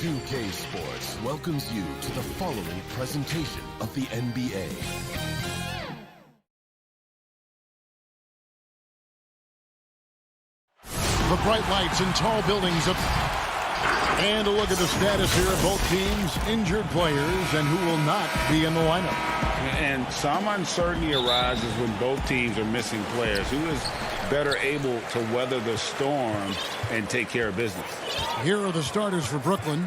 2K Sports welcomes you to the following presentation of the NBA. The bright lights and tall buildings and a look at the status here of both teams, injured players, and who will not be in the lineup. And some uncertainty arises when both teams are missing players. Who is better able to weather the storm and take care of business? Here are the starters for Brooklyn.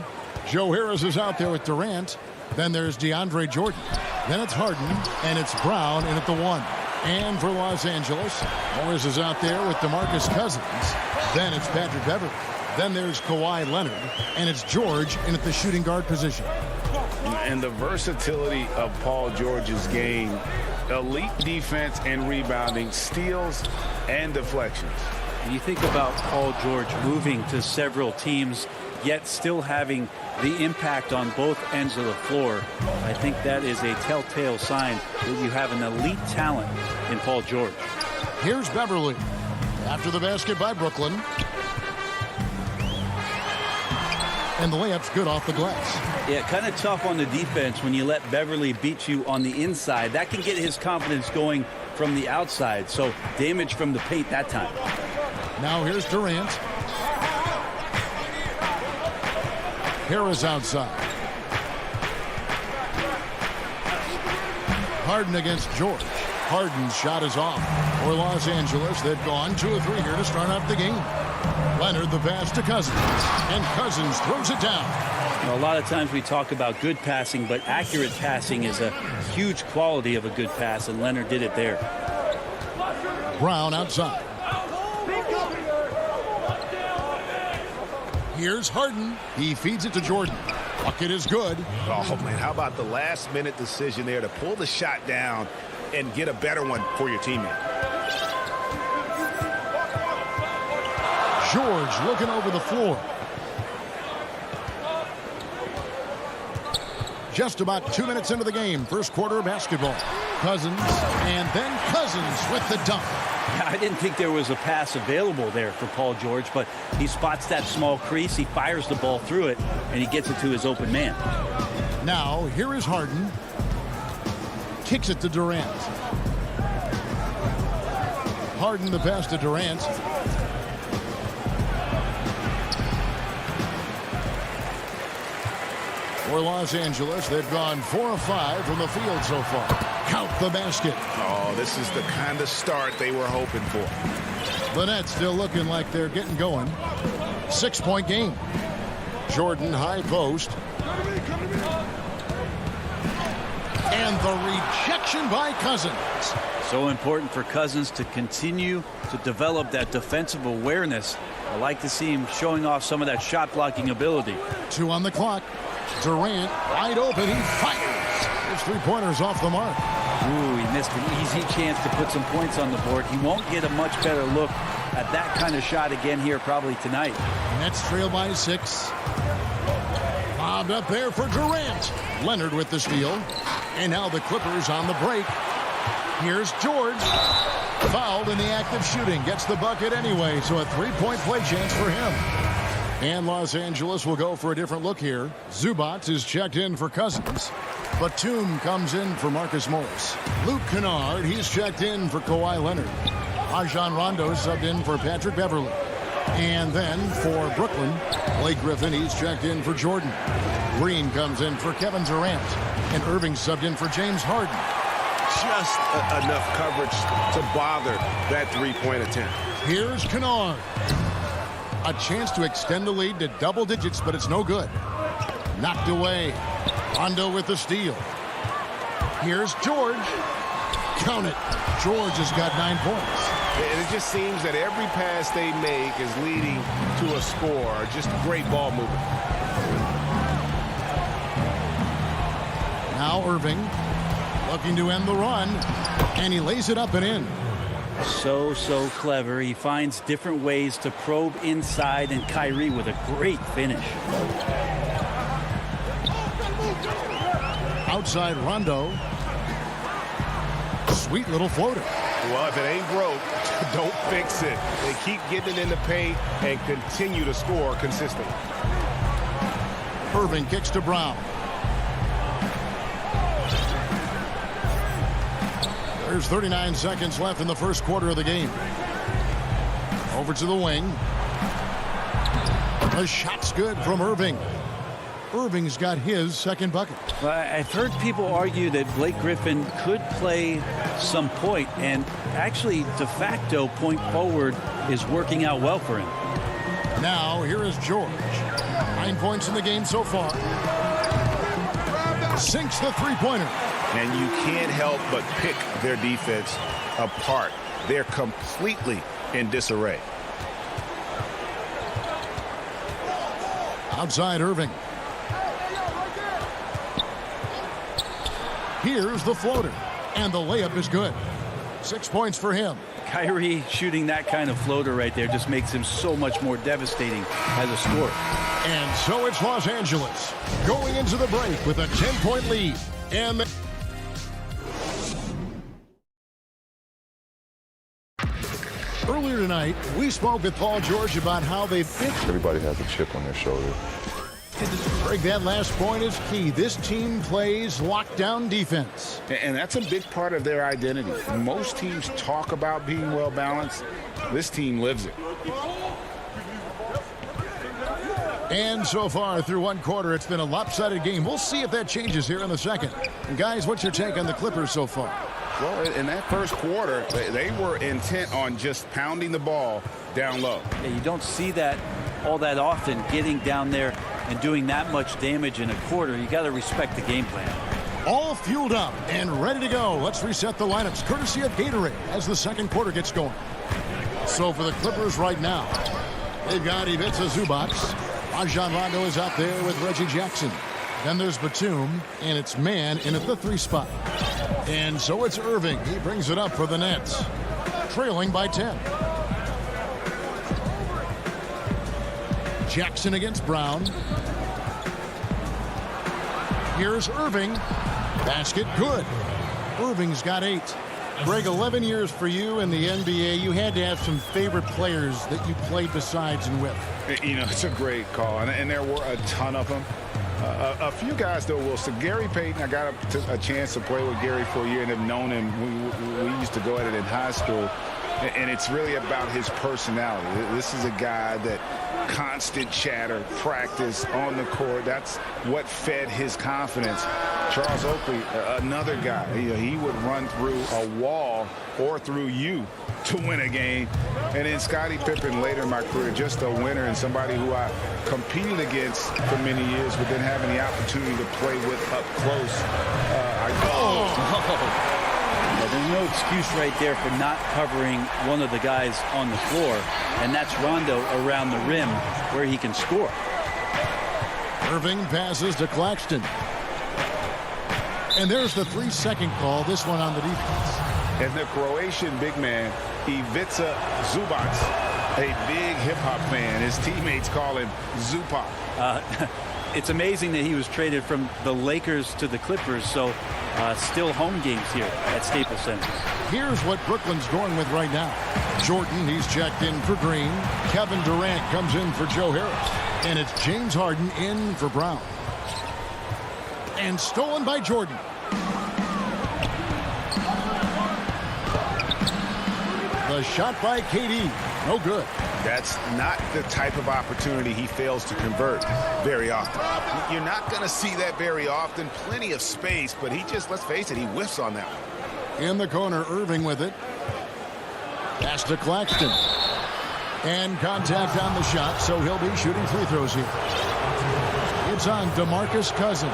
Joe Harris is out there with Durant. Then there's DeAndre Jordan. Then it's Harden, and it's Brown in at the 1. And for Los Angeles, Morris is out there with DeMarcus Cousins. Then it's Patrick Beverley. Then there's Kawhi Leonard, and it's George in at the shooting guard position. And the versatility of Paul George's game, elite defense and rebounding, steals and deflections. And you think about Paul George moving to several teams, yet still having the impact on both ends of the floor. I think that is a telltale sign that you have an elite talent in Paul George. Here's Beverley. After the basket by Brooklyn. And the layup's good off the glass. Yeah, kind of tough on the defense when you let Beverley beat you on the inside. That can get his confidence going from the outside. So damage from the paint that time. Now here's Durant. Harris outside. Harden against George. Harden's shot is off. For Los Angeles, they've gone 2 of 3 here to start out the game. Leonard the pass to Cousins. And Cousins throws it down. A lot of times we talk about good passing, but accurate passing is a huge quality of a good pass, and Leonard did it there. Brown outside. Here's Harden. He feeds it to Jordan. Bucket is good. Oh, man, how about the last-minute decision there to pull the shot down and get a better one for your teammate? George looking over the floor. Just about 2 minutes into the game. First quarter of basketball. Cousins, and then Cousins with the dunk. I didn't think there was a pass available there for Paul George, but he spots that small crease, he fires the ball through it, and he gets it to his open man. Now, here is Harden. Kicks it to Durant. Harden the pass to Durant. For Los Angeles, they've gone 4 of 5 from the field so far. Count the basket. Oh, this is the kind of start they were hoping for. The Nets still looking like they're getting going. 6-point game. Jordan high post. And the rejection by Cousins. So important for Cousins to continue to develop that defensive awareness. I like to see him showing off some of that shot blocking ability. 2 on the clock. Durant wide open. He fires. His 3-pointers off the mark. Ooh, he missed an easy chance to put some points on the board. He won't get a much better look at that kind of shot again here probably tonight. Nets trail by 6. Bobbed up there for Durant. Leonard with the steal. And now the Clippers on the break. Here's George. Fouled in the act of shooting. Gets the bucket anyway, so a 3-point play chance for him. And Los Angeles will go for a different look here. Zubac is checked in for Cousins. Batum comes in for Marcus Morris. Luke Kennard, he's checked in for Kawhi Leonard. Rajon Rondo subbed in for Patrick Beverley. And then for Brooklyn, Blake Griffin, he's checked in for Jordan. Green comes in for Kevin Durant. And Irving subbed in for James Harden. Just enough coverage to bother that 3-point attempt. Here's Kennard. A chance to extend the lead to double digits, but it's no good. Knocked away. Rondo with the steal. Here's George. Count it. George has got 9 points. And it just seems that every pass they make is leading to a score. Just great ball movement. Now Irving looking to end the run. And he lays it up and in. So clever. He finds different ways to probe inside, and Kyrie with a great finish. Outside Rondo. Sweet little floater. Well, if it ain't broke, don't fix it. They keep getting it in the paint and continue to score consistently. Irving kicks to Brown. There's 39 seconds left in the first quarter of the game. Over to the wing. The shot's good from Irving. Irving's got his second bucket. Well, I've heard people argue that Blake Griffin could play some point, and actually de facto point forward is working out well for him. Now here is George. 9 points in the game so far. Sinks the three-pointer. And you can't help but pick their defense apart. They're completely in disarray. Outside Irving. Here's the floater. And the layup is good. 6 points for him. Kyrie shooting that kind of floater right there just makes him so much more devastating as a scorer. And so it's Los Angeles going into the break with a 10-point lead. And earlier tonight, we spoke with Paul George about how they fit. Everybody has a chip on their shoulder. Greg, that last point is key. This team plays lockdown defense. And that's a big part of their identity. Most teams talk about being well-balanced. This team lives it. And so far through one quarter, it's been a lopsided game. We'll see if that changes here in the second. And guys, what's your take on the Clippers so far? Well, in that first quarter, they were intent on just pounding the ball down low. Yeah, you don't see that all that often, getting down there and doing that much damage in a quarter. You got to respect the game plan. All fueled up and ready to go. Let's reset the lineups, courtesy of Gatorade, as the second quarter gets going. So for the Clippers right now, they've got Ivica Zubac. Rajon Rondo is out there with Reggie Jackson. Then there's Batum, and it's Man in at the 3 spot. And so it's Irving. He brings it up for the Nets, trailing by 10. Jackson against Brown. Here's Irving. Basket good. Irving's got 8. Greg, 11 years for you in the NBA. You had to have some favorite players that you played besides and with. You know, it's a great call, and there were a ton of them. A few guys, though, will say Gary Payton. I got a chance to play with Gary for a year and have known him. We used to go at it in high school, and it's really about his personality. This is a guy that constant chatter, practice on the court. That's what fed his confidence. Charles Oakley, another guy, he would run through a wall or through you to win a game. And then Scottie Pippen later in my career, just a winner and somebody who I competed against for many years, but then having the opportunity to play with up close. Well, there's no excuse right there for not covering one of the guys on the floor, and that's Rondo around the rim where he can score. Irving passes to Claxton. And there's the 3-second call, this one on the defense. And the Croatian big man, Ivica Zubac, a big hip-hop fan. His teammates call him Zupac. It's amazing that he was traded from the Lakers to the Clippers, so still home games here at Staples Center. Here's what Brooklyn's going with right now. Jordan, he's checked in for Green. Kevin Durant comes in for Joe Harris. And it's James Harden in for Brown. And stolen by Jordan. The shot by KD. No good. That's not the type of opportunity he fails to convert very often. You're not going to see that very often. Plenty of space, but he just, let's face it, he whiffs on that one. In the corner, Irving with it. Pass to Claxton. And contact on the shot, so he'll be shooting free throws here. It's on DeMarcus Cousins.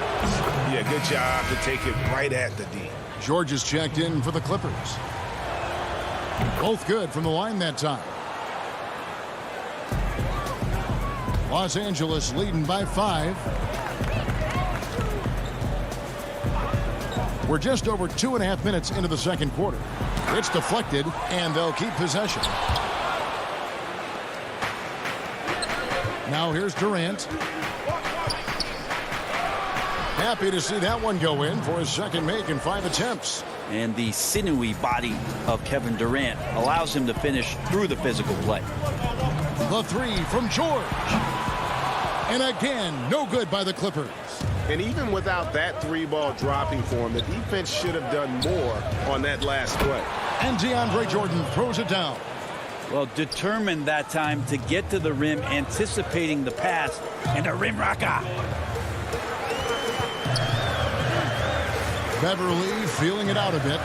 Yeah, good job to take it right at the D. George is checked in for the Clippers. Both good from the line that time. Los Angeles leading by 5. We're just over 2.5 minutes into the second quarter. It's deflected, and they'll keep possession. Now here's Durant. Happy to see that one go in for his second make in 5 attempts. And the sinewy body of Kevin Durant allows him to finish through the physical play. The 3 from George. And again, no good by the Clippers. And even without that three-ball dropping for him, the defense should have done more on that last play. And DeAndre Jordan throws it down. Well, determined that time to get to the rim, anticipating the pass, and a rim rocker. Beverly feeling it out a bit.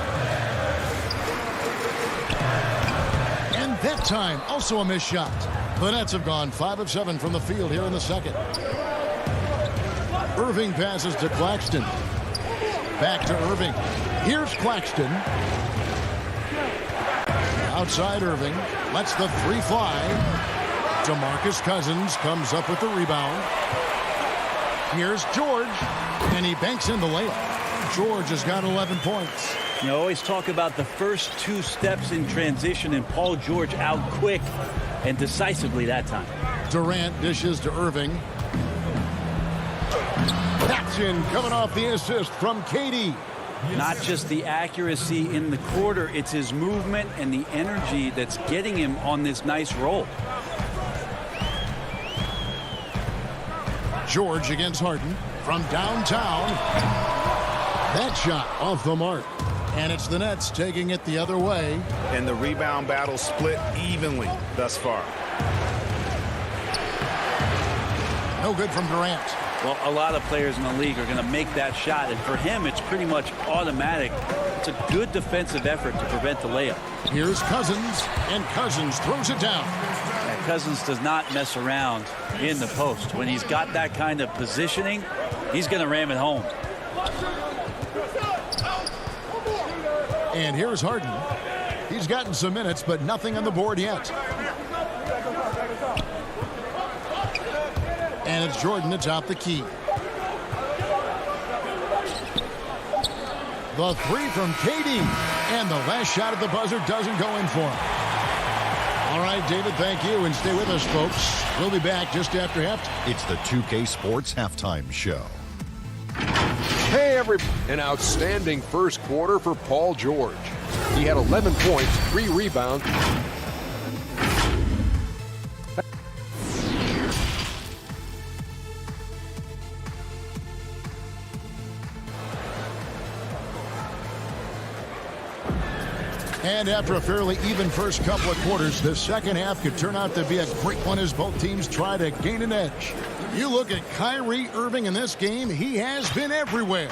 And that time, also a missed shot. The Nets have gone 5 of 7 from the field here in the second. Irving passes to Claxton. Back to Irving. Here's Claxton. Outside Irving. Lets the three fly. DeMarcus Cousins comes up with the rebound. Here's George. And he banks in the layup. George has got 11 points. You always talk about the first 2 steps in transition, and Paul George out quick and decisively that time. Durant dishes to Irving. That's in, coming off the assist from KD. Not just the accuracy in the quarter, it's his movement and the energy that's getting him on this nice roll. George against Harden from downtown. That shot off the mark. And it's the Nets taking it the other way. And the rebound battle split evenly thus far. No good from Durant. Well, a lot of players in the league are going to make that shot, and for him, it's pretty much automatic. It's a good defensive effort to prevent the layup. Here's Cousins, and Cousins throws it down. And Cousins does not mess around in the post. When he's got that kind of positioning, he's going to ram it home. And here's Harden. He's gotten some minutes, but nothing on the board yet. And it's Jordan that's out the key. The three from KD. And the last shot at the buzzer doesn't go in for him. All right, David, thank you. And stay with us, folks. We'll be back just after halftime. It's the 2K Sports Halftime Show. Hey, everybody. An outstanding first quarter for Paul George. He had 11 points, 3 rebounds. And after a fairly even first couple of quarters, the second half could turn out to be a great one as both teams try to gain an edge. You look at Kyrie Irving in this game, he has been everywhere.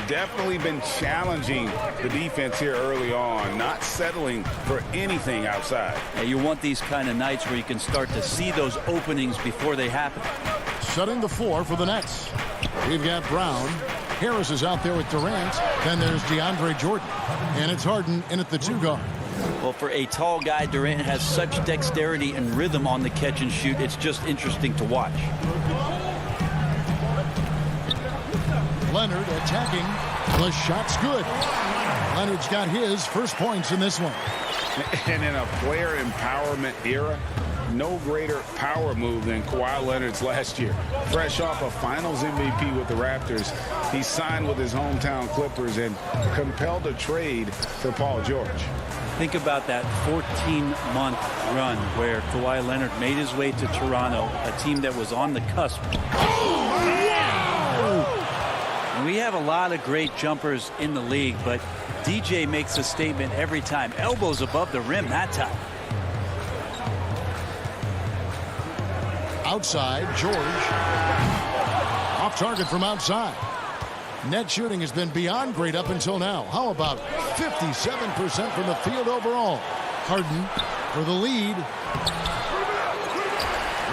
Definitely been challenging the defense here early on, not settling for anything outside. Yeah, you want these kind of nights where you can start to see those openings before they happen. Setting the floor for the Nets. We've got Brown. Harris is out there with Durant. Then there's DeAndre Jordan. And it's Harden in at the 2 guard. Well, for a tall guy, Durant has such dexterity and rhythm on the catch and shoot. It's just interesting to watch. Leonard attacking. The shot's good. Leonard's got his first points in this one. And in a player empowerment era, no greater power move than Kawhi Leonard's last year. Fresh off a finals MVP with the Raptors, he signed with his hometown Clippers and compelled a trade for Paul George. Think about that 14-month run where Kawhi Leonard made his way to Toronto, a team that was on the cusp. And we have a lot of great jumpers in the league, but DJ makes a statement every time. Elbows above the rim that time. Outside, George. Off target from outside. Net shooting has been beyond great up until now. How about 57% from the field overall? Harden for the lead.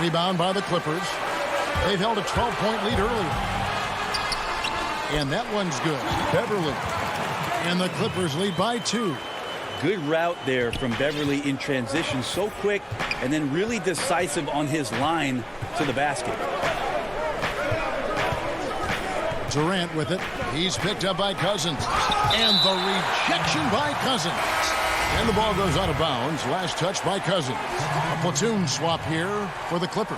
Rebound by the Clippers. They've held a 12-point lead earlier. And that one's good. Beverly. And the Clippers lead by 2. Good route there from Beverly in transition. So quick and then really decisive on his line to the basket. Durant with it. He's picked up by Cousins. And the rejection by Cousins. And the ball goes out of bounds. Last touch by Cousins. A platoon swap here for the Clippers.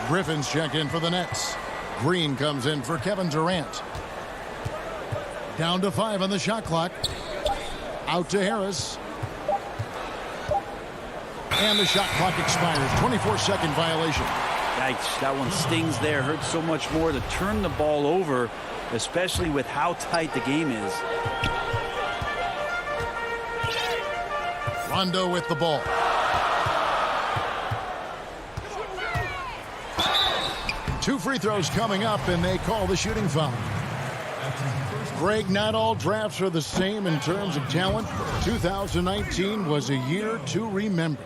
Griffin's check in for the Nets. Green comes in for Kevin Durant. Down to 5 on the shot clock. Out to Harris. And the shot clock expires. 24-second violation. Yikes, that one stings there. Hurts so much more to turn the ball over, especially with how tight the game is. Rondo with the ball. Two free throws coming up, and they call the shooting foul. Greg, not all drafts are the same in terms of talent. 2019 was a year to remember.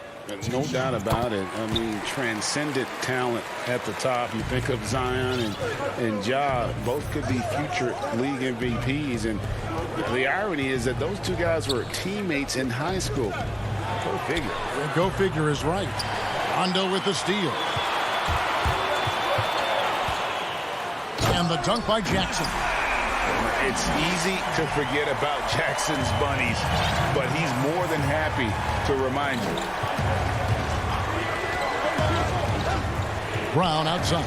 No doubt about it. I mean, transcendent talent at the top. You think of Zion and Ja, both could be future league MVPs. And the irony is that those two guys were teammates in high school. Go figure. Go figure is right. Rondo with the steal. And the dunk by Jackson. It's easy to forget about Jackson's bunnies, but he's more than happy to remind you. Brown outside.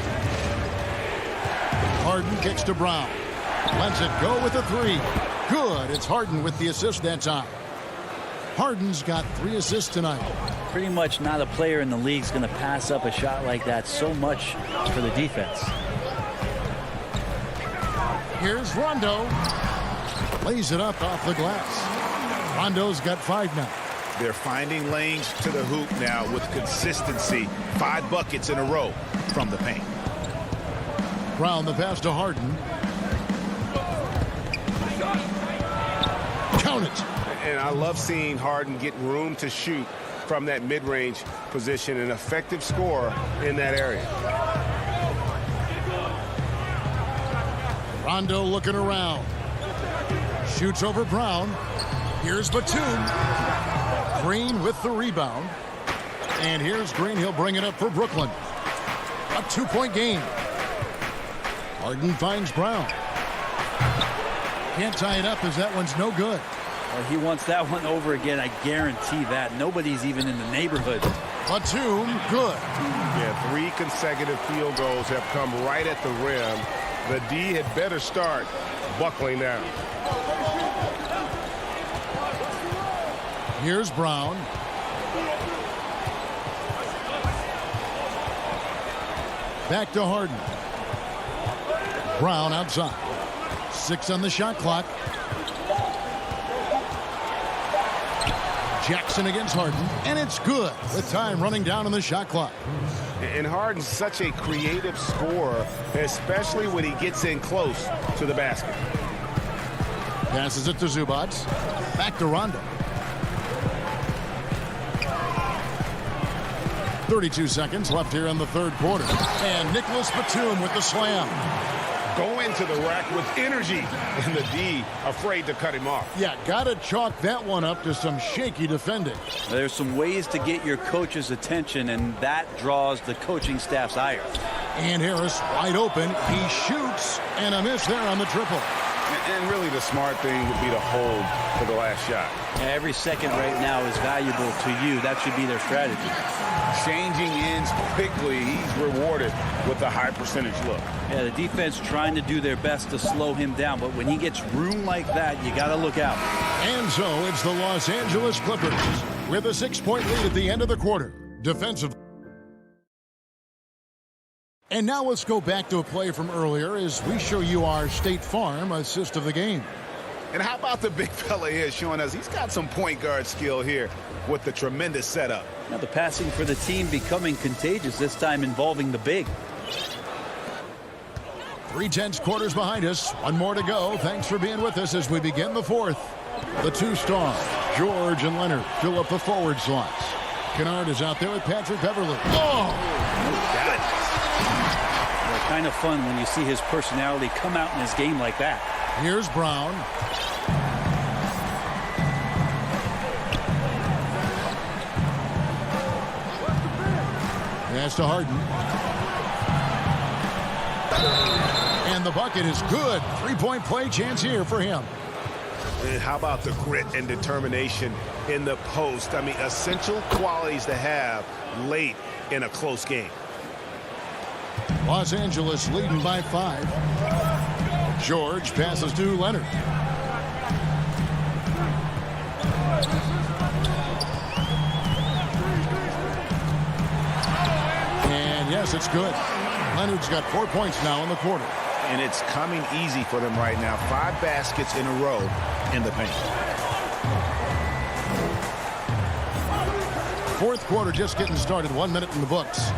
Harden kicks to Brown. Lets it go with a three. Good. It's Harden with the assist that time. Harden's got 3 assists tonight. Pretty much not a player in the league is going to pass up a shot like that so much for the defense. Here's Rondo. Lays it up off the glass. Rondo's got 5 now. They're finding lanes to the hoop now with consistency. 5 buckets in a row from the paint. Brown the pass to Harden. Count it. And I love seeing Harden get room to shoot from that mid-range position, an effective scorer in that area. Rondo looking around. Shoots over Brown. Here's Batum. Green with the rebound. And here's Green. He'll bring it up for Brooklyn. A 2-point game. Harden finds Brown. Can't tie it up as that one's no good. Well, he wants that one over again. I guarantee that. Nobody's even in the neighborhood. Batum, good. Yeah, 3 consecutive field goals have come right at the rim. The D had better start buckling down. Here's Brown. Back to Harden. Brown outside. 6 on the shot clock. Jackson against Harden, and it's good with time running down on the shot clock. And Harden's such a creative scorer, especially when he gets in close to the basket. Passes it to Zubac. Back to Rondo. 32 seconds left here in the third quarter. And Nicholas Batum with the slam. Go into the rack with energy, and the D afraid to cut him off. Yeah, got to chalk that one up to some shaky defending. There's some ways to get your coach's attention, and that draws the coaching staff's ire. And Harris wide open. He shoots, and a miss there on the triple. And really the smart thing would be to hold for the last shot. Every second right now is valuable to you. That should be their strategy. Changing ends quickly, he's rewarded with a high percentage look. Yeah, the defense trying to do their best to slow him down, but when he gets room like that, you got to look out. And so it's the Los Angeles Clippers with a 6-point lead at the end of the quarter. Defensive. And now let's go back to a play from earlier as we show you our State Farm assist of the game. And how about the big fella here showing us he's got some point guard skill here with the tremendous setup. Now the passing for the team becoming contagious, this time involving the big. 3/10 quarters behind us. One more to go. Thanks for being with us as we begin the fourth. The 2 stars, George and Leonard, fill up the forward slots. Kennard is out there with Patrick Beverly. Oh! Got it. Well, kind of fun when you see his personality come out in his game like that. Here's Brown. Pass to Harden. And the bucket is good. 3-point play chance here for him. And how about the grit and determination in the post? I mean, essential qualities to have late in a close game. Los Angeles leading by 5. George passes to Leonard. Yes, it's good. Leonard's got 4 points now in the quarter. And it's coming easy for them right now. 5 baskets in a row in the paint. Fourth quarter just getting started. 1 minute in the books.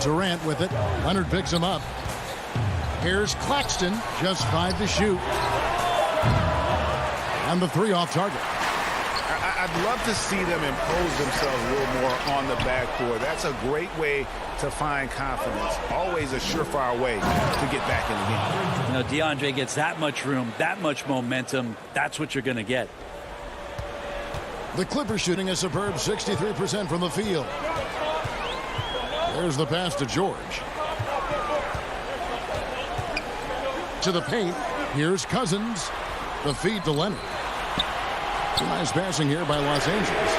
Durant with it. Leonard picks him up. Here's Claxton. Just 5 to shoot. And the 3 off target. I'd love to see them impose themselves a little more on the backcourt. That's a great way to find confidence. Always a surefire way to get back in the game. You know, DeAndre gets that much room, that much momentum. That's what you're going to get. The Clippers shooting a superb 63% from the field. There's the pass to George. To the paint. Here's Cousins. The feed to Leonard. Nice passing here by Los Angeles.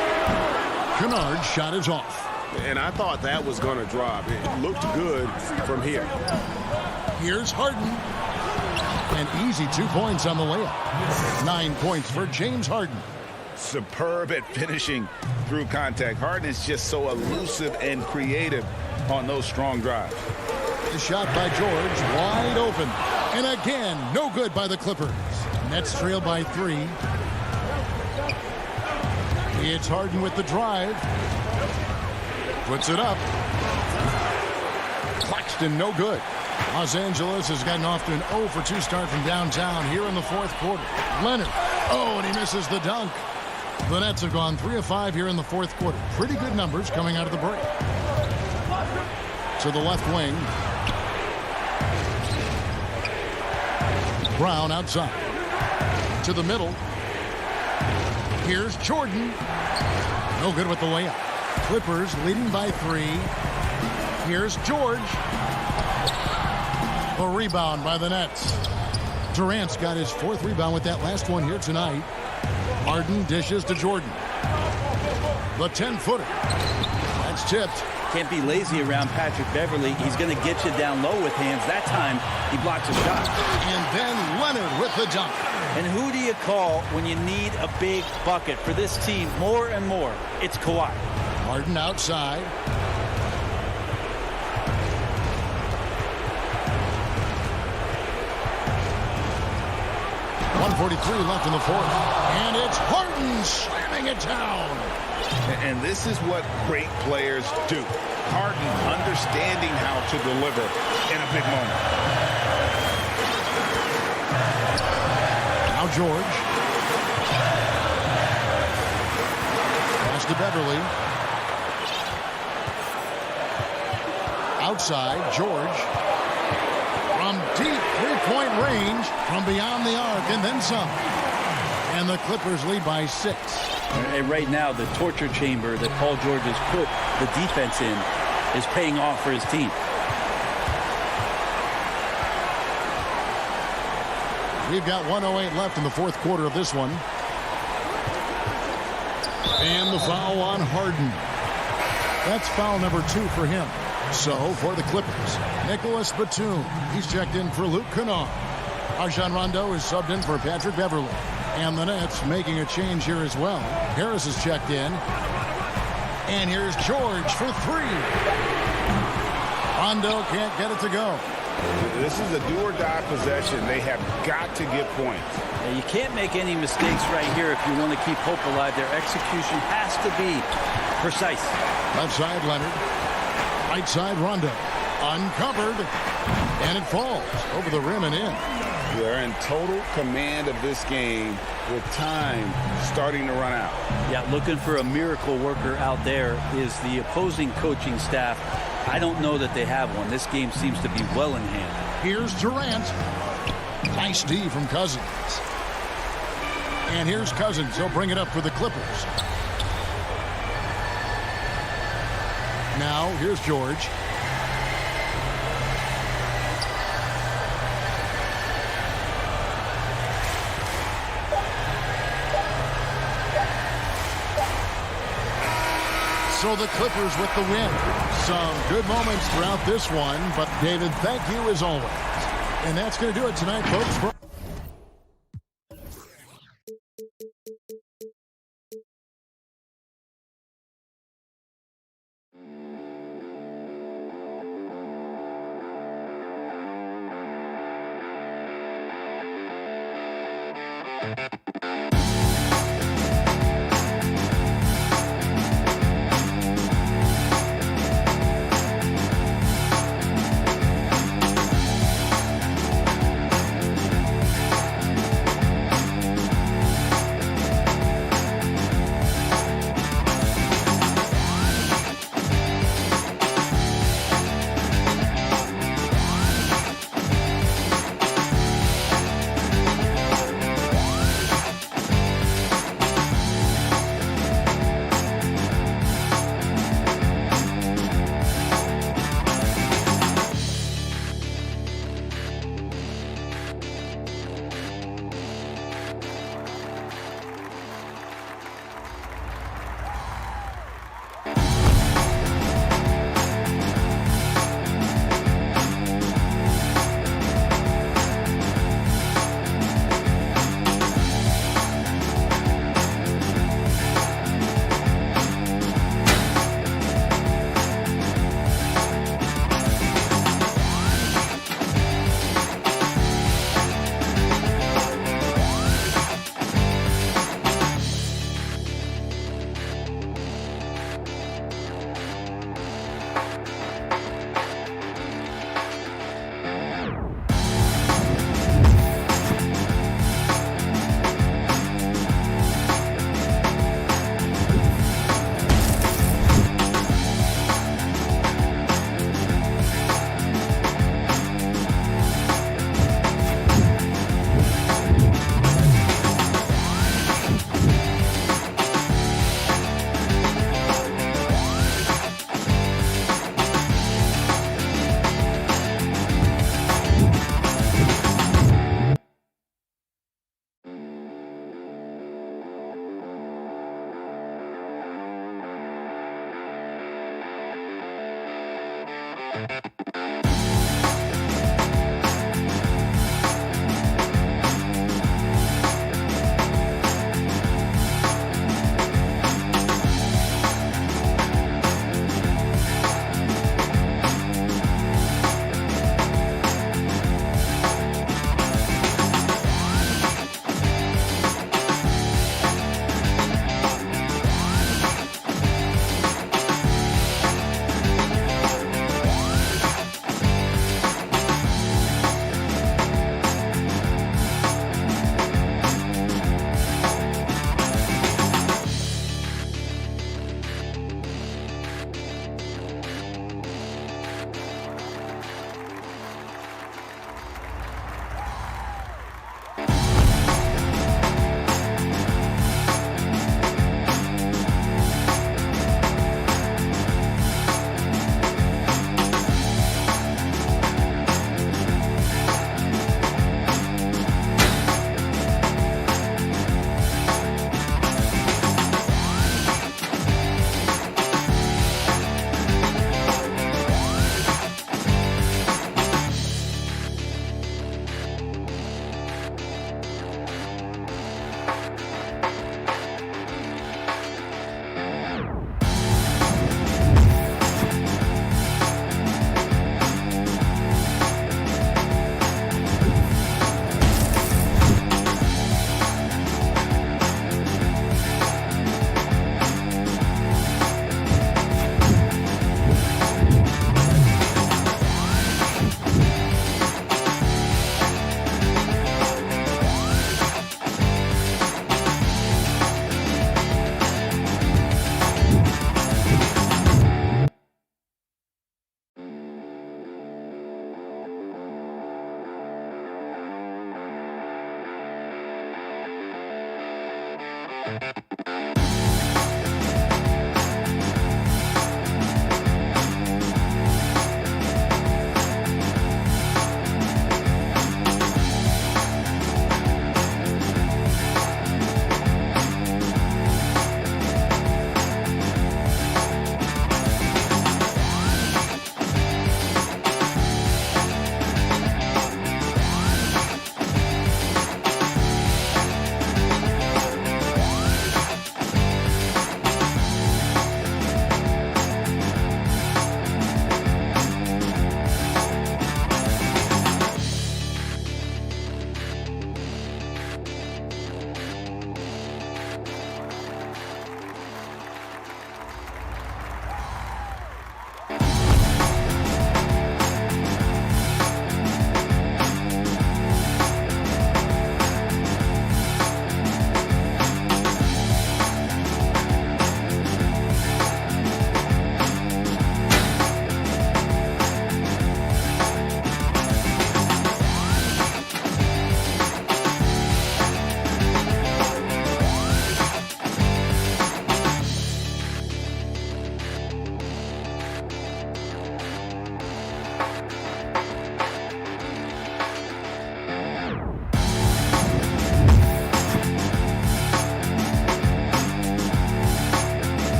Kennard's shot is off. And I thought that was going to drop. It looked good from here. Here's Harden. An easy 2 points on the layup. 9 points for James Harden. Superb at finishing through contact. Harden is just so elusive and creative on those strong drives. The shot by George, wide open. And again, no good by the Clippers. Nets trail by 3. It's Harden with the drive. Puts it up. Claxton, no good. Los Angeles has gotten off to an 0 for 2 start from downtown here in the fourth quarter. Leonard. Oh, and he misses the dunk. The Nets have gone 3 of 5 here in the fourth quarter. Pretty good numbers coming out of the break. To the left wing. Brown outside. To the middle. Here's Jordan. No good with the layup. Clippers leading by 3. Here's George. A rebound by the Nets. Durant's got his 4th rebound with that last one here tonight. Harden dishes to Jordan. The 10-footer. That's tipped. Can't be lazy around Patrick Beverly. He's going to get you down low with hands. That time, he blocks a shot. And then Leonard with the dunk. And who do you call when you need a big bucket? For this team, more and more, it's Kawhi. Harden outside. .143 left in the fourth. And it's Harden slamming it down. And this is what great players do. Harden understanding how to deliver in a big moment. Now George. Pass to Beverly. Outside, George. From deep three-point range, from beyond the arc, and then some. And the Clippers lead by 6. And right now, the torture chamber that Paul George has put the defense in is paying off for his team. We've got 1:08 left in the fourth quarter of this one. And the foul on Harden. That's foul number 2 for him. So, for the Clippers, Nicholas Batum. He's checked in for Luke Kennard. Rajon Rondo is subbed in for Patrick Beverly. And the Nets making a change here as well. Harris is checked in. And here's George for 3. Rondo can't get it to go. This is a do-or-die possession. They have got to get points. Now, you can't make any mistakes right here if you want to keep hope alive. Their execution has to be precise. Left side, Leonard. Right side, Rondo. Uncovered. And it falls over the rim and in. They're in total command of this game with time starting to run out. Yeah, looking for a miracle worker out there is the opposing coaching staff. I don't know that they have one. This game seems to be well in hand. Here's Durant. Nice D from Cousins. And here's Cousins. He'll bring it up for the Clippers. Now, here's George. So the Clippers with the win. Some good moments throughout this one, but David, thank you as always. And that's going to do it tonight, folks.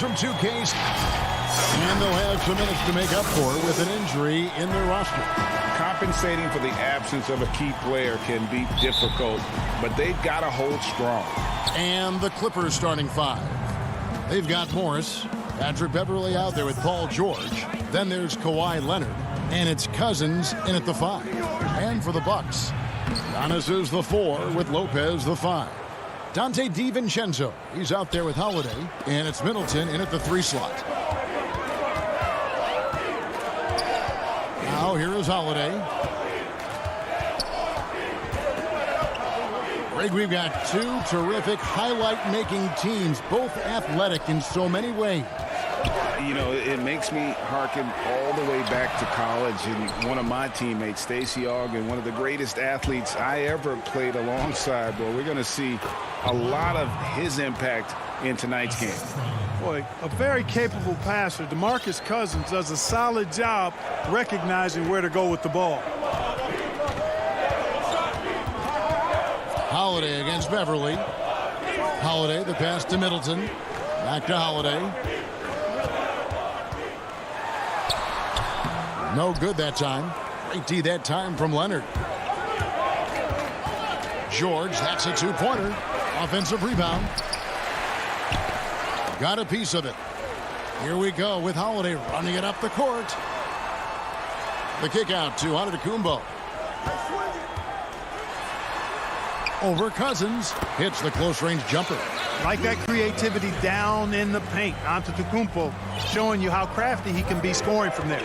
from 2Ks. And they'll have some minutes to make up for with an injury in their roster. Compensating for the absence of a key player can be difficult, but they've got to hold strong. And the Clippers starting five. They've got Morris, Patrick Beverley out there with Paul George. Then there's Kawhi Leonard, and it's Cousins in at the 5. And for the Bucks, Giannis is the 4 with Lopez the 5. Dante DiVincenzo, he's out there with Holiday, and it's Middleton in at the 3 slot. Now here is Holiday. Greg, we've got two terrific highlight-making teams, both athletic in so many ways. You know, it makes me hearken all the way back to college, and one of my teammates, Stacey Ogden, one of the greatest athletes I ever played alongside. Well, we're going to see a lot of his impact in tonight's game. Boy, a very capable passer. DeMarcus Cousins does a solid job recognizing where to go with the ball. Holiday against Beverly. Holiday, the pass to Middleton. Back to Holiday. No good that time. Great D that time from Leonard. George, that's a two-pointer. Offensive rebound. Got a piece of it. Here we go with Holiday running it up the court. The kick out to Antetokounmpo. Over Cousins. Hits the close-range jumper. Like that creativity down in the paint. Antetokounmpo showing you how crafty he can be scoring from there.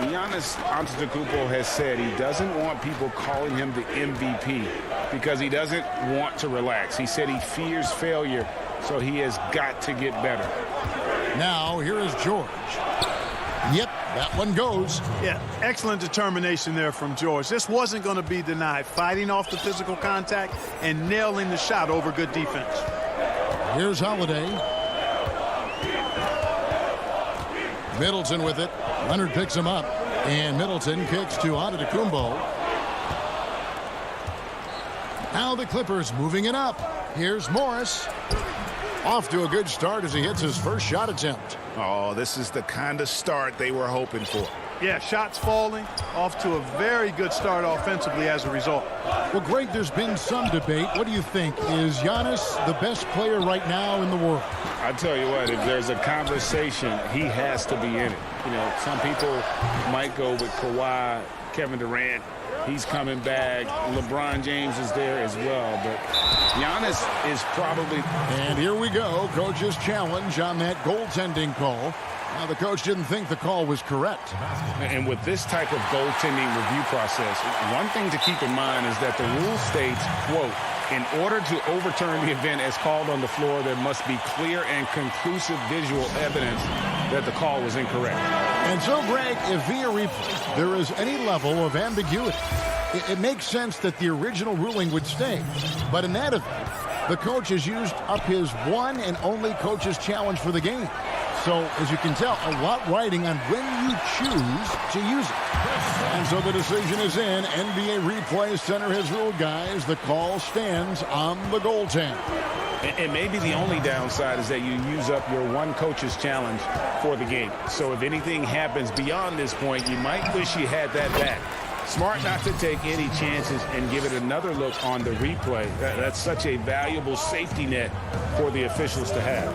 Giannis Antetokounmpo has said he doesn't want people calling him the MVP because he doesn't want to relax. He said he fears failure, so he has got to get better. Now, here is George. Yep, that one goes. Yeah, excellent determination there from George. This wasn't going to be denied. Fighting off the physical contact and nailing the shot over good defense. Here's Holiday. Middleton with it. Leonard picks him up. And Middleton kicks to Antetokounmpo. Now the Clippers moving it up. Here's Morris. Off to a good start as he hits his first shot attempt. Oh, this is the kind of start they were hoping for. Yeah, shots falling. Off to a very good start offensively as a result. Well, Greg, there's been some debate. What do you think? Is Giannis the best player right now in the world? I tell you what, if there's a conversation, he has to be in it. You know, some people might go with Kawhi, Kevin Durant. He's coming back. LeBron James is there as well. But Giannis is probably... And here we go. Coach's challenge on that goaltending call. Now, the coach didn't think the call was correct. And with this type of goaltending review process, one thing to keep in mind is that the rule states, quote, in order to overturn the event as called on the floor, there must be clear and conclusive visual evidence that the call was incorrect. And so, Greg, if via replay there is any level of ambiguity, it makes sense that the original ruling would stay. But in that event, the coach has used up his one and only coach's challenge for the game. So, as you can tell, a lot riding on when you choose to use it. And so the decision is in. NBA Replay Center has ruled, guys. The call stands on the goaltend. And maybe the only downside is that you use up your one coach's challenge for the game. So if anything happens beyond this point, you might wish you had that back. Smart not to take any chances and give it another look on the replay. That's such a valuable safety net for the officials to have.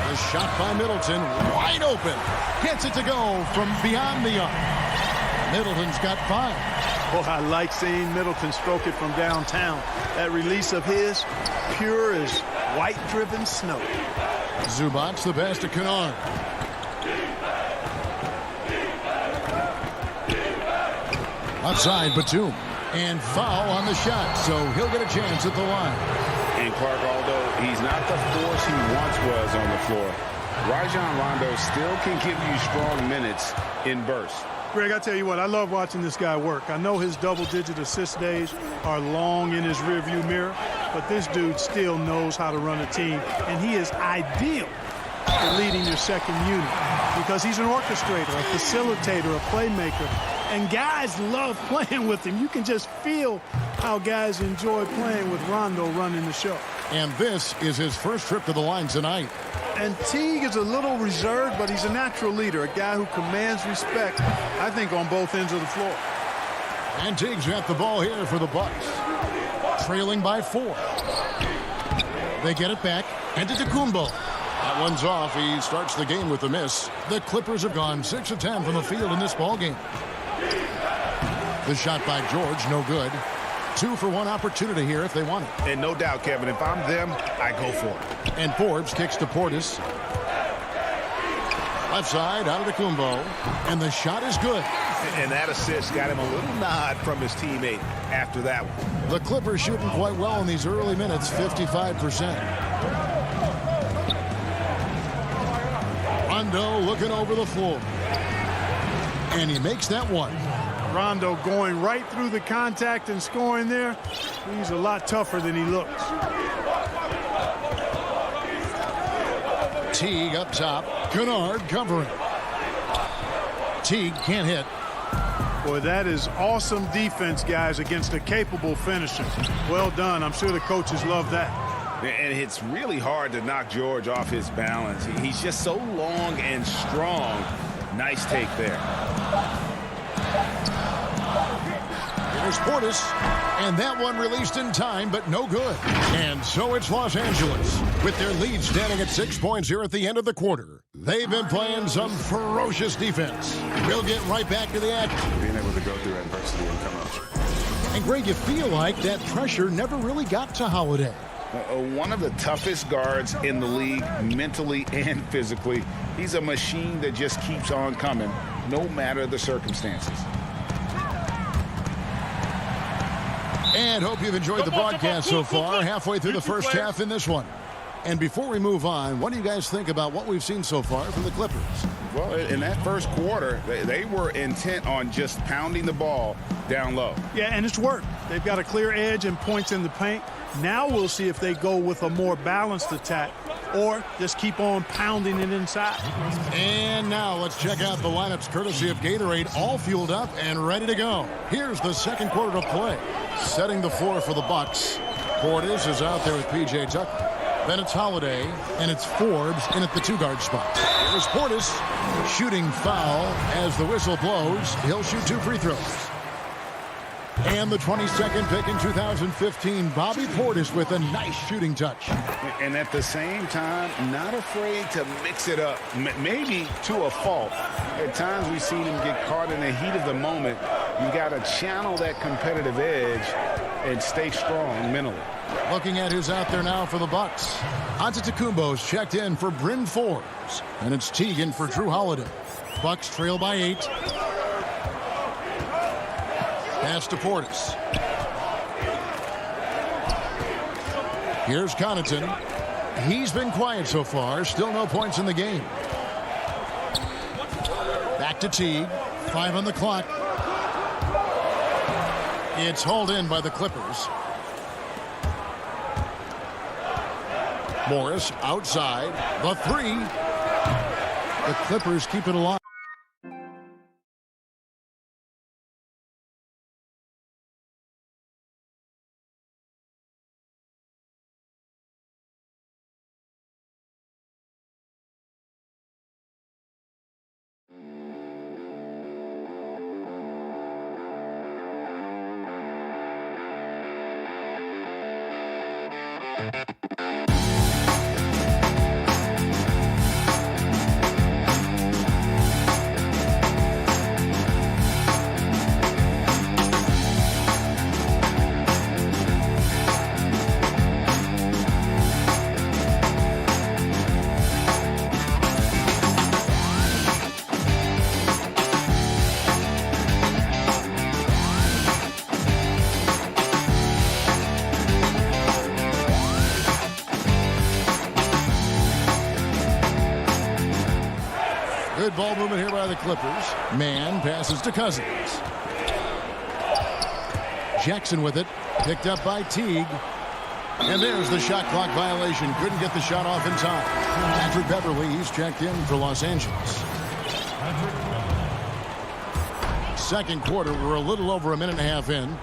The shot by Middleton, wide open. Gets it to go from beyond the arc. Middleton's got 5. Well, I like seeing Middleton stroke it from downtown. That release of his, pure as white-driven snow. Zubac's the pass to Kennard. Outside Batum. And foul on the shot, so he'll get a chance at the line. And Clark, although he's not the force he once was on the floor, Rajon Rondo still can give you strong minutes in bursts. Greg, I tell you what, I love watching this guy work. I know his double-digit assist days are long in his rearview mirror, but this dude still knows how to run a team, and he is ideal for leading your second unit because he's an orchestrator, a facilitator, a playmaker, and guys love playing with him. You can just feel how guys enjoy playing with Rondo running the show. And this is his first trip to the line tonight. And Teague is a little reserved, but he's a natural leader, a guy who commands respect, I think, on both ends of the floor. And Teague's got the ball here for the Bucks. Trailing by 4. They get it back. And to Antetokounmpo. That one's off. He starts the game with a miss. The Clippers have gone 6 of 10 from the field in this ballgame. The shot by George, no good. 2 for 1 opportunity here if they want it. And no doubt, Kevin, if I'm them, I go for it. And Forbes kicks to Portis. Left side, Antetokounmpo. And the shot is good. And that assist got him a little nod from his teammate after that one. The Clippers shooting quite well in these early minutes, 55%. Rondo looking over the floor. And he makes that one. Rondo going right through the contact and scoring there. He's a lot tougher than he looks. Teague up top. Kennard covering. Teague can't hit. Boy, that is awesome defense, guys, against a capable finisher. Well done. I'm sure the coaches love that. And it's really hard to knock George off his balance. He's just so long and strong. Nice take there. Here's Portis, and that one released in time, but no good. And so it's Los Angeles, with their lead standing at 6 points here at the end of the quarter. They've been playing some ferocious defense. We'll get right back to the action. Being able to go through adversity and come out. And Greg, you feel like that pressure never really got to Holiday. One of the toughest guards in the league, mentally and physically. He's a machine that just keeps on coming, no matter the circumstances. And hope you've enjoyed the broadcast so far, halfway through the first half in this one. And before we move on, what do you guys think about what we've seen so far from the Clippers? Well, in that first quarter, they were intent on just pounding the ball down low. Yeah, and it's worked. They've got a clear edge and points in the paint. Now we'll see if they go with a more balanced attack or just keep on pounding it inside. And now let's check out the lineups courtesy of Gatorade, all fueled up and ready to go. Here's the second quarter to play. Setting the floor for the Bucks. Portis is out there with P.J. Tucker. Then it's Holiday, and it's Forbes in at the two-guard spot. Here's Portis shooting foul as the whistle blows. He'll shoot 2 free throws. And the 22nd pick in 2015, Bobby Portis with a nice shooting touch. And at the same time, not afraid to mix it up, maybe to a fault. At times we've seen him get caught in the heat of the moment. You got to channel that competitive edge and stay strong mentally. Looking at who's out there now for the Bucks. Antetokounmpo's checked in for Bryn Forbes. And it's Teague for Drew Holiday. Bucks trail by 8. Pass to Portis. Here's Connaughton. He's been quiet so far. Still no points in the game. Back to Teague. 5 on the clock. It's hauled in by the Clippers. Morris outside. The 3. The Clippers keep it alive. Good ball movement here by the Clippers. Man passes to Cousins. Jackson with it. Picked up by Teague. And there's the shot clock violation. Couldn't get the shot off in time. Patrick Beverly, he's checked in for Los Angeles. Second quarter, we're a little over a minute and a half in.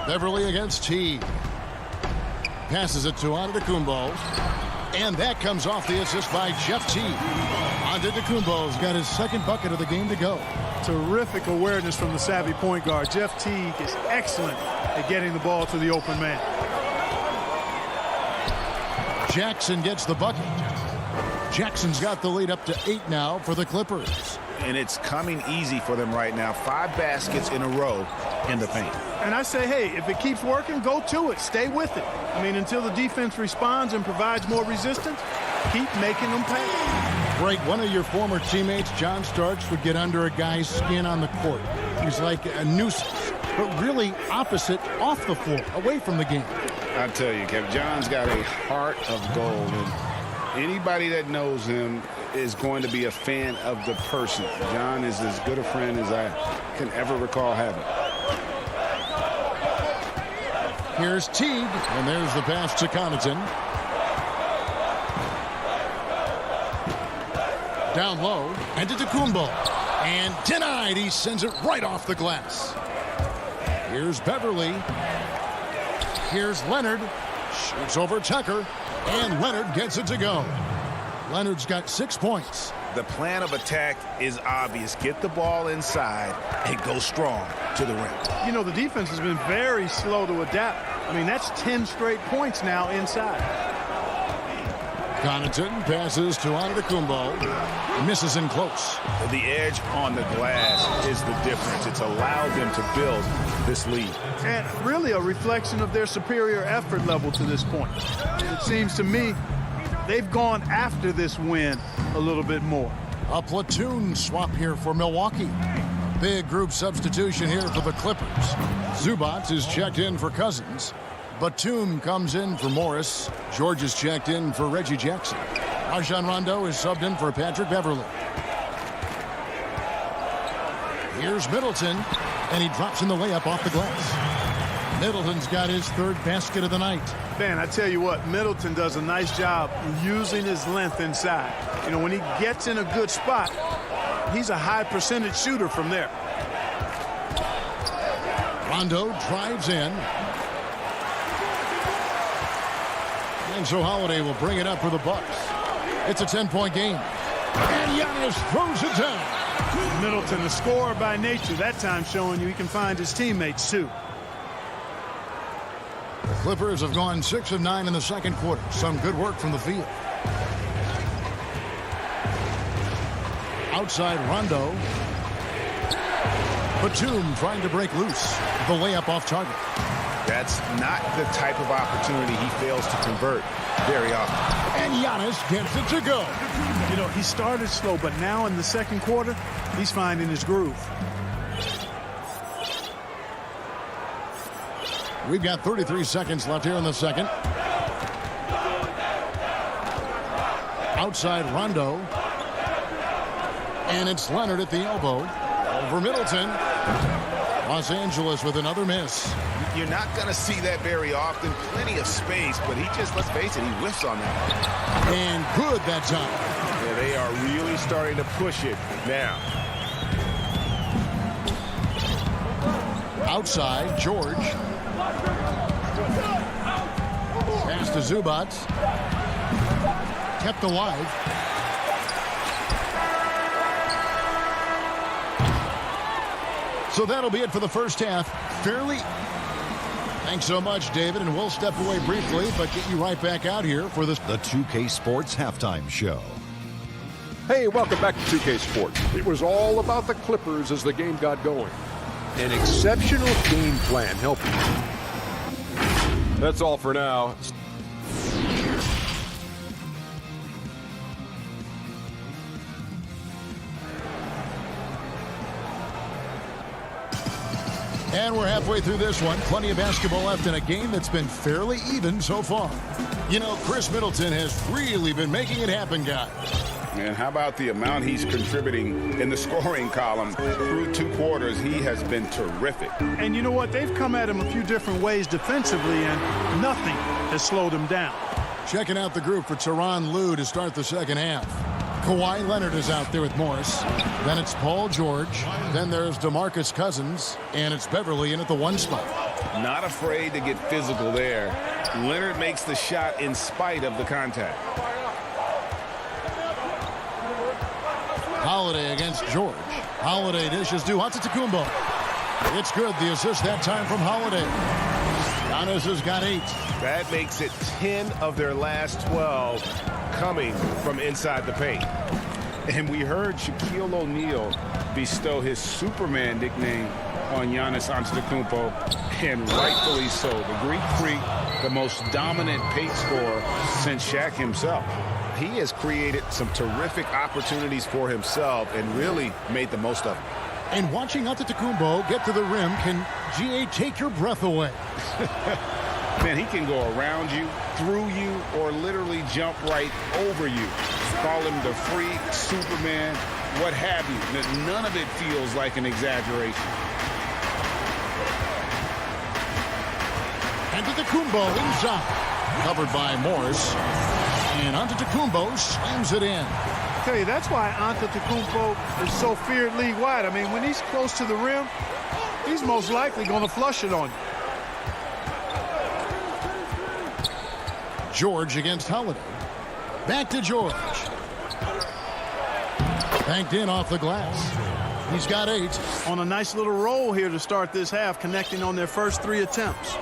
Beverly against Teague. Passes it to Antetokounmpo. And that comes off the assist by Jeff Teague. Antetokounmpo's got his second bucket of the game to go. Terrific awareness from the savvy point guard. Jeff Teague is excellent at getting the ball to the open man. Jackson gets the bucket. Jackson's got the lead up to 8 now for the Clippers. And it's coming easy for them right now. 5 baskets in a row in the paint. And I say, hey, if it keeps working, go to it. Stay with it. I mean, until the defense responds and provides more resistance, keep making them pay. Greg, one of your former teammates, John Starks, would get under a guy's skin on the court. He's like a nuisance, but really opposite off the floor, away from the game. I tell you, Kevin, John's got a heart of gold. And Anybody that knows him is going to be a fan of the person. John is as good a friend as I can ever recall having. Here's Teague, and there's the pass to Connaughton. Down low, and to Tecumbo. And denied. He sends it right off the glass. Here's Beverly. Here's Leonard. Shoots over Tucker. And Leonard gets it to go. Leonard's got 6 points. The plan of attack is obvious. Get the ball inside and go strong to the rim. You know, the defense has been very slow to adapt. I mean, that's 10 straight points now inside. Connaughton passes to Antetokounmpo. Misses in close. The edge on the glass is the difference. It's allowed them to build this lead. And really a reflection of their superior effort level to this point. It seems to me they've gone after this win a little bit more. A platoon swap here for Milwaukee. Big group substitution here for the Clippers. Zubac is checked in for Cousins. Batum comes in for Morris. George is checked in for Reggie Jackson. Rajon Rondo is subbed in for Patrick Beverly. Here's Middleton, and he drops in the layup off the glass. Middleton's got his 3rd basket of the night. Man, I tell you what, Middleton does a nice job using his length inside. You know, when he gets in a good spot, he's a high percentage shooter from there. Rondo drives in. And so Holiday will bring it up for the Bucks. It's a 10-point game. And Giannis throws it down. Middleton, a scorer by nature, that time showing you he can find his teammates too. The Clippers have gone 6 of 9 in the second quarter. Some good work from the field. Outside Rondo. Batum trying to break loose. The layup off target. That's not the type of opportunity he fails to convert very often. And Giannis gets it to go. You know, he started slow, but now in the second quarter, he's finding his groove. We've got 33 seconds left here in the second. Outside Rondo. And it's Leonard at the elbow. Over Middleton. Los Angeles with another miss. You're not going to see that very often. Plenty of space, but he just, let's face it, he whiffs on that. And good that time. Yeah, they are really starting to push it now. Outside, George. Pass to Zubac. Kept alive. So that'll be it for the first half. Fairly. Thanks so much, David, and we'll step away briefly, but get you right back out here for this. The 2K Sports Halftime Show. Hey, welcome back to 2K Sports. It was all about the Clippers as the game got going. An exceptional game plan helped. That's all for now. And we're halfway through this one. Plenty of basketball left in a game that's been fairly even so far. You know, Chris Middleton has really been making it happen, guys. And how about the amount he's contributing in the scoring column through 2 quarters? He has been terrific. And you know what? They've come at him a few different ways defensively, and nothing has slowed him down. Checking out the group for Tyronn Lue to start the second half. Kawhi Leonard is out there with Morris. Then it's Paul George. Then there's DeMarcus Cousins. And it's Beverly in at the 1 spot. Not afraid to get physical there. Leonard makes the shot in spite of the contact. Holiday against George. Holiday dishes to Antetokounmpo. It's good. The assist that time from Holiday. Giannis has got 8. That makes it 10 of their last 12 coming from inside the paint. And we heard Shaquille O'Neal bestow his Superman nickname on Giannis Antetokounmpo, and rightfully so. The Greek Freak, the most dominant paint scorer since Shaq himself. He has created some terrific opportunities for himself and really made the most of it. And watching Antetokounmpo get to the rim can, GA, take your breath away. Man, he can go around you, through you, or literally jump right over you. Call him the freak, Superman, what have you. None of it feels like an exaggeration. Antetokounmpo inside. Covered by Morris. And Antetokounmpo slams it in. I tell you, that's why Antetokounmpo is so feared league-wide. I mean, when he's close to the rim, he's most likely going to flush it on you. George against Holiday. Back to George. Banked in off the glass. He's got 8. On a nice little roll here to start this half, connecting on their first 3 attempts.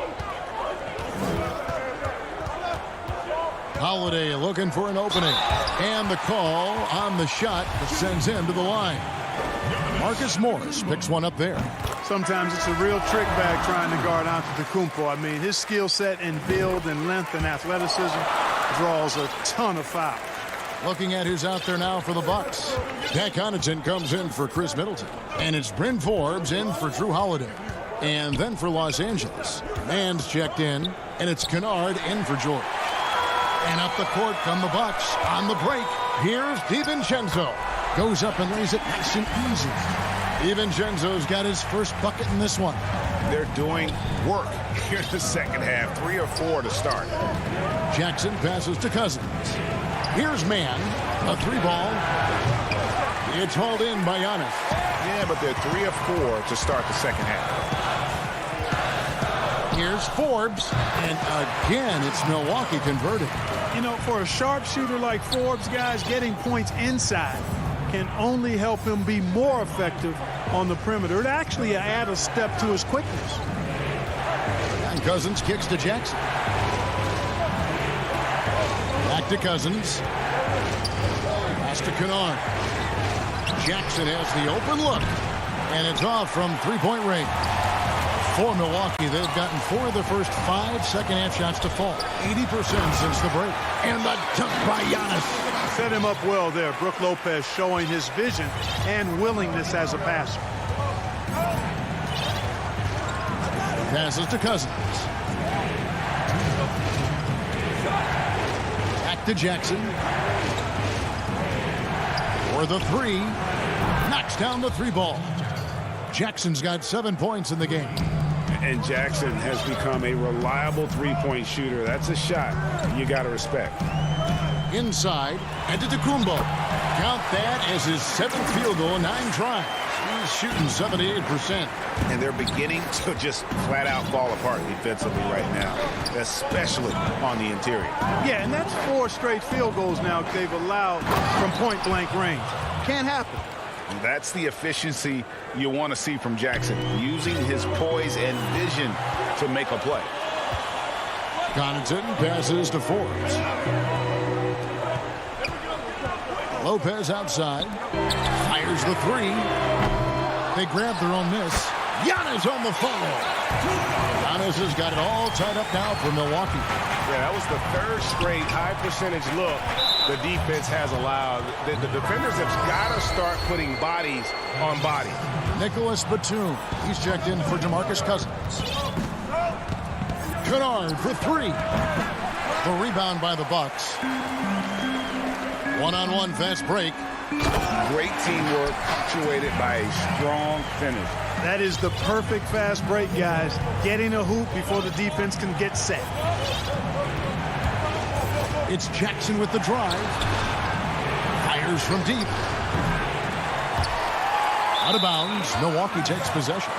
Holiday looking for an opening. And the call on the shot that sends him to the line. Marcus Morris picks one up there. Sometimes it's a real trick bag trying to guard Antetokounmpo. I mean, his skill set in build and length and athleticism draws a ton of fouls. Looking at who's out there now for the Bucks. Pat Connaughton comes in for Chris Middleton. And it's Bryn Forbes in for Drew Holiday. And then for Los Angeles, Mann's checked in, and it's Kennard in for George. And up the court come the Bucks. On the break, here's DiVincenzo. Goes up and lays it nice and easy. DiVincenzo's got his first bucket in this one. They're doing work here in the second half. 3 or 4 to start. Jackson passes to Cousins. Here's Mann. A 3-ball. It's hauled in by Giannis. Yeah, but they're 3 of 4 to start the second half. Here's Forbes. And again, it's Milwaukee converted. You know, for a sharpshooter like Forbes, guys, getting points inside can only help him be more effective on the perimeter. It actually add a step to his quickness. And Cousins kicks to Jackson. Back to Cousins. Pass to Kennard. Jackson has the open look. And it's off from three-point range. For Milwaukee, they've gotten 4 of the first 5 second-half shots to fall. 80% since the break. And the dunk by Giannis. Set him up well there. Brook Lopez showing his vision and willingness as a passer. Passes to Cousins. Back to Jackson. For the 3. Knocks down the 3-ball. Jackson's got 7 points in the game. And Jackson has become a reliable three-point shooter. That's a shot you got to respect. Inside, Antetokounmpo. Count that as his 7th field goal in 9 tries. He's shooting 78%. And they're beginning to just flat-out fall apart defensively right now, especially on the interior. Yeah, and that's 4 straight field goals now they've allowed from point-blank range. Can't happen. That's the efficiency you want to see from Jackson, using his poise and vision to make a play. Connaughton passes to Forbes. Lopez outside. Fires the 3. They grab their own miss. Giannis on the follow. Giannis has got it all tied up now for Milwaukee. Yeah, that was the 3rd straight high-percentage look the defense has allowed. The defenders have got to start putting bodies on bodies. Nicholas Batum. He's checked in for DeMarcus Cousins. Kennard for 3. The rebound by the Bucks. One-on-one fast break. Great teamwork punctuated by a strong finish. That is the perfect fast break, guys. Getting a hoop before the defense can get set. It's Jackson with the drive. Fires from deep. Out of bounds. Milwaukee takes possession.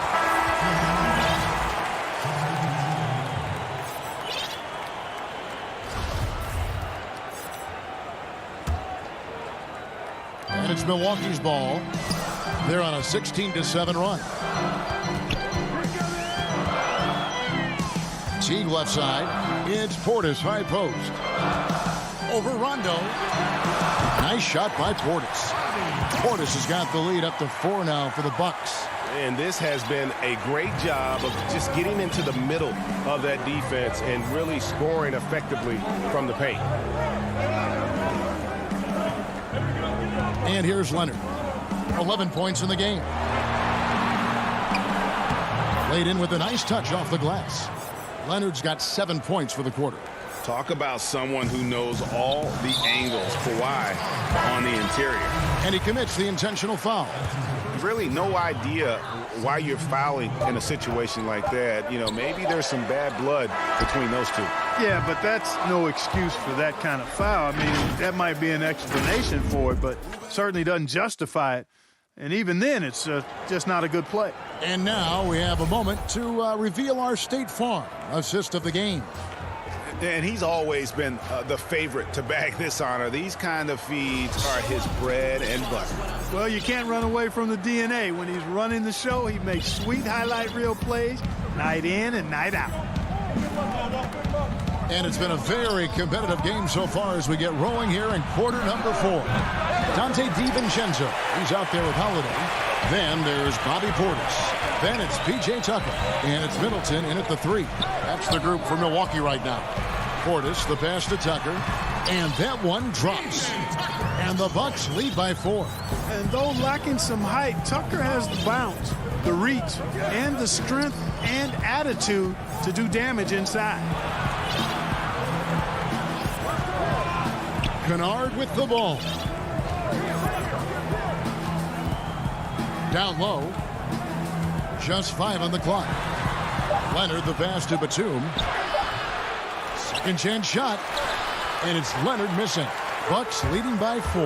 And it's Milwaukee's ball. They're on a 16-7 run. Teague left side. It's Portis high post. Over Rondo. Nice shot by Portis. Portis has got the lead up to 4 now for the Bucks. And this has been a great job of just getting into the middle of that defense and really scoring effectively from the paint. And here's Leonard. 11 points in the game. Laid in with a nice touch off the glass. Leonard's got 7 points for the quarter. Talk about someone who knows all the angles. Kawhi on the interior. And he commits the intentional foul. Really no idea why you're fouling in a situation like that. You know, maybe there's some bad blood between those two. Yeah, but that's no excuse for that kind of foul. I mean, that might be an explanation for it, but certainly doesn't justify it. And even then, it's just not a good play. And now we have a moment to reveal our State Farm assist of the game. And he's always been the favorite to bag this honor. These kind of feeds are his bread and butter. Well, you can't run away from the DNA. When he's running the show, he makes sweet highlight reel plays night in and night out. And it's been a very competitive game so far as we get rolling here in quarter number 4. Dante DiVincenzo, he's out there with Holiday. Then there's Bobby Portis. Then it's P.J. Tucker. And it's Middleton in at the 3. That's the group for Milwaukee right now. Portis, the pass to Tucker. And that one drops. And the Bucks lead by 4. And though lacking some height, Tucker has the bounce, the reach, and the strength and attitude to do damage inside. Kennard with the ball. Down low. Just 5 on the clock. Leonard the pass to Batum. Second chance shot. And it's Leonard missing. Bucks leading by 4.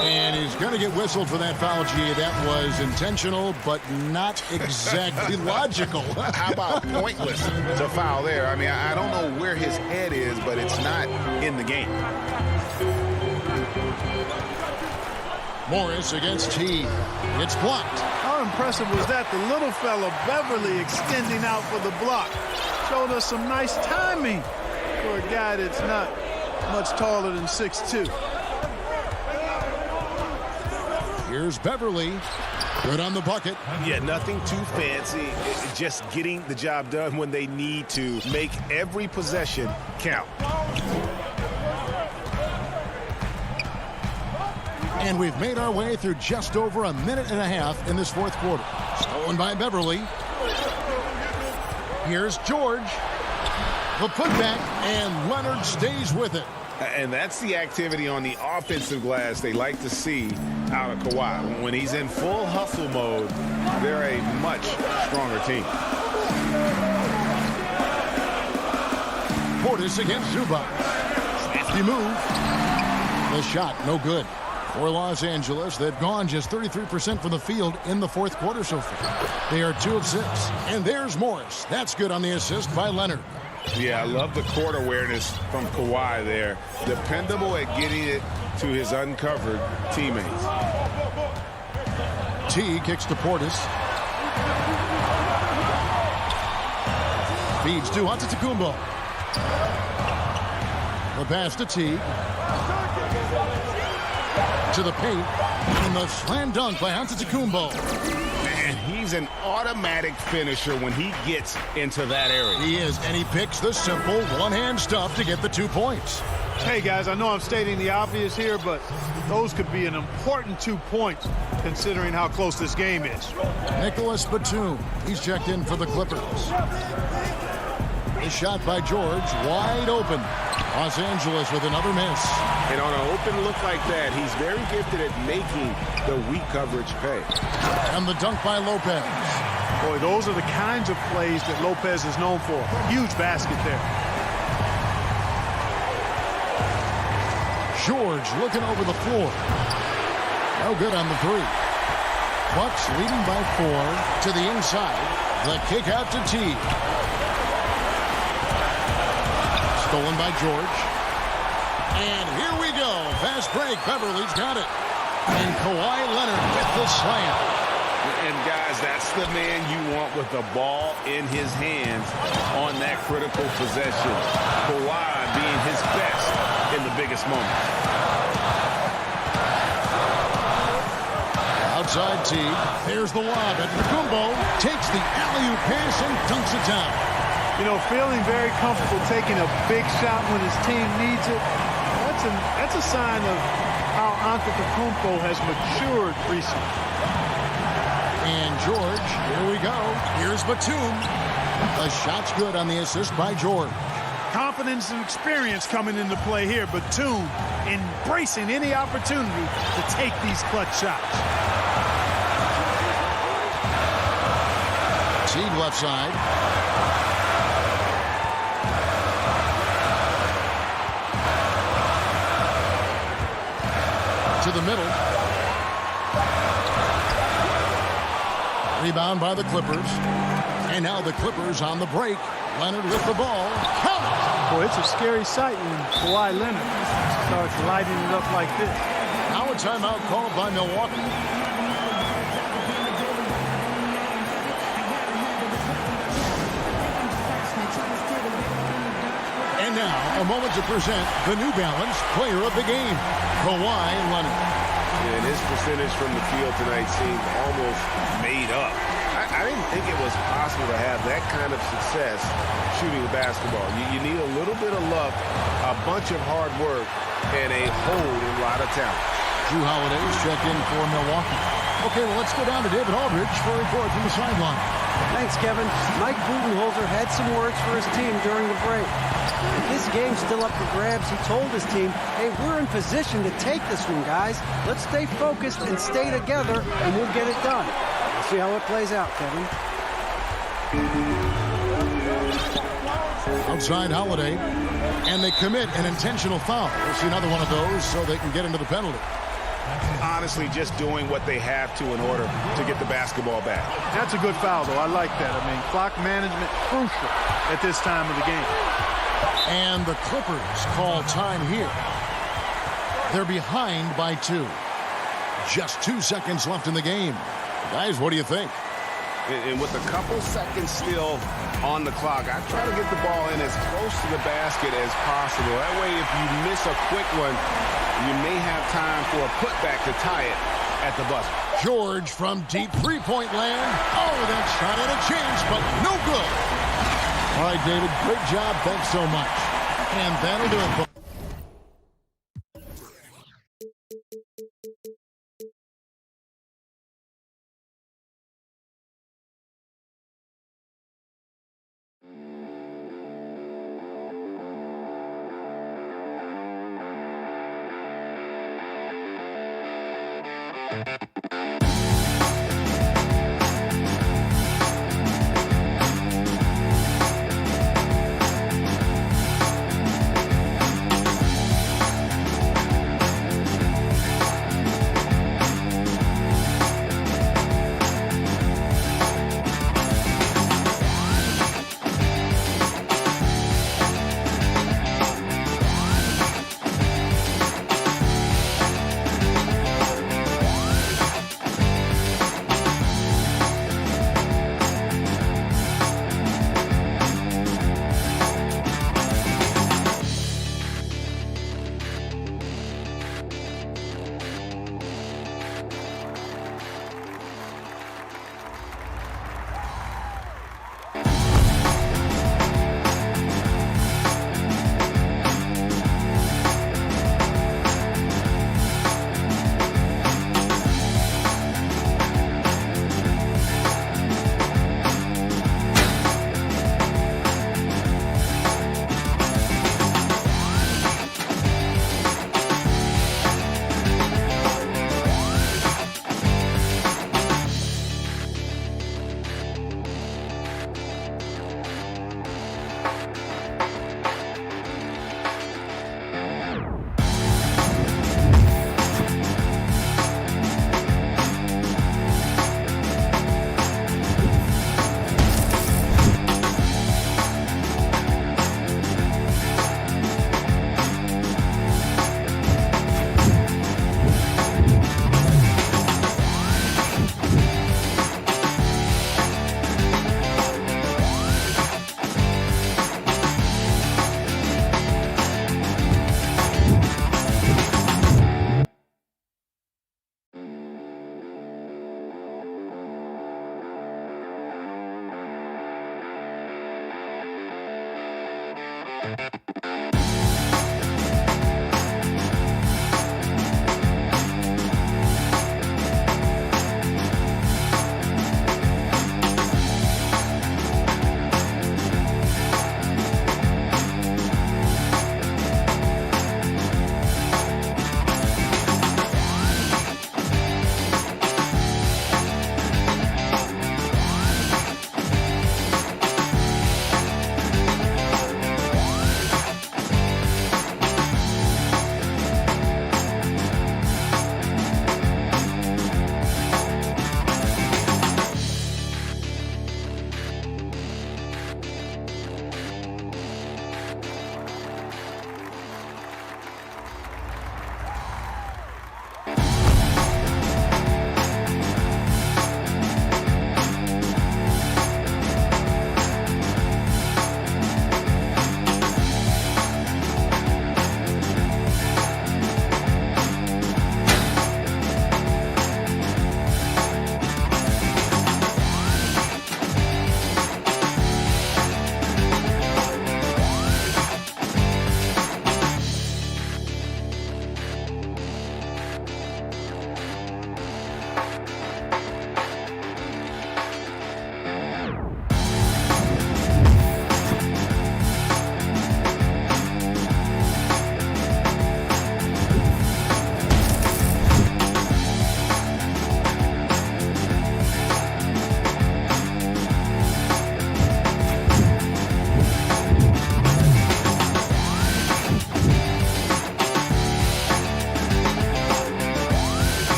And he's going to get whistled for that foul, G. That was intentional, but not exactly logical. How about pointless to foul there? I mean, I don't know where his head is, but it's not in the game. Morris against T. It's blocked. How impressive was that? The little fella, Beverly, extending out for the block. Showed us some nice timing for a guy that's not much taller than 6'2". Here's Beverly. Good on the bucket. Yeah, nothing too fancy. Just getting the job done when they need to. Make every possession count. And we've made our way through just over a minute and a half in this fourth quarter. Stolen by Beverly. Here's George. The putback, and Leonard stays with it. And that's the activity on the offensive glass they like to see out of Kawhi. When he's in full hustle mode, they're a much stronger team. Portis against Zubac. Safety move. The shot, no good. For Los Angeles, they've gone just 33% from the field in the fourth quarter so far. They are 2 of 6. And there's Morris. That's good on the assist by Leonard. Yeah, I love the court awareness from Kawhi there. Dependable at getting it to his uncovered teammates. T kicks to Portis. Feeds to Antetokounmpo. The pass to T. To the paint. And the slam dunk by Antetokounmpo. Man, he's an automatic finisher when he gets into that area. He is, and he picks the simple one-hand stuff to get the 2 points. Hey, guys, I know I'm stating the obvious here, but those could be an important 2 points considering how close this game is. Nicholas Batum, he's checked in for the Clippers. The shot by George, wide open. Los Angeles with another miss. And on an open look like that, he's very gifted at making the weak coverage pay. And the dunk by Lopez. Boy, those are the kinds of plays that Lopez is known for. Huge basket there. George looking over the floor. No good on the 3. Bucks leading by 4 to the inside. The kick out to T. Stolen by George. And here we go. Fast break. Beverly's got it. And Kawhi Leonard with the slam. And guys, that's the man you want with the ball in his hands on that critical possession. Kawhi being his best in the biggest moments. Outside T. There's the lob. Antetokounmpo takes the alley-oop pass and dunks it down. You know, feeling very comfortable taking a big shot when his team needs it. That's a sign of how Antetokounmpo has matured recently. And George, here we go. Here's Batum. The shot's good on the assist by George. Confidence and experience coming into play here, but Batum embracing any opportunity to take these clutch shots. Seed left side. To the middle. Rebound by the Clippers. And now the Clippers on the break. Leonard with the ball. Count it! Boy, it's a scary sight when Kawhi Leonard starts lighting it up like this. Now a timeout called by Milwaukee. And now, a moment to present the New Balance Player of the Game, Kawhi Leonard. And his percentage from the field tonight seemed almost made up. I didn't think it was possible to have that kind of success shooting the basketball. You need a little bit of luck, a bunch of hard work, and a whole lot of talent. Drew Holiday's check in for Milwaukee. Okay, well, let's go down to David Aldridge for a report from the sideline. Thanks, Kevin. Mike Budenholzer had some words for his team during the break. If this game's still up for grabs, he told his team, hey, we're in position to take this one, guys. Let's stay focused and stay together, and we'll get it done. We'll see how it plays out, Kevin. Outside Holiday, and they commit an intentional foul. We'll see another one of those so they can get into the penalty. Honestly, just doing what they have to in order to get the basketball back. That's a good foul, though. I like that. I mean, clock management crucial at this time of the game. And the Clippers call time here. They're behind by 2. Just 2 seconds left in the game. Guys, what do you think? And with a couple seconds still on the clock, I try to get the ball in as close to the basket as possible. That way, if you miss a quick one, you may have time for a putback to tie it at the buzzer. George from deep three-point land. Oh, that shot had a chance, but no good. All right, David, great job. Thanks so much. And that'll do it.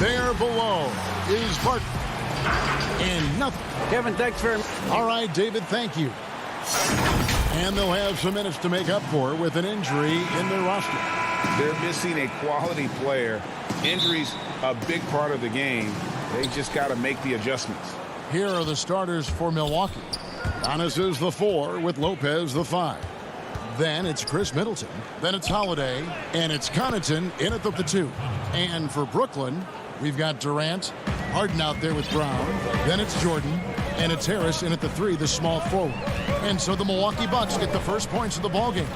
There below is Barton. And nothing. Kevin, thanks very much. All right, David, thank you. And they'll have some minutes to make up for with an injury in their roster. They're missing a quality player. Injuries a big part of the game. They just got to make the adjustments. Here are the starters for Milwaukee. Giannis is the 4 with Lopez the 5. Then it's Chris Middleton. Then it's Holiday. And it's Connaughton in at the 2. And for Brooklyn, we've got Durant, Harden out there with Brown. Then it's Jordan. And it's Harris in at the 3, the small forward. And so the Milwaukee Bucks get the first points of the ballgame.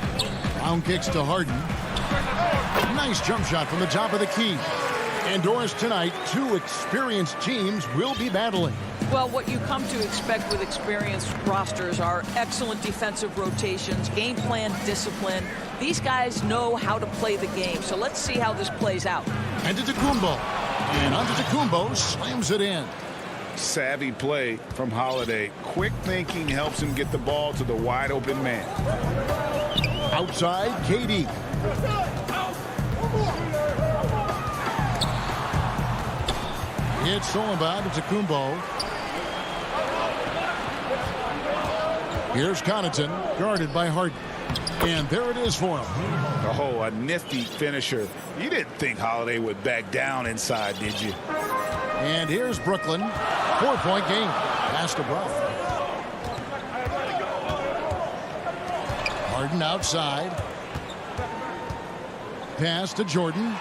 Brown kicks to Harden. Nice jump shot from the top of the key. Indoors tonight, 2 experienced teams will be battling. Well, what you come to expect with experienced rosters are excellent defensive rotations, game plan discipline. These guys know how to play the game, so let's see how this plays out. And Antetokounmpo. And Antetokounmpo slams it in. Savvy play from Holiday. Quick thinking helps him get the ball to the wide open man. Outside, KD. It's stolen by Antetokounmpo. Here's Connaughton, guarded by Harden. And there it is for him. Oh, a nifty finisher. You didn't think Holiday would back down inside, did you? And here's Brooklyn. 4-point game. Pass to Brough. Harden outside. Pass to Jordan.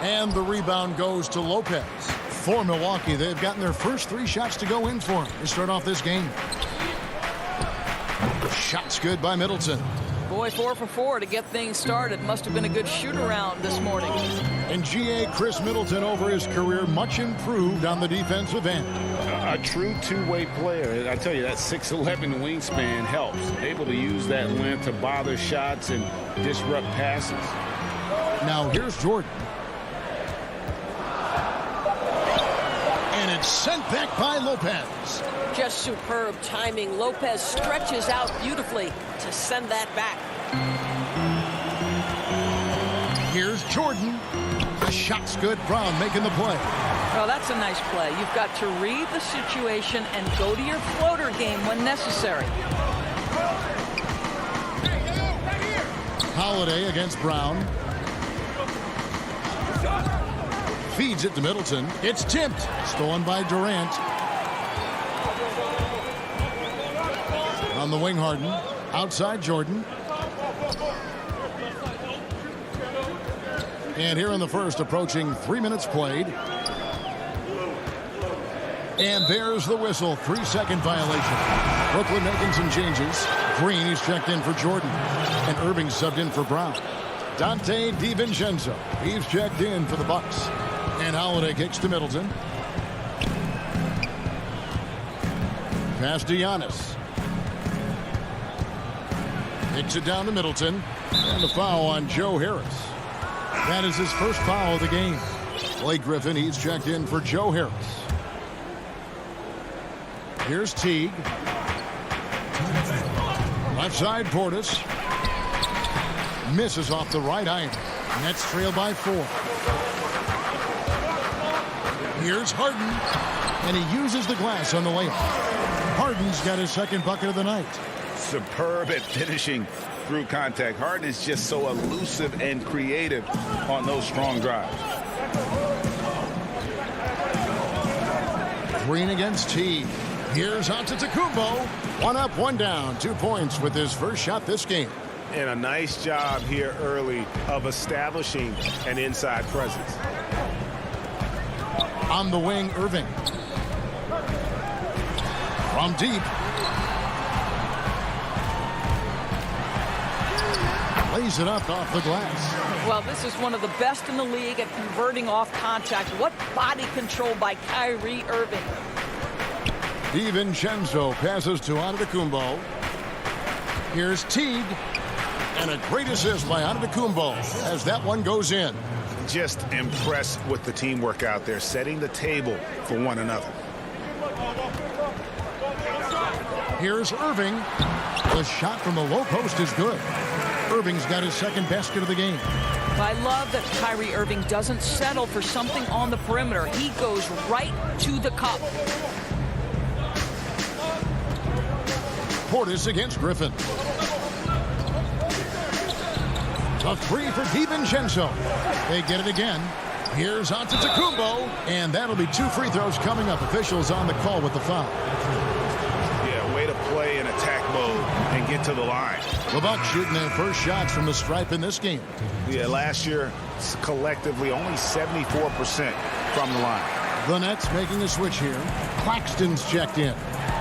And the rebound goes to Lopez. For Milwaukee, they've gotten their first 3 shots to go in for him to start off this game. Shots good by Middleton. Boy, 4 for 4 to get things started. Must have been a good shoot-around this morning. And GA Chris Middleton over his career, much improved on the defensive end. A true two-way player. I tell you, that 6'11" wingspan helps. Able to use that length to bother shots and disrupt passes. Now here's Jordan. And it's sent back by Lopez. Just superb timing. Lopez stretches out beautifully to send that back. Here's Jordan. The shot's good. Brown making the play. Oh, that's a nice play. You've got to read the situation and go to your floater game when necessary. Holiday against Brown. Feeds it to Middleton. It's tipped. Stolen by Durant. On the wing, Harden. Outside, Jordan. And here in the first, approaching 3 minutes played. And there's the whistle. 3-second violation. Brooklyn making some changes. Green is checked in for Jordan. And Irving subbed in for Brown. Dante DiVincenzo. He's checked in for the Bucks. And Holiday kicks to Middleton. Pass to Giannis. Kicks it down to Middleton. And the foul on Joe Harris. That is his first foul of the game. Blake Griffin, he's checked in for Joe Harris. Here's Teague. Left side, Portis. Misses off the right iron. Nets trail by 4. Here's Harden. And he uses the glass on the layup. Harden's got his second bucket of the night. Superb at finishing through contact. Harden is just so elusive and creative on those strong drives. Green against Teague. Here's Antetokounmpo. 1 up, 1 down. 2 points with his first shot this game. And a nice job here early of establishing an inside presence. On the wing, Irving. From deep. Lays it up off the glass. Well, this is one of the best in the league at converting off contact. What body control by Kyrie Irving. DiVincenzo passes to Antetokounmpo. Here's Teague. And a great assist by Antetokounmpo as that one goes in. Just impressed with the teamwork out there, setting the table for one another. Here's Irving. The shot from the low post is good. Irving's got his second basket of the game. I love that Kyrie Irving doesn't settle for something on the perimeter. He goes right to the cup. Portis against Griffin. A 3 for DiVincenzo. They get it again. Here's Antetokounmpo, and that'll be 2 free throws coming up. Officials on the call with the foul. Yeah, way to play in attack mode and get to the line. The Bucks shooting their first shots from the stripe in this game. Yeah, last year, collectively, only 74% from the line. The Nets making a switch here. Claxton's checked in.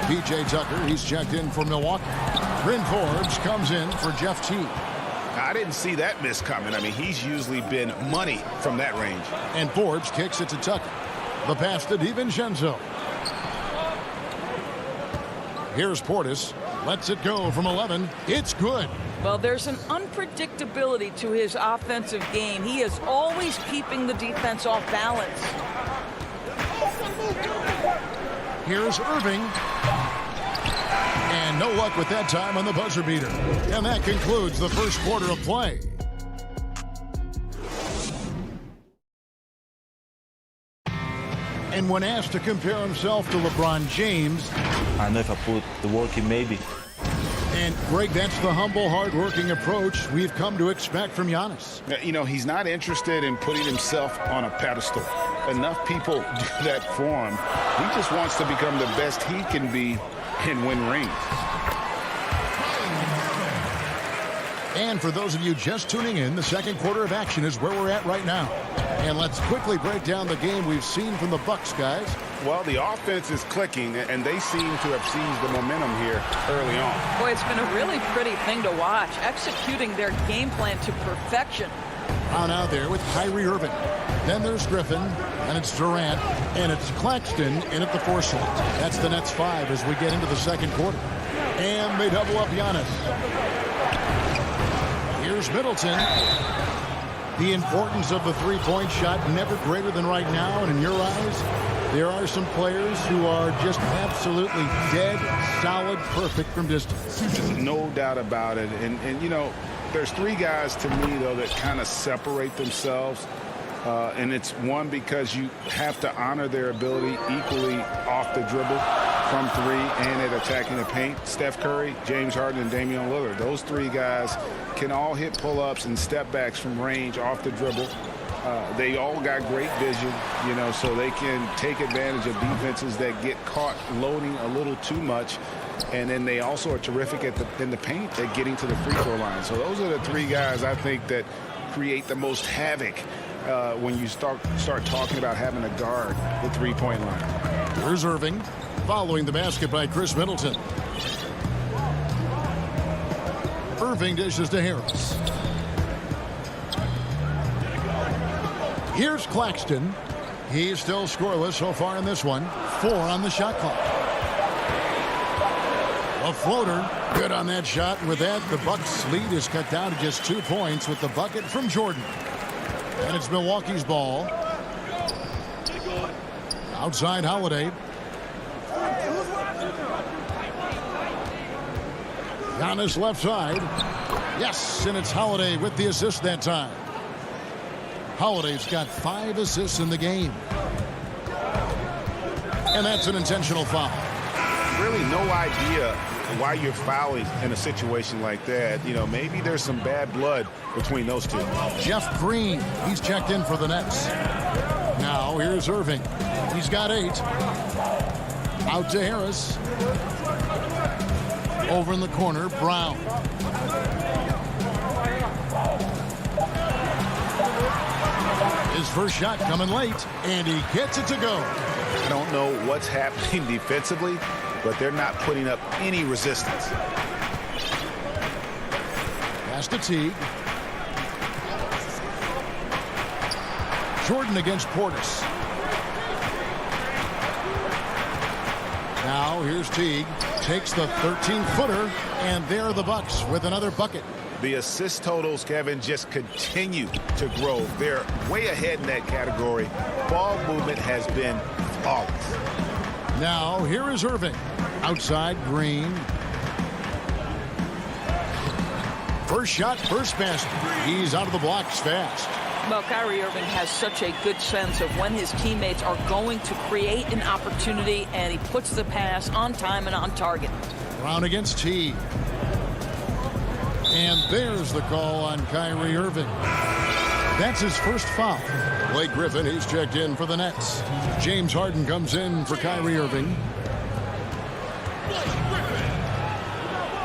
P.J. Tucker, he's checked in for Milwaukee. Bryn Forbes comes in for Jeff Teague. I didn't see that miss coming. I mean, he's usually been money from that range. And Forbes kicks it to Tucker. The pass to DiVincenzo. Here's Portis. Lets it go from 11. It's good. Well, there's an unpredictability to his offensive game. He is always keeping the defense off balance. Here's Irving. And no luck with that time on the buzzer beater. And that concludes the first quarter of play. And when asked to compare himself to LeBron James, I know if I put the work in, maybe. And Greg, that's the humble, hard-working approach we've come to expect from Giannis. You know, he's not interested in putting himself on a pedestal. Enough people do that for him. He just wants to become the best he can be and win rings. And for those of you just tuning in, the second quarter of action is where we're at right now. And let's quickly break down the game we've seen from the Bucks, guys. Well, the offense is clicking, and they seem to have seized the momentum here early on. Boy, it's been a really pretty thing to watch, executing their game plan to perfection. On out there with Kyrie Irving. Then there's Griffin, and it's Durant, and it's Claxton in at the 4 slot. That's the Nets 5 as we get into the second quarter. And they double up Giannis. Here's Middleton. The importance of the three-point shot never greater than right now, and in your eyes, there are some players who are just absolutely dead, solid, perfect from distance. No doubt about it. And you know, there's 3 guys to me, though, that kind of separate themselves. And it's one, because you have to honor their ability equally off the dribble, from 3, and at attacking the paint. Steph Curry, James Harden, and Damian Lillard. Those 3 guys can all hit pull-ups and step backs from range off the dribble. They all got great vision, you know, so they can take advantage of defenses that get caught loading a little too much. And then they also are terrific in the paint at getting to the free throw line. So those are the 3 guys I think that create the most havoc when you start talking about having to guard the three-point line. Here's Irving, following the basket by Chris Middleton. Irving dishes to Harris. Here's Claxton. He's still scoreless so far in this one. 4 on the shot clock. A floater. Good on that shot. And with that, the Bucks' lead is cut down to just 2 points with the bucket from Jordan. And it's Milwaukee's ball. Outside Holiday. Giannis left side. Yes, and it's Holiday with the assist that time. Holiday's got 5 assists in the game. And that's an intentional foul. Really no idea why you're fouling in a situation like that. You know, maybe there's some bad blood between those two. Jeff Green, he's checked in for the Nets. Now here's Irving. He's got 8. Out to Harris. Over in the corner, Brown. His first shot coming late, and he gets it to go. I don't know what's happening defensively, but they're not putting up any resistance. Pass to Teague. Jordan against Portis. Now here's Teague. Takes the 13-footer, and there are the Bucks with another bucket. The assist totals, Kevin, just continue to grow. They're way ahead in that category. Ball movement has been flawless. Now here is Irving. Outside Green. First shot, first basket. He's out of the blocks fast. Well, Kyrie Irving has such a good sense of when his teammates are going to create an opportunity, and he puts the pass on time and on target. Brown against T. And there's the call on Kyrie Irving. That's his first foul. Blake Griffin, he's checked in for the Nets. James Harden comes in for Kyrie Irving.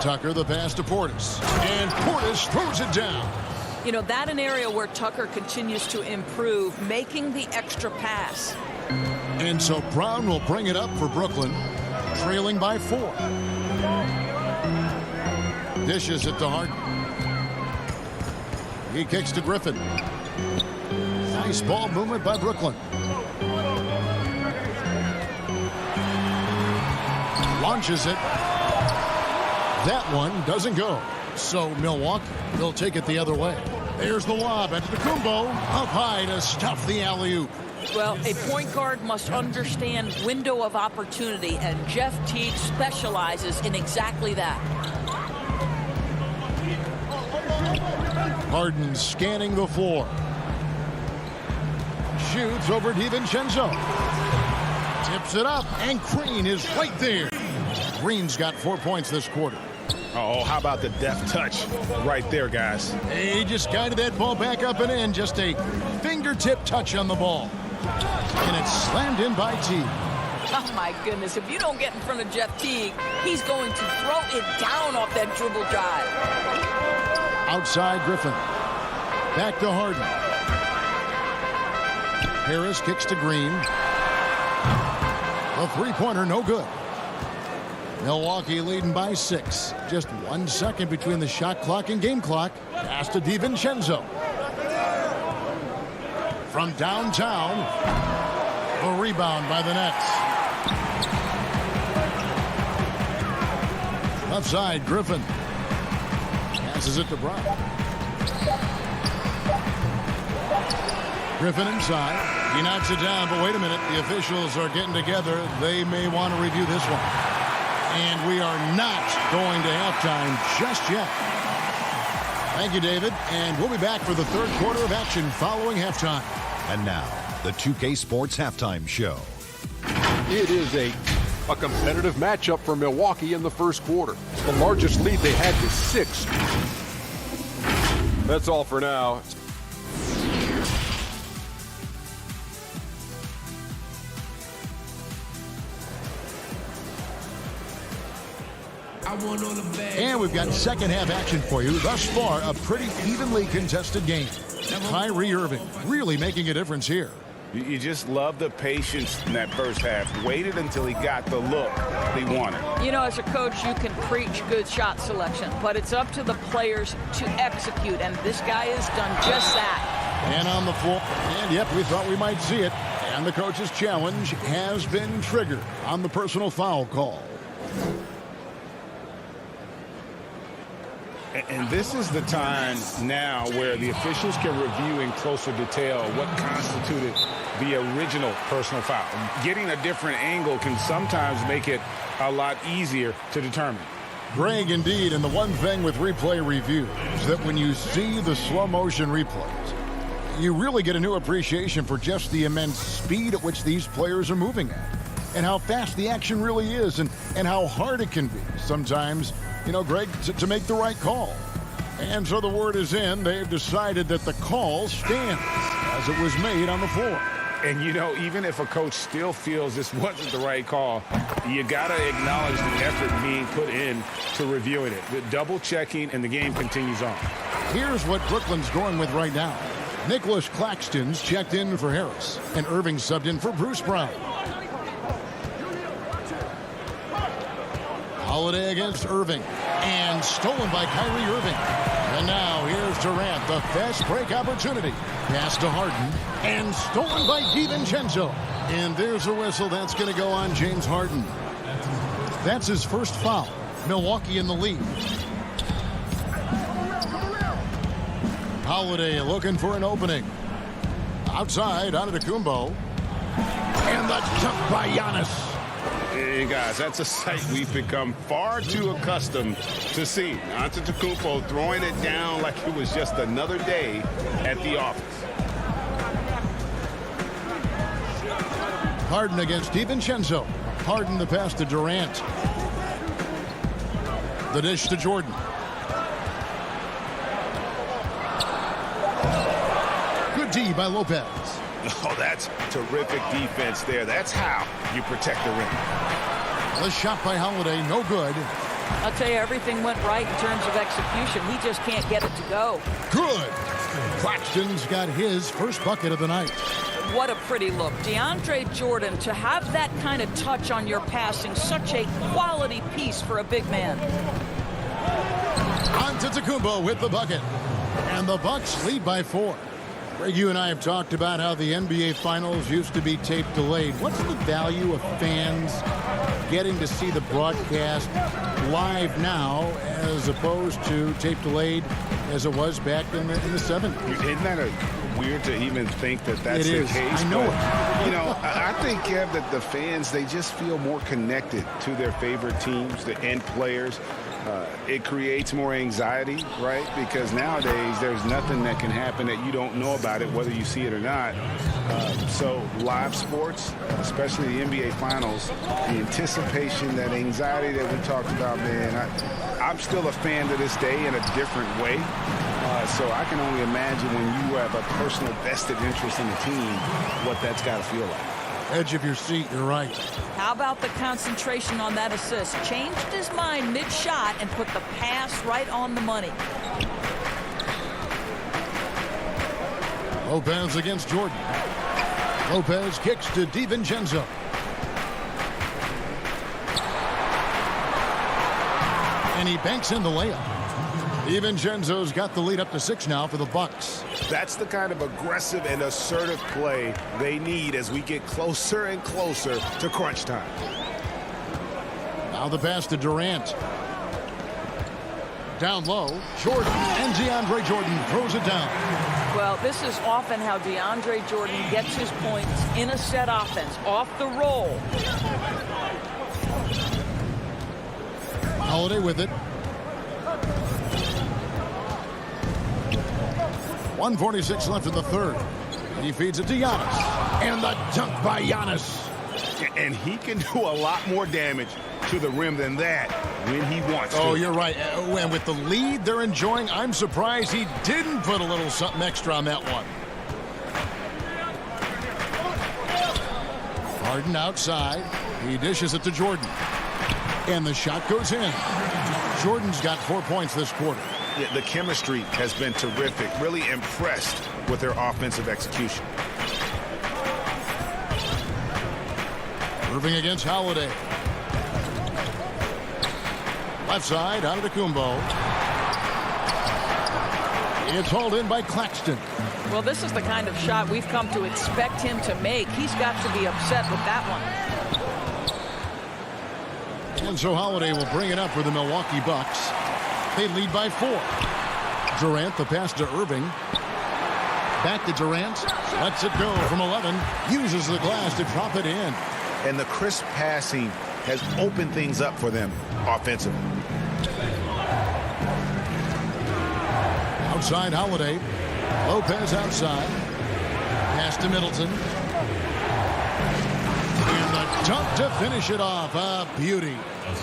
Tucker the pass to Portis. And Portis throws it down. You know, that an area where Tucker continues to improve, making the extra pass. And so Brown will bring it up for Brooklyn, trailing by 4. Dishes it to Harden. He kicks to Griffin. Nice ball movement by Brooklyn. Launches it. That one doesn't go. So Milwaukee will take it the other way. There's the lob. Antetokounmpo up high to stuff the alley-oop. Well, a point guard must understand window of opportunity, and Jeff Teague specializes in exactly that. Harden scanning the floor. Shoots over DiVincenzo. Tips it up, and Green is right there. Green's got 4 points this quarter. Oh, how about the deft touch right there, guys? He just guided that ball back up and in. Just a fingertip touch on the ball. And it's slammed in by Teague. Oh, my goodness. If you don't get in front of Jeff Teague, he's going to throw it down off that dribble drive. Outside Griffin. Back to Harden. Harris kicks to Green. A three-pointer, no good. Milwaukee leading by 6. Just 1 second between the shot clock and game clock. Pass to DiVincenzo. From downtown. A rebound by the Nets. Left side, Griffin. Passes it to Brown. Griffin inside. He knocks it down, but wait a minute. The officials are getting together. They may want to review this one. And we are not going to halftime just yet. Thank you, David. And we'll be back for the third quarter of action following halftime. And now, the 2K Sports Halftime Show. It is a competitive matchup for Milwaukee in the first quarter. The largest lead they had was 6. That's all for now. And we've got second half action for you. Thus far, a pretty evenly contested game. Kyrie Irving really making a difference here. You just love the patience in that first half. Waited until he got the look he wanted. You know, as a coach, you can preach good shot selection, but it's up to the players to execute, and this guy has done just that. And on the floor, and yep, we thought we might see it. And the coach's challenge has been triggered on the personal foul call. And this is the time now where the officials can review in closer detail what constituted the original personal foul. Getting a different angle can sometimes make it a lot easier to determine. Greg, indeed, and the one thing with replay review is that when you see the slow motion replays, you really get a new appreciation for just the immense speed at which these players are moving at, and how fast the action really is, and how hard it can be sometimes, you know, Greg, to make the right call. And so the word is in. They've decided that the call stands as it was made on the floor. And, you know, even if a coach still feels this wasn't the right call, you got to acknowledge the effort being put in to reviewing it. The double checking, and the game continues on. Here's what Brooklyn's going with right now. Nicholas Claxton's checked in for Harris, and Irving subbed in for Bruce Brown. Holiday against Irving, and stolen by Kyrie Irving. And now here's Durant, the fast break opportunity. Pass to Harden, and stolen by DiVincenzo. And there's a whistle. That's going to go on James Harden. That's his first foul. Milwaukee in the lead. Holiday looking for an opening. Outside, Antetokounmpo. And the jump by Giannis. Hey, guys, that's a sight we've become far too accustomed to seeing. Antetokounmpo throwing it down like it was just another day at the office. Harden against DiVincenzo. Harden the pass to Durant. The dish to Jordan. Good D by Lopez. Oh, that's terrific defense there. That's how you protect the rim. The shot by Holiday, no good. I'll tell you, everything went right in terms of execution. He just can't get it to go. Good. Claxton's got his first bucket of the night. What a pretty look. DeAndre Jordan, to have that kind of touch on your passing, such a quality piece for a big man. Antetokounmpo with the bucket. And the Bucks lead by 4. Greg, you and I have talked about how the NBA Finals used to be tape delayed. What's the value of fans getting to see the broadcast live now as opposed to tape delayed as it was back in the 70s? Isn't that weird to even think that that's the case? I know it. You know, I think, Kev, that the fans, they just feel more connected to their favorite teams, the end players. It creates more anxiety, right? Because nowadays there's nothing that can happen that you don't know about it, whether you see it or not. So live sports, especially the NBA Finals, the anticipation, that anxiety that we talked about, man, I'm still a fan to this day in a different way. So I can only imagine when you have a personal vested interest in the team, what that's got to feel like. Edge of your seat, you're right. How about the concentration on that assist? Changed his mind mid-shot and put the pass right on the money. Lopez against Jordan. Lopez kicks to DiVincenzo. And he banks in the layup. DiVincenzo's got the lead up to 6 now for the Bucks. That's the kind of aggressive and assertive play they need as we get closer and closer to crunch time. Now the pass to Durant. Down low, Jordan, and DeAndre Jordan throws it down. Well, this is often how DeAndre Jordan gets his points in a set offense, off the roll. Holiday with it. 1:46 left in the third. He feeds it to Giannis. And the dunk by Giannis. And he can do a lot more damage to the rim than that when he wants to. Oh, you're right. And with the lead they're enjoying, I'm surprised he didn't put a little something extra on that one. Harden outside. He dishes it to Jordan. And the shot goes in. Jordan's got 4 points this quarter. Yeah, the chemistry has been terrific. Really impressed with their offensive execution. Irving against Holiday. Left side, Antetokounmpo. It's hauled in by Claxton. Well, this is the kind of shot we've come to expect him to make. He's got to be upset with that one. And so Holiday will bring it up for the Milwaukee Bucks. They lead by 4. Durant, the pass to Irving. Back to Durant. Lets it go from 11. Uses the glass to drop it in. And the crisp passing has opened things up for them offensively. Outside Holiday. Lopez outside. Pass to Middleton. And the dunk to finish it off. A beauty.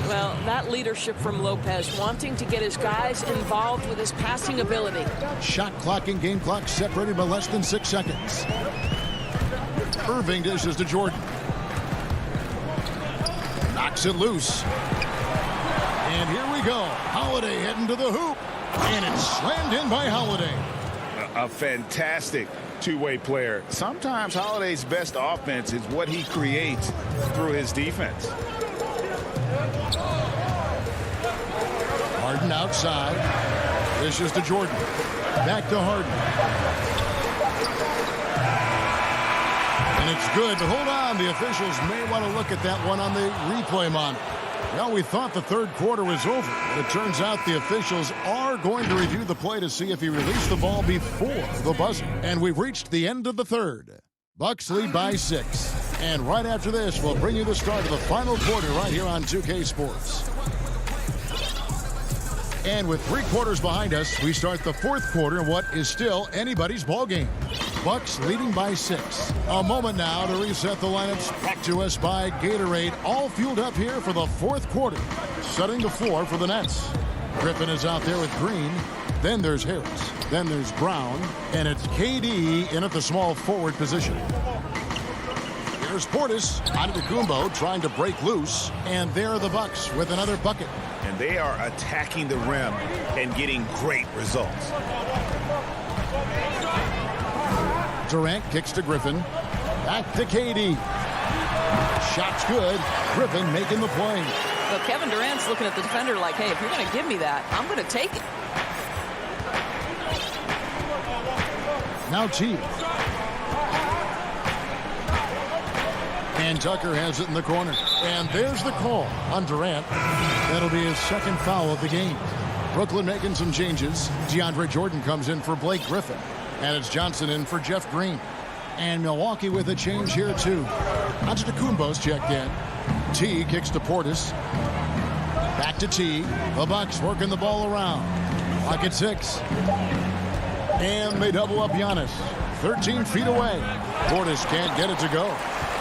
Well, that leadership from Lopez, wanting to get his guys involved with his passing ability. Shot clock and game clock separated by less than 6 seconds. Irving dishes to Jordan. Knocks it loose. And here we go. Holiday heading to the hoop. And it's slammed in by Holiday. A fantastic two-way player. Sometimes Holiday's best offense is what he creates through his defense. Harden outside. Dishes to Jordan. Back to Harden. And it's good, but hold on. The officials may want to look at that one on the replay monitor. Well, we thought the third quarter was over, but it turns out the officials are going to review the play to see if he released the ball before the buzzer. And we've reached the end of the third. Bucks lead by 6. And right after this, we'll bring you the start of the final quarter right here on 2K Sports. And with 3 quarters behind us, we start the fourth quarter in what is still anybody's ball game. Bucks leading by 6. A moment now to reset the lineups. Back to us by Gatorade. All fueled up here for the fourth quarter. Setting the floor for the Nets. Griffin is out there with Green. Then there's Harris. Then there's Brown. And it's KD in at the small forward position. Here's Portis. Antetokounmpo trying to break loose. And there are the Bucks with another bucket. And they are attacking the rim and getting great results. Durant kicks to Griffin. Back to KD. Shot's good. Griffin making the play. Well, Kevin Durant's looking at the defender like, hey, if you're going to give me that, I'm going to take it. Now T. And Tucker has it in the corner. And there's the call on Durant. That'll be his second foul of the game. Brooklyn making some changes. DeAndre Jordan comes in for Blake Griffin. And it's Johnson in for Jeff Green. And Milwaukee with a change here, too. Antetokounmpo's checked in. T kicks to Portis. Back to T. The Bucks working the ball around. Clock at 6. And they double up Giannis. 13 feet away. Portis can't get it to go.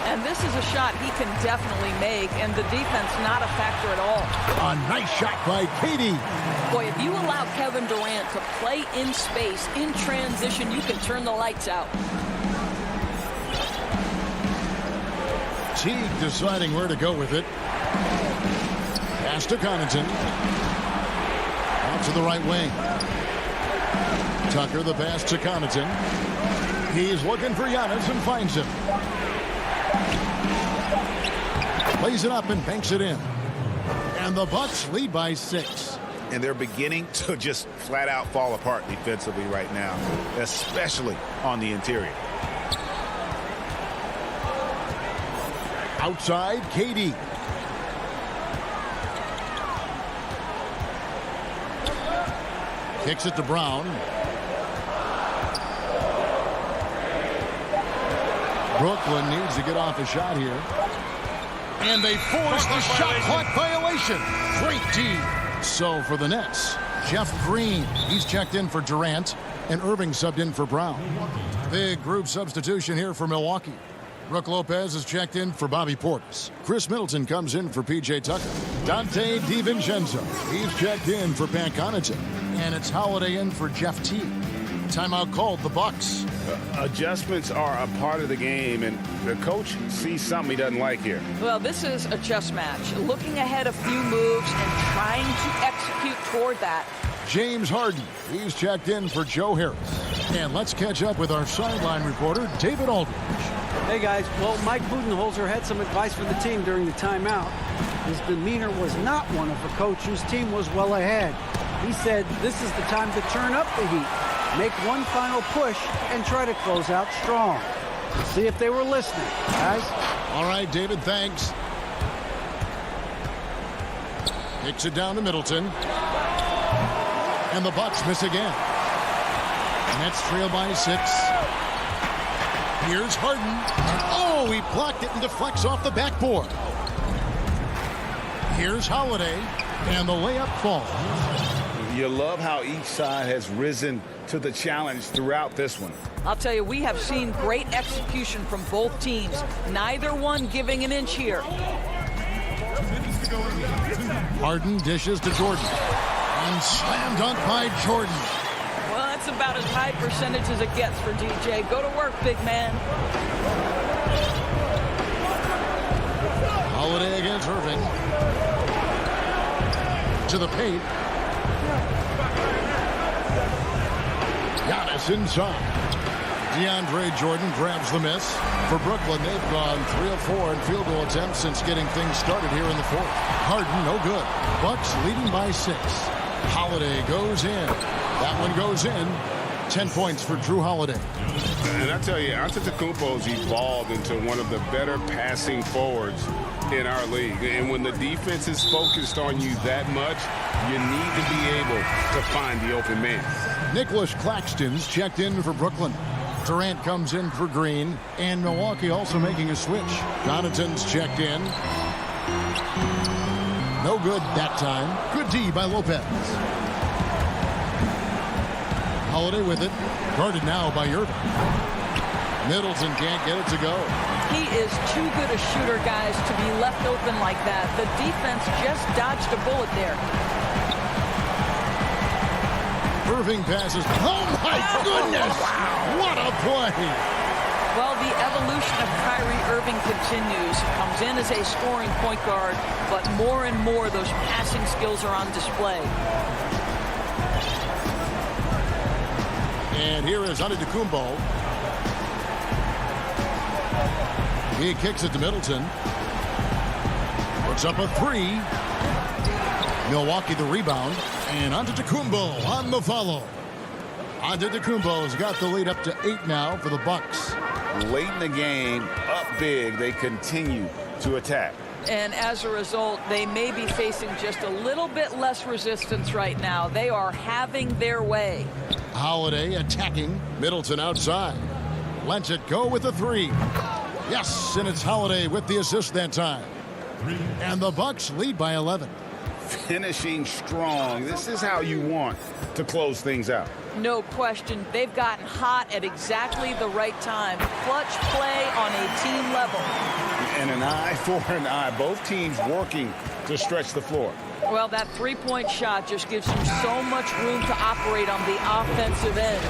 And this is a shot he can definitely make, and the defense not a factor at all. A nice shot by KD. Boy, if you allow Kevin Durant to play in space, in transition, you can turn the lights out. Teague deciding where to go with it. Pass to Connaughton. Out to the right wing. Tucker, the pass to Connaughton. He's looking for Giannis and finds him. Plays it up and banks it in. And the Bucks lead by 6. And they're beginning to just flat out fall apart defensively right now, especially on the interior. Outside, KD. Kicks it to Brown. Brooklyn needs to get off a shot here. And they force the shot clock violation. Great D. So for the Nets, Jeff Green. He's checked in for Durant. And Irving subbed in for Brown. Big group substitution here for Milwaukee. Brook Lopez is checked in for Bobby Portis. Chris Middleton comes in for P.J. Tucker. Dante DiVincenzo. He's checked in for Pat Connaughton. And it's Holiday in for Jeff T. Timeout called the Bucks. Adjustments are a part of the game, and the coach sees something he doesn't like here. Well, this is a chess match. Looking ahead a few moves and trying to execute toward that. James Harden. He's checked in for Joe Harris. And let's catch up with our sideline reporter, David Aldridge. Hey, guys. Well, Mike Budenholzer had some advice for the team during the timeout. His demeanor was not one of a coach whose team was well ahead. He said this is the time to turn up the heat, make one final push, and try to close out strong. Let's see if they were listening, guys. All right, David, thanks. Kicks it down to Middleton. And the Bucks miss again. Nets trail by 6. Here's Harden. Oh, he blocked it and deflects off the backboard. Here's Holiday, and the layup falls. You love how each side has risen to the challenge throughout this one. I'll tell you, we have seen great execution from both teams. Neither one giving an inch here. Harden dishes to Jordan. And slam dunk by Jordan. Well, that's about as high percentage as it gets for DJ. Go to work, big man. Holiday against Irving. To the paint. Giannis inside. DeAndre Jordan grabs the miss. For Brooklyn, they've gone 3 of 4 in field goal attempts since getting things started here in the fourth. Harden, no good. Bucks leading by 6. Holiday goes in. That one goes in. 10 points for Drew Holiday. And I tell you, Antetokounmpo's evolved into one of the better passing forwards in our league. And when the defense is focused on you that much, you need to be able to find the open man. Nicholas Claxton's checked in for Brooklyn. Durant comes in for Green, and Milwaukee also making a switch. Connaughton's checked in. No good that time. Good D by Lopez. Holiday with it. Guarded now by Irving. Middleton can't get it to go. He is too good a shooter, guys, to be left open like that. The defense just dodged a bullet there. Irving passes. Oh, my goodness! Wow. What a play! Well, the evolution of Kyrie Irving continues. He comes in as a scoring point guard, but more and more those passing skills are on display. And here is Antetokounmpo. He kicks it to Middleton. Puts up a 3. Milwaukee the rebound. And Antetokounmpo on the follow. Antetokounmpo's got the lead up to 8 now for the Bucks. Late in the game, up big, they continue to attack. And as a result, they may be facing just a little bit less resistance right now. They are having their way. Holiday attacking. Middleton outside. Lets it go with a 3. Yes, and it's Holiday with the assist that time. And the Bucks lead by 11. Finishing strong. This is how you want to close things out. No question. They've gotten hot at exactly the right time. Clutch play on a team level. And an eye for an eye. Both teams working to stretch the floor. Well, that three-point shot just gives you so much room to operate on the offensive end.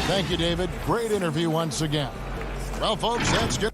Thank you, David. Great interview once again. Well, folks, that's good.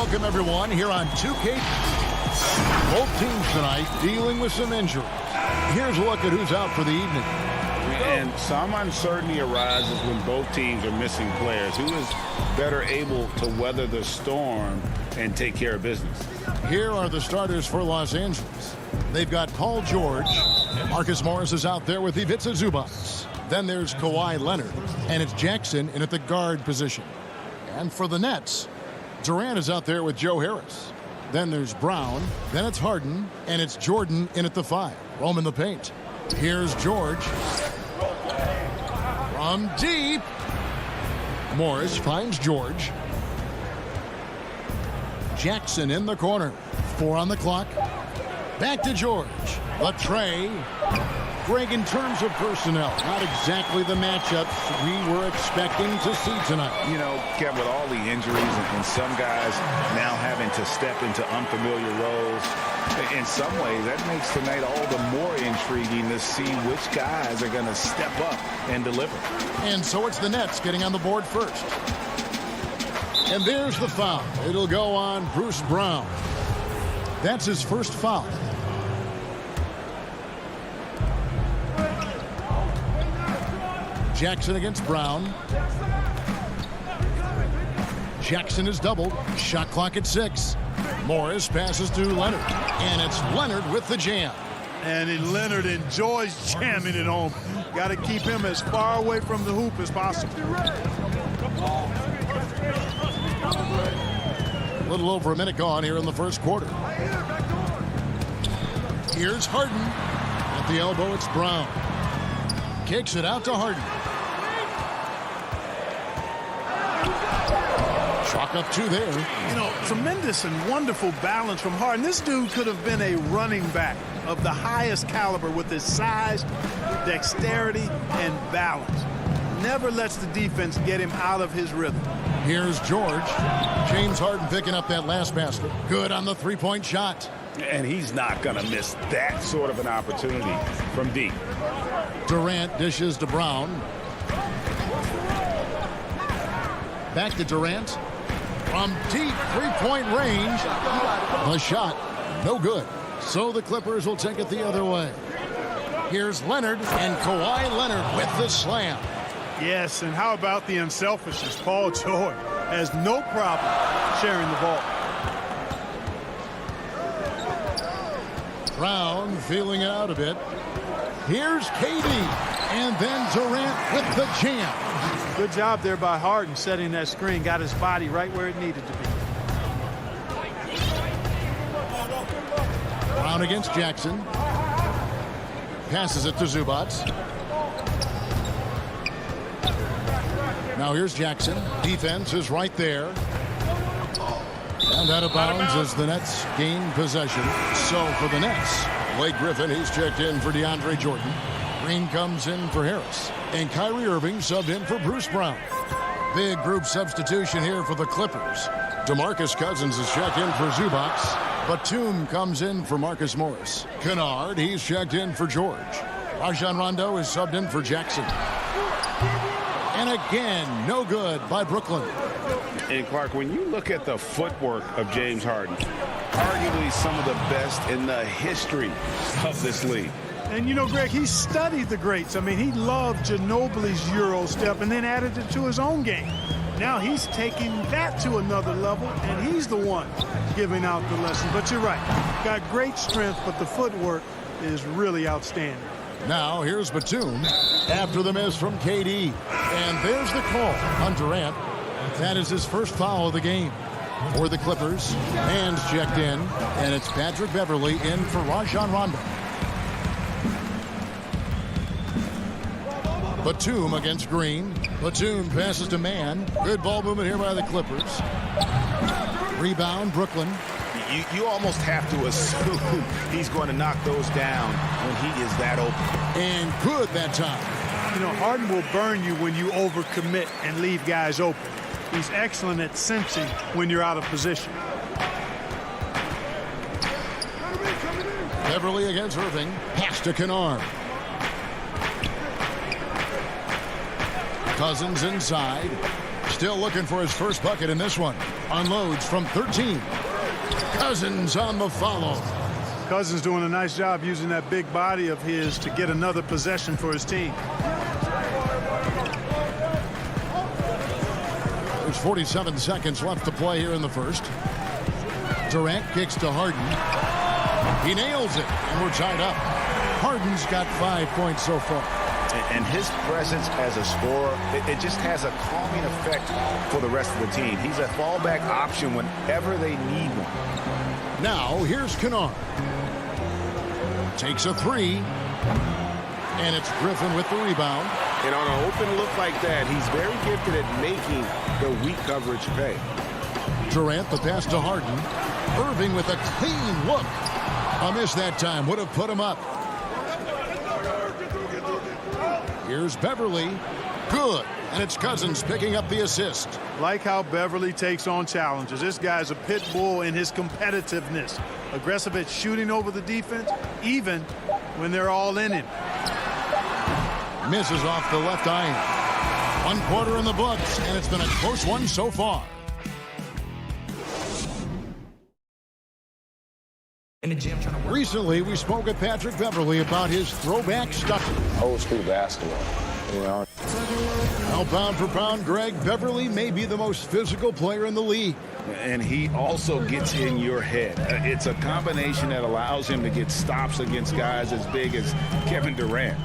Welcome, everyone, here on 2K. Both teams tonight dealing with some injury. Here's a look at who's out for the evening. And some uncertainty arises when both teams are missing players. Who is better able to weather the storm and take care of business? Here are the starters for Los Angeles. They've got Paul George. Marcus Morris is out there with Ivica Zubac. Then there's Kawhi Leonard. And it's Jackson in at the guard position. And for the Nets, Durant is out there with Joe Harris. Then there's Brown. Then it's Harden. And it's Jordan in at the 5. Roaming the paint. Here's George. From deep. Morris finds George. Jackson in the corner. 4 on the clock. Back to George. Latrey. Greg, in terms of personnel, not exactly the matchups we were expecting to see tonight. You know, Kevin, with all the injuries and some guys now having to step into unfamiliar roles, in some ways that makes tonight all the more intriguing to see which guys are going to step up and deliver. And so it's the Nets getting on the board first. And there's the foul. It'll go on Bruce Brown. That's his first foul. Jackson against Brown. Jackson is doubled. Shot clock at 6. Morris passes to Leonard. And it's Leonard with the jam. And Leonard enjoys jamming it home. Got to keep him as far away from the hoop as possible. A little over a minute gone here in the first quarter. Here's Harden. At the elbow, it's Brown. Kicks it out to Harden. Chalk up 2 there. You know, tremendous and wonderful balance from Harden. This dude could have been a running back of the highest caliber with his size, dexterity, and balance. Never lets the defense get him out of his rhythm. Here's George. James Harden picking up that last basket. Good on the 3-point shot. And he's not going to miss that sort of an opportunity from deep. Durant dishes to Brown. Back to Durant. From deep 3-point range. The shot, no good. So the Clippers will take it the other way. Here's Leonard, and Kawhi Leonard with the slam. Yes, and how about the unselfishness? Paul George has no problem sharing the ball. Brown feeling it out a bit. Here's KD, and then Durant with the jam. Good job there by Harden setting that screen. Got his body right where it needed to be. Brown against Jackson. Passes it to Zubac. Now here's Jackson. Defense is right there. And out of bounds as the Nets gain possession. So for the Nets, Blake Griffin, he's checked in for DeAndre Jordan. Green comes in for Harris. And Kyrie Irving subbed in for Bruce Brown. Big group substitution here for the Clippers. DeMarcus Cousins is checked in for Zubac. Batum comes in for Marcus Morris. Kennard, he's checked in for George. Rajon Rondo is subbed in for Jackson. And again, no good by Brooklyn. And Clark, when you look at the footwork of James Harden, arguably some of the best in the history of this league. And you know, Greg, he studied the greats. I mean, he loved Ginobili's Euro step and then added it to his own game. Now he's taking that to another level, and he's the one giving out the lesson. But you're right. Got great strength, but the footwork is really outstanding. Now here's Batum after the miss from KD. And there's the call on Durant. That is his first foul of the game. For the Clippers, hands checked in, and it's Patrick Beverley in for Rajon Rondo. Batum against Green. Batum passes to Mann. Good ball movement here by the Clippers. Rebound, Brooklyn. You almost have to assume he's going to knock those down when he is that open. And good that time. You know, Harden will burn you when you overcommit and leave guys open. He's excellent at sensing when you're out of position. Beverly against Irving. Pass to Kennard. Cousins inside. Still looking for his first bucket in this one. Unloads from 13. Cousins on the follow. Cousins doing a nice job using that big body of his to get another possession for his team. There's 47 seconds left to play here in the first. Durant kicks to Harden. He nails it, and we're tied up. Harden's got 5 points so far. And his presence as a scorer, it just has a calming effect for the rest of the team. He's a fallback option whenever they need one. Now, here's Kennard. Takes a three. And it's Griffin with the rebound. And on an open look like that, he's very gifted at making the weak coverage pay. Durant, the pass to Harden. Irving with a clean look. A miss that time. Would have put him up. Here's Beverly. Good. And it's Cousins picking up the assist. Like how Beverly takes on challenges. This guy's a pit bull in his competitiveness. Aggressive at shooting over the defense, even when they're all in him. Misses off the left iron. 1 quarter in the books, and it's been a close one so far. Recently, we spoke with Patrick Beverly about his throwback stuff. Old school basketball, you know. Now, pound for pound, Greg, Beverly may be the most physical player in the league. And he also gets in your head. It's a combination that allows him to get stops against guys as big as Kevin Durant.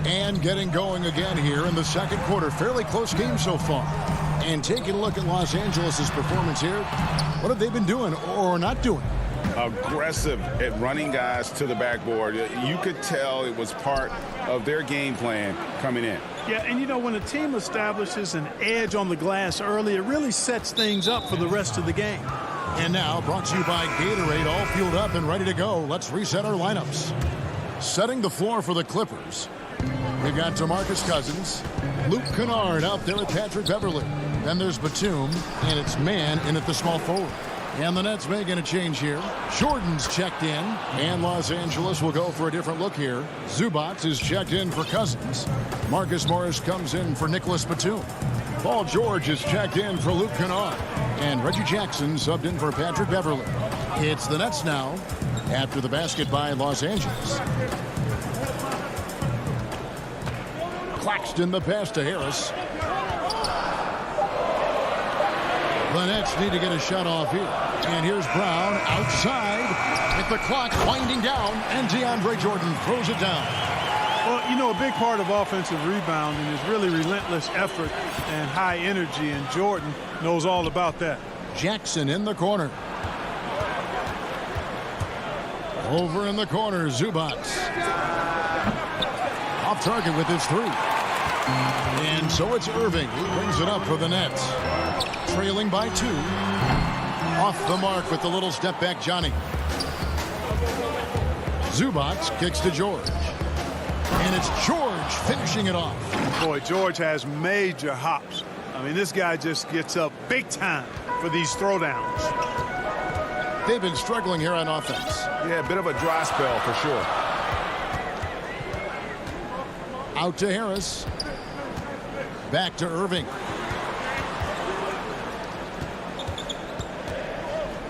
And getting going again here in the second quarter. Fairly close game so far. And taking a look at Los Angeles' performance here, what have they been doing or not doing? Aggressive at running guys to the backboard. You could tell it was part of their game plan coming in. Yeah, and you know, when a team establishes an edge on the glass early, it really sets things up for the rest of the game. And now, brought to you by Gatorade, all fueled up and ready to go. Let's reset our lineups. Setting the floor for the Clippers, we've got DeMarcus Cousins, Luke Kennard out there with Patrick Beverly. Then there's Batum, and it's Man in at the small forward. And the Nets making a change here. Jordan's checked in, and Los Angeles will go for a different look here. Zubac is checked in for Cousins. Marcus Morris comes in for Nicholas Batum. Paul George is checked in for Luke Kennard. And Reggie Jackson subbed in for Patrick Beverly. It's the Nets now after the basket by Los Angeles. Claxton the pass to Harris. The Nets need to get a shot off here. And here's Brown outside with the clock winding down, and DeAndre Jordan throws it down. Well, you know, a big part of offensive rebounding is really relentless effort and high energy, and Jordan knows all about that. Jackson in the corner. Over in the corner, Zubac. Off target with his three. And so it's Irving who brings it up for the Nets. Trailing by 2. Off the mark with the little step back Johnny. Zubac kicks to George. And it's George finishing it off. Boy, George has major hops. I mean, this guy just gets up big time for these throwdowns. They've been struggling here on offense. Yeah, a bit of a dry spell for sure. Out to Harris. Back to Irving.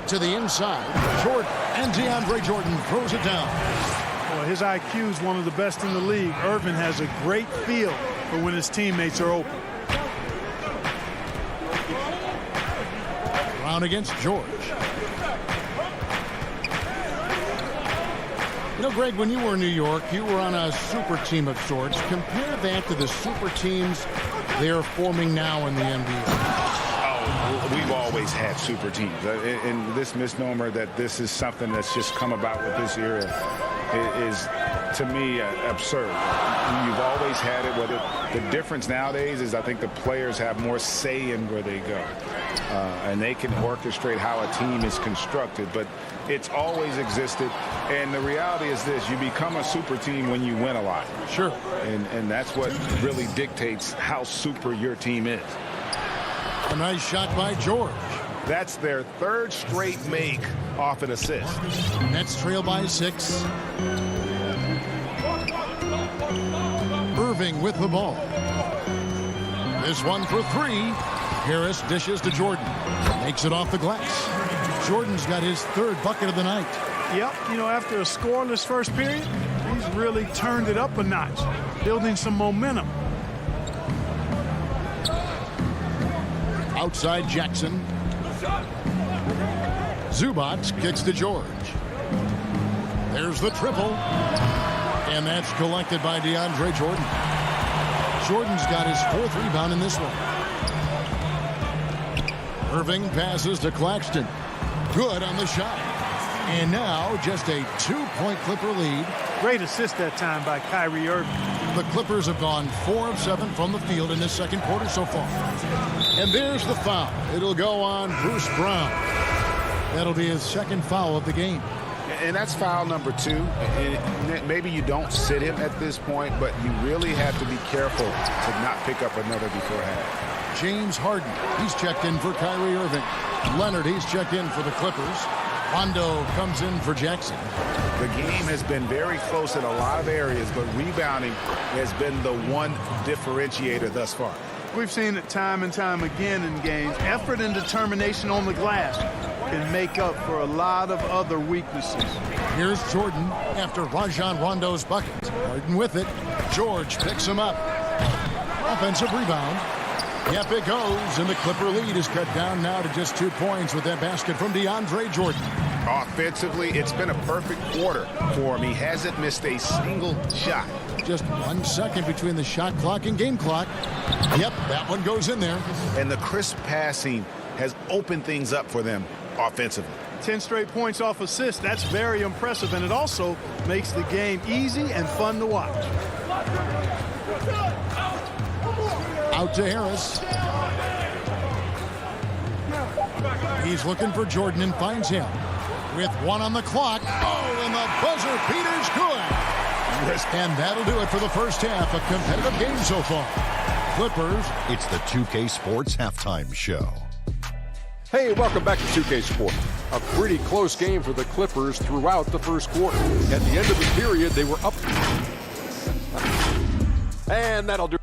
To the inside. Jordan. And DeAndre Jordan throws it down. Well, his IQ is one of the best in the league. Irving has a great feel for when his teammates are open. Brown against George. You know, Greg, when you were in New York, you were on a super team of sorts. Compare that to the super teams they're forming now in the NBA. Oh, we've always had super teams. And this misnomer that this is something that's just come about with this era is, to me, absurd. You've always had it. Whether the difference nowadays is I think the players have more say in where they go. And they can orchestrate how a team is constructed. But it's always existed. And the reality is this. You become a super team when you win a lot. Sure. And that's what really dictates how super your team is. A nice shot by George. That's their third straight make off an assist. Nets trail by 6. Irving with the ball. This one for three. Harris dishes to Jordan. Makes it off the glass. Jordan's got his third bucket of the night. Yep, you know, after a scoreless first period, he's really turned it up a notch, building some momentum. Outside Jackson. Zubac kicks to George. There's the triple. And that's collected by DeAndre Jordan. Jordan's got his fourth rebound in this one. Irving passes to Claxton. Good on the shot. And now just a 2-point Clipper lead. Great assist that time by Kyrie Irving. The Clippers have gone 4 of 7 from the field in this second quarter so far. And there's the foul. It'll go on Bruce Brown. That'll be his second foul of the game. And that's foul number 2. And maybe you don't sit him at this point, but you really have to be careful to not pick up another before half. James Harden, he's checked in for Kyrie Irving. Leonard, he's checked in for the Clippers. Rondo comes in for Jackson. The game has been very close in a lot of areas, but rebounding has been the one differentiator thus far. We've seen it time and time again in games. Effort and determination on the glass can make up for a lot of other weaknesses. Here's Jordan after Rajon Rondo's bucket. Harden with it. George picks him up. Offensive rebound. Yep, it goes, and the Clipper lead is cut down now to just 2 points with that basket from DeAndre Jordan. Offensively, it's been a perfect quarter for him. He hasn't missed a single shot. Just 1 second between the shot clock and game clock. Yep, that one goes in there. And the crisp passing has opened things up for them offensively. 10 straight points off assists. That's very impressive, and it also makes the game easy and fun to watch. Out to Harris. He's looking for Jordan and finds him. With 1 on the clock. Oh, and the buzzer beater's good. And that'll do it for the first half. A competitive game so far. Clippers. It's the 2K Sports Halftime Show. Hey, welcome back to 2K Sports. A pretty close game for the Clippers throughout the first quarter. At the end of the period, they were up. And that'll do.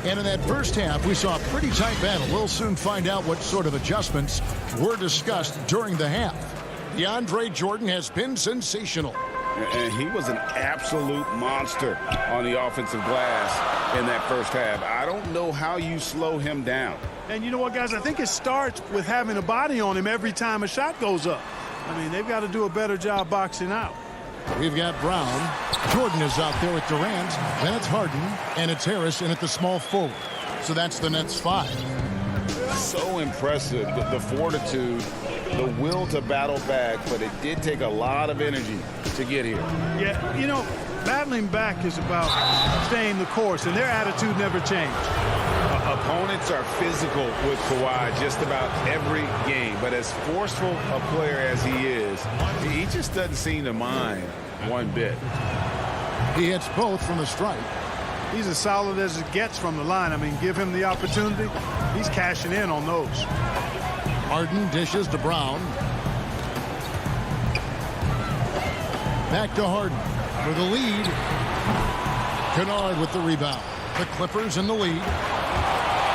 And in that first half, we saw a pretty tight battle. We'll soon find out what sort of adjustments were discussed during the half. DeAndre Jordan has been sensational. And he was an absolute monster on the offensive glass in that first half. I don't know how you slow him down. And you know what, guys? I think it starts with having a body on him every time a shot goes up. I mean, they've got to do a better job boxing out. We've got Brown. Jordan is out there with Durant. Then it's Harden. And it's Harris in at the small forward. So that's the Nets 5. So impressive. The fortitude, the will to battle back, but it did take a lot of energy to get here. Yeah, you know, battling back is about staying the course, and their attitude never changed. Opponents are physical with Kawhi just about every game, but as forceful a player as he is, he just doesn't seem to mind one bit. He hits both from the stripe. He's as solid as it gets from the line. I mean, give him the opportunity. He's cashing in on those. Harden dishes to Brown. Back to Harden for the lead. Kennard with the rebound. The Clippers in the lead.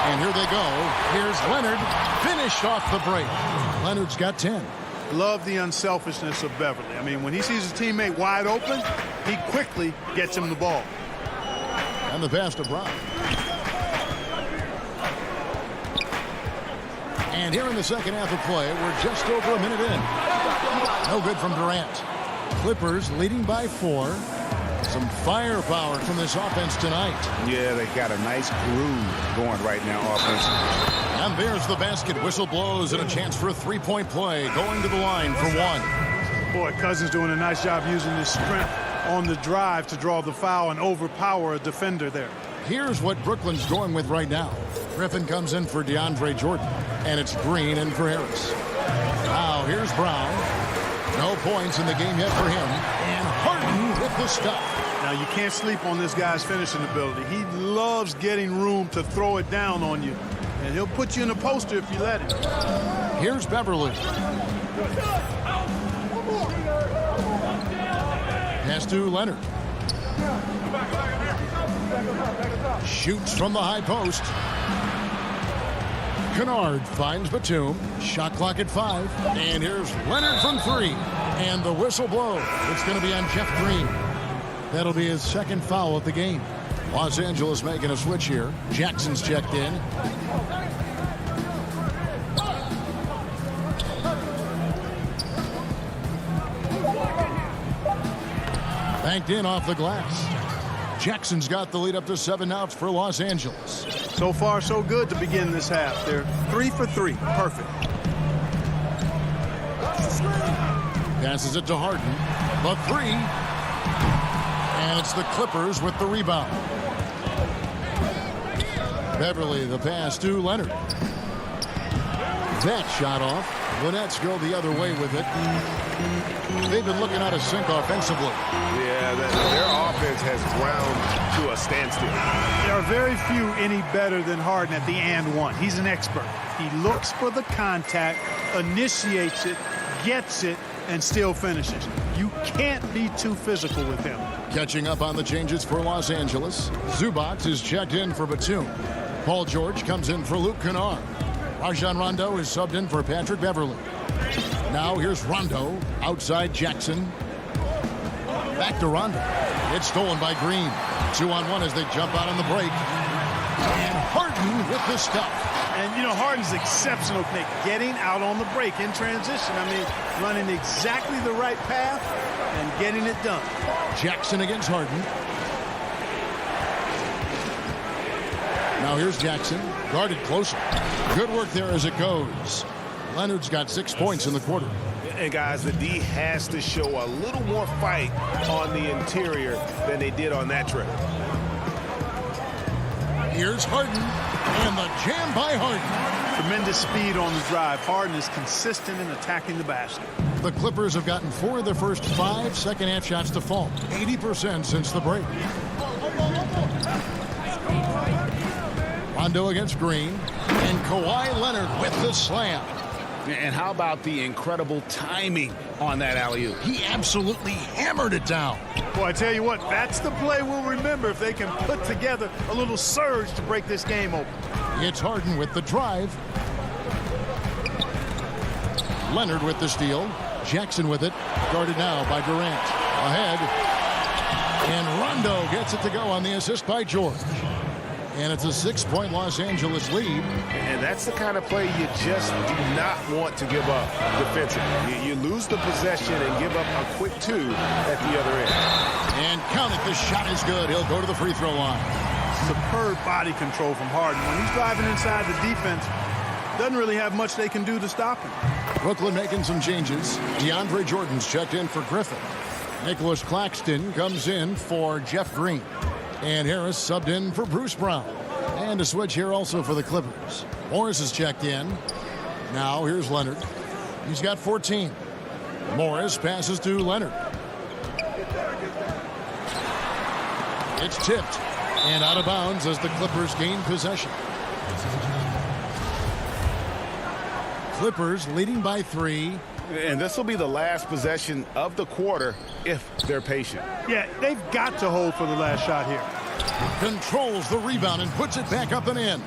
And here they go. Here's Leonard. Finished off the break. Leonard's got 10. Love the unselfishness of Beverly. I mean, when he sees his teammate wide open, he quickly gets him the ball. And the pass to Brown. And here in the second half of play, we're just over a minute in. No good from Durant. Clippers leading by 4. Some firepower from this offense tonight. Yeah, they got a nice groove going right now offensively. And there's the basket. Whistle blows and a chance for a three-point play. Going to the line for 1. Boy, Cousins doing a nice job using his strength on the drive to draw the foul and overpower a defender there. Here's what Brooklyn's going with right now. Griffin comes in for DeAndre Jordan. And it's Green in for Harris. Now here's Brown. No points in the game yet for him. And Harden with the stuff. Now you can't sleep on this guy's finishing ability. He loves getting room to throw it down on you. And he'll put you in a poster if you let him. Here's Beverly. Pass to Leonard. Shoots from the high post. Kennard finds Batum. Shot clock at 5. And here's Leonard from 3. And the whistle blows. It's going to be on Jeff Green. That'll be his second foul of the game. Los Angeles making a switch here. Jackson's checked in. Banked in off the glass. Jackson's got the lead up to 7 outs for Los Angeles. So far, so good to begin this half. They're 3 for 3. Perfect. Passes it to Harden. The 3. And it's the Clippers with the rebound. Beverly, the pass to Leonard. That shot off. The Nets go the other way with it. They've been looking out of sync offensively. Yeah, their offense has ground to a standstill. There are very few any better than Harden at the and one. He's an expert. He looks for the contact, initiates it, gets it, and still finishes. You can't be too physical with him. Catching up on the changes for Los Angeles. Zubac is checked in for Batum. Paul George comes in for Luke Kennard. Rajon Rondo is subbed in for Patrick Beverly. Now here's Rondo outside Jackson. Back to Rondo. It's stolen by Green. 2-on-1 as they jump out on the break. And Harden with the stuff. And, you know, Harden's exceptional at getting out on the break in transition. I mean, running exactly the right path and getting it done. Jackson against Harden. Now here's Jackson. Guarded closer. Good work there as it goes. Leonard's got 6 points in the quarter. And, guys, the D has to show a little more fight on the interior than they did on that trip. Here's Harden. And the jam by Harden. Tremendous speed on the drive. Harden is consistent in attacking the basket. The Clippers have gotten 4 of their first 5 second-half shots to fall. 80% since the break. Rondo against Green. And Kawhi Leonard with the slam. And how about the incredible timing on that alley-oop? He absolutely hammered it down. Boy, I tell you what, that's the play we'll remember if they can put together a little surge to break this game open. It's Harden with the drive. Leonard with the steal. Jackson with it. Guarded now by Durant. Ahead. And Rondo gets it to go on the assist by George. And it's a 6-point Los Angeles lead. And that's the kind of play you just do not want to give up defensively. You lose the possession and give up a quick 2 at the other end. And count it, the shot is good. He'll go to the free throw line. Superb body control from Harden. When he's driving inside the defense, doesn't really have much they can do to stop him. Brooklyn making some changes. DeAndre Jordan's checked in for Griffin. Nicholas Claxton comes in for Jeff Green. And Harris subbed in for Bruce Brown. And a switch here also for the Clippers. Morris is checked in. Now here's Leonard. He's got 14. Morris passes to Leonard. It's tipped and out of bounds as the Clippers gain possession. Clippers leading by 3. And this will be the last possession of the quarter if they're patient. Yeah, they've got to hold for the last shot here. Controls the rebound and puts it back up and in.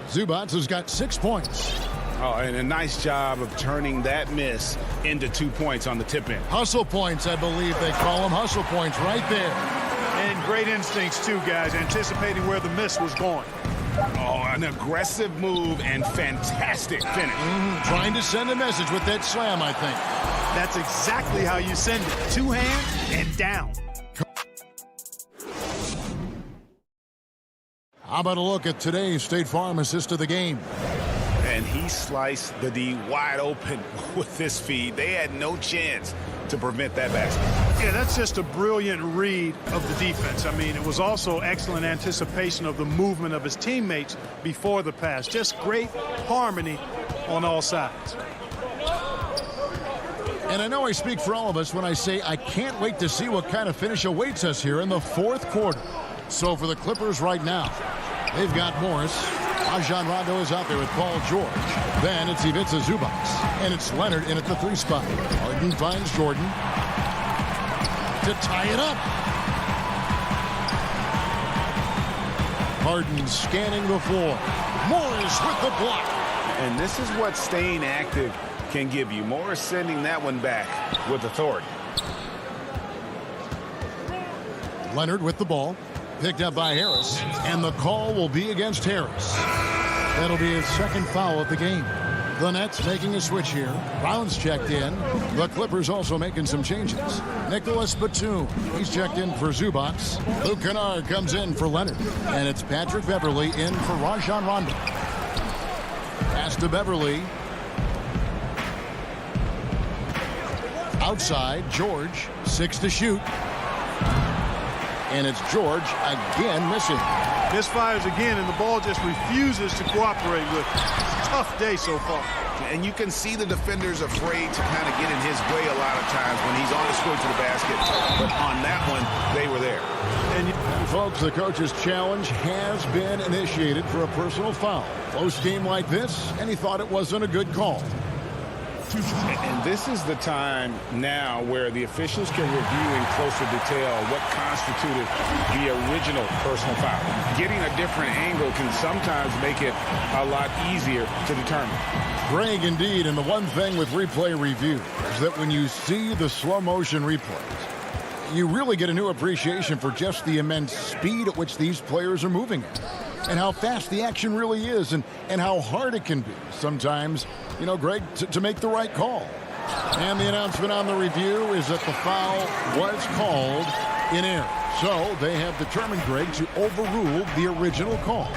Zubac has got 6 points. Oh, and a nice job of turning that miss into 2 points on the tip-in. Hustle points, I believe they call them. Hustle points right there. And great instincts, too, guys, anticipating where the miss was going. Oh, an aggressive move and fantastic finish. Trying to send a message with that slam, I think. That's exactly how you send it. 2 hands and down. How about a look at today's State Farm assist of the game? And he sliced the D wide open with this feed. They had no chance to prevent that basket. Yeah, that's just a brilliant read of the defense. I mean, it was also excellent anticipation of the movement of his teammates before the pass. Just great harmony on all sides. And I know I speak for all of us when I say I can't wait to see what kind of finish awaits us here in the 4th quarter. So for the Clippers right now, they've got Morris. Rajon Rondo is out there with Paul George. Then it's Ivica Zubac. And it's Leonard in at the 3 spot. Harden finds Jordan to tie it up. Harden scanning the floor. Morris with the block. And this is what staying active can give you. Morris sending that one back with authority. Leonard with the ball. Picked up by Harris. And the call will be against Harris. That'll be his second foul of the game. The Nets making a switch here. Brown's checked in. The Clippers also making some changes. Nicholas Batum, he's checked in for Zubac. Luke Kennard comes in for Leonard. And it's Patrick Beverley in for Rajon Rondo. Pass to Beverley. Outside, George, 6 to shoot. And it's George again missing. Misfires again, and the ball just refuses to cooperate with it. Tough day so far. And you can see the defenders afraid to kind of get in his way a lot of times when he's on his way to the basket. But on that one, they were there. And folks, the coach's challenge has been initiated for a personal foul. Close game like this, and he thought it wasn't a good call. And this is the time now where the officials can review in closer detail what constituted the original personal foul. Getting a different angle can sometimes make it a lot easier to determine. Greg, indeed, and the one thing with replay review is that when you see the slow motion replays, you really get a new appreciation for just the immense speed at which these players are moving at. And how fast the action really is, and how hard it can be sometimes, you know, Greg, to make the right call. And the announcement on the review is that the foul was called in error. So they have determined, Greg, to overrule the original call.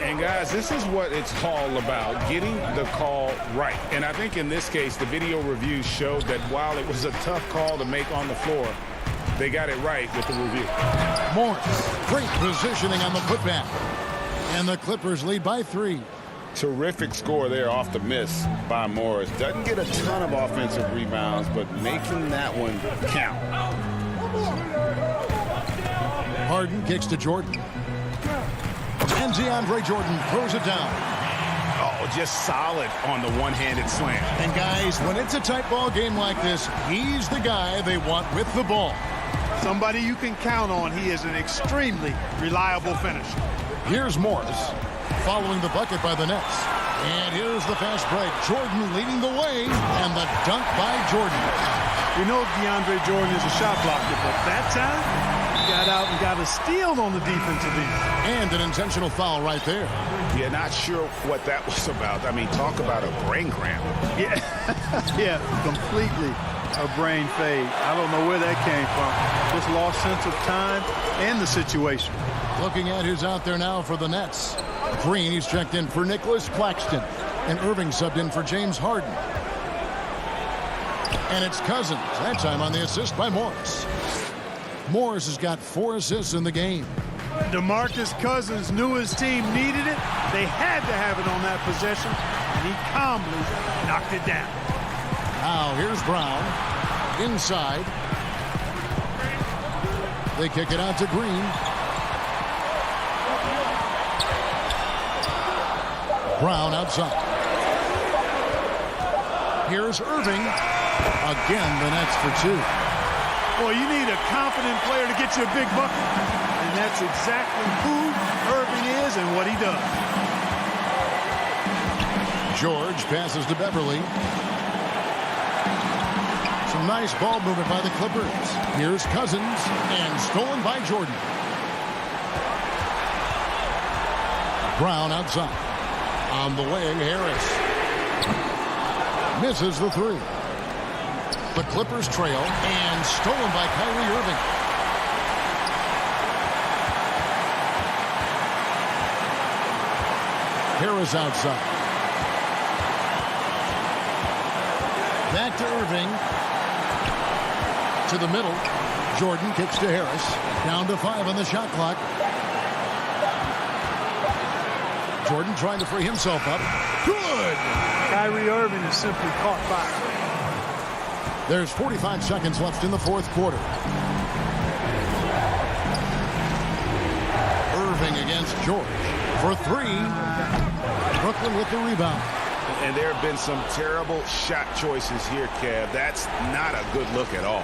And guys, this is what it's all about, getting the call right. And I think in this case, the video review showed that while it was a tough call to make on the floor, they got it right with the review. Morris, great positioning on the putback. And the Clippers lead by 3. Terrific score there off the miss by Morris. Doesn't get a ton of offensive rebounds, but making that one count. Harden kicks to Jordan. And DeAndre Jordan throws it down. Oh, just solid on the one-handed slam. And guys, when it's a tight ball game like this, he's the guy they want with the ball. Somebody you can count on. He is an extremely reliable finisher. Here's Morris following the bucket by the Nets. And here's the fast break. Jordan leading the way, and the dunk by Jordan. We know DeAndre Jordan is a shot blocker, but that time, he got out and got a steal on the defensive end. And an intentional foul right there. Yeah, not sure what that was about. I mean, talk about a brain cramp. Yeah, yeah, completely a brain fade. I don't know where that came from. Just lost sense of time and the situation. Looking at who's out there now for the Nets. Green, he's checked in for Nicholas Claxton. And Irving subbed in for James Harden. And it's Cousins, that time on the assist by Morris. Morris has got 4 assists in the game. DeMarcus Cousins knew his team needed it. They had to have it on that possession, and he calmly knocked it down. Now here's Brown. Inside. They kick it out to Green. Brown outside. Here's Irving. Again, the Nets for 2. Boy, you need a confident player to get you a big bucket. And that's exactly who Irving is and what he does. George passes to Beverley. Some nice ball movement by the Clippers. Here's Cousins, and stolen by Jordan. Brown outside. On the wing, Harris. Misses the 3. The Clippers trail, and stolen by Kyrie Irving. Harris outside. Back to Irving. To the middle. Jordan kicks to Harris. Down to 5 on the shot clock. Jordan trying to free himself up. Good! Kyrie Irving is simply caught by. There's 45 seconds left in the 4th quarter. Irving against George. for three. Brooklyn with the rebound. And there have been some terrible shot choices here, Kev. That's not a good look at all.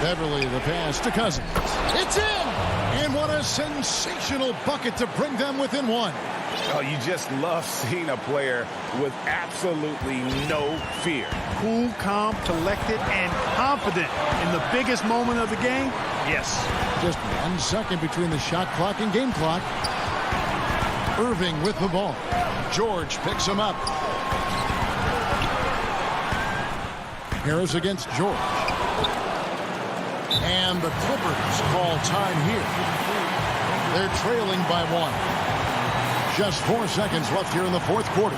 Beverly, the pass to Cousins. It's in! And what a sensational bucket to bring them within one. Oh, you just love seeing a player with absolutely no fear. Cool, calm, collected, and confident in the biggest moment of the game. Yes. Just 1 second between the shot clock and game clock. Irving with the ball. George picks him up. Harris against George. And the Clippers call time here. They're trailing by 1. Just 4 seconds left here in the fourth quarter.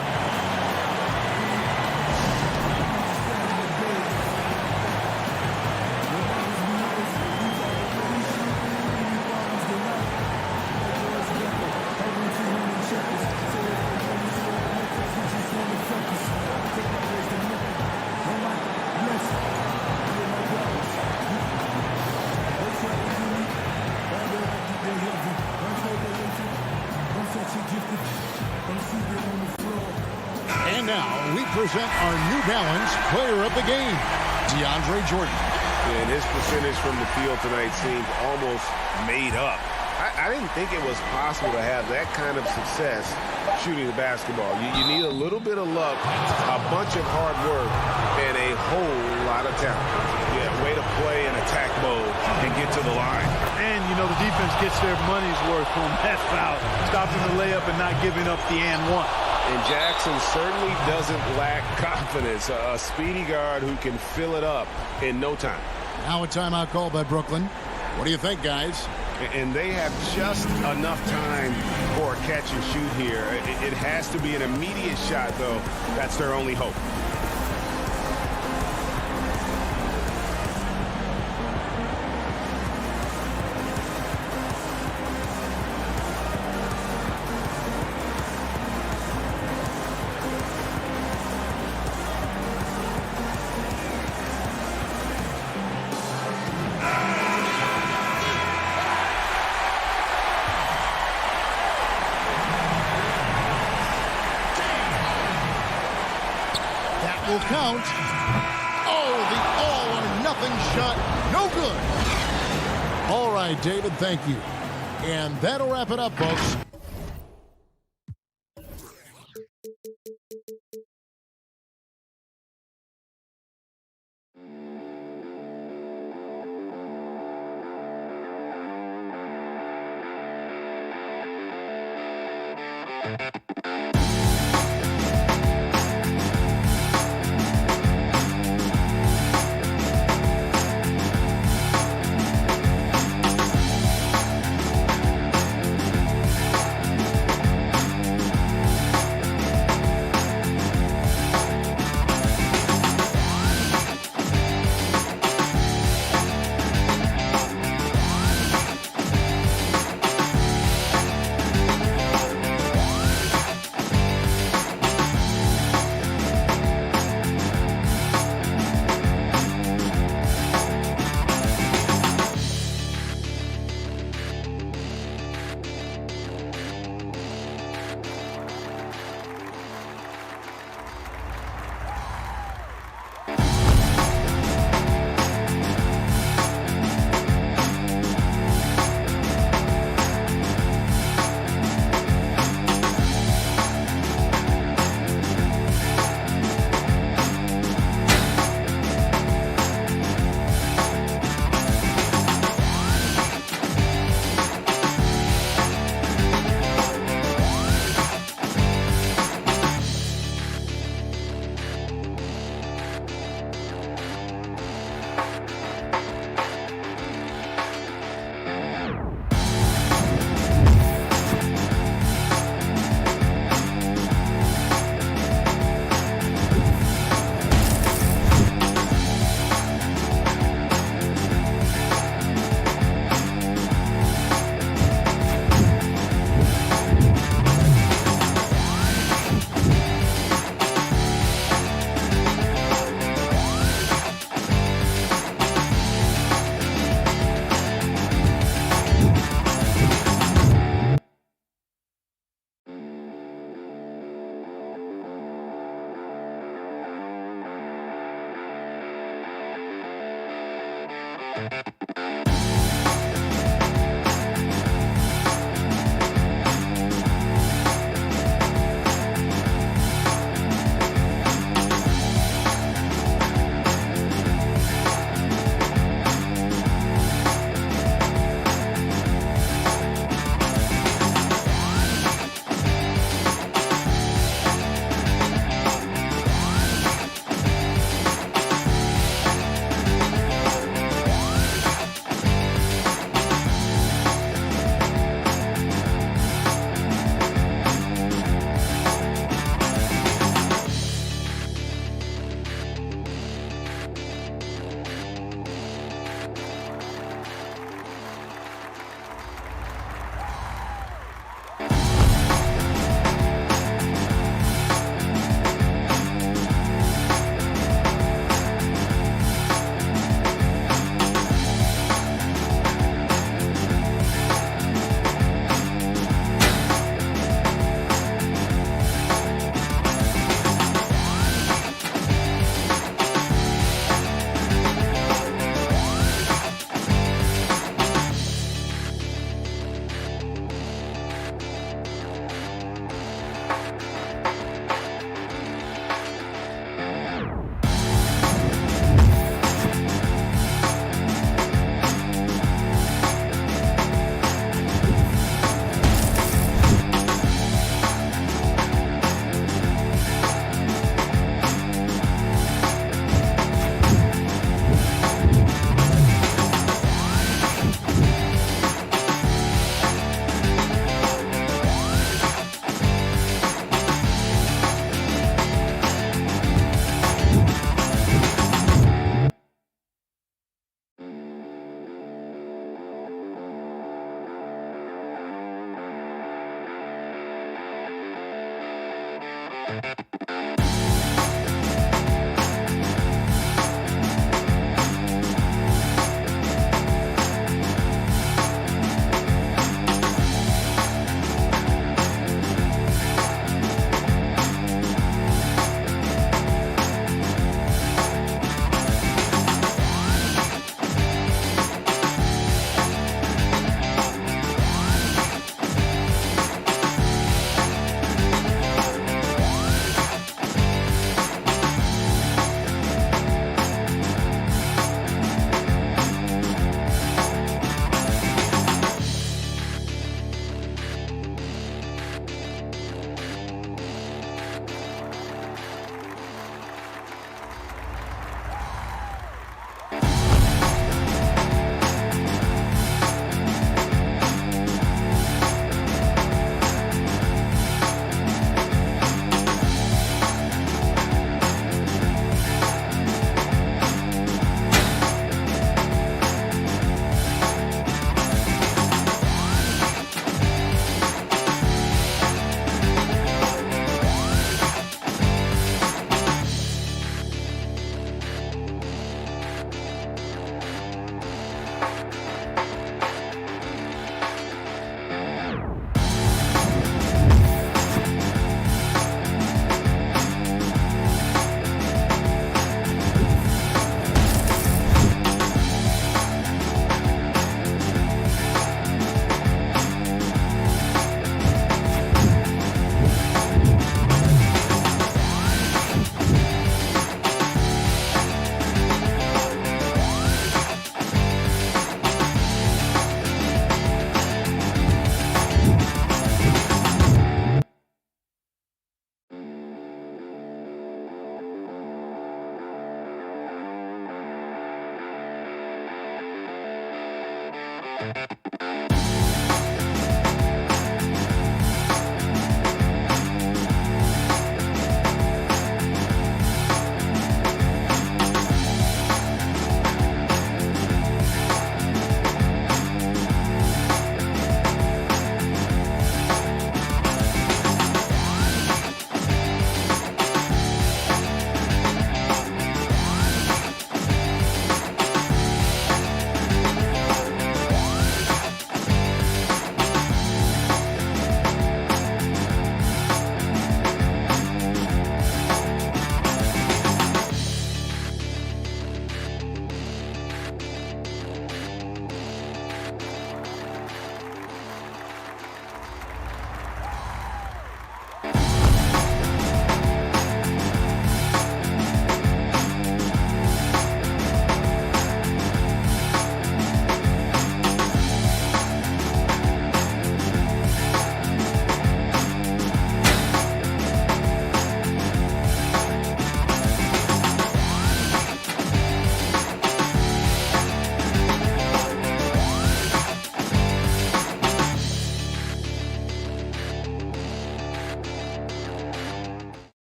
And now we present our New Balance player of the game, DeAndre Jordan. And his percentage from the field tonight seemed almost made up. I didn't think it was possible to have that kind of success shooting the basketball. You need a little bit of luck, a bunch of hard work, and a whole lot of talent. Yeah, way to play in attack mode and get to the line. And, you know, the defense gets their money's worth on that foul, stopping the layup and not giving up the and one. And Jackson certainly doesn't lack confidence. A speedy guard who can fill it up in no time. Now a timeout call by Brooklyn. What do you think, guys? And they have just enough time for a catch and shoot here. It has to be an immediate shot, though. That's their only hope. Will count. Oh, the all-or-nothing shot. No good. All right, David, thank you. And that'll wrap it up, folks.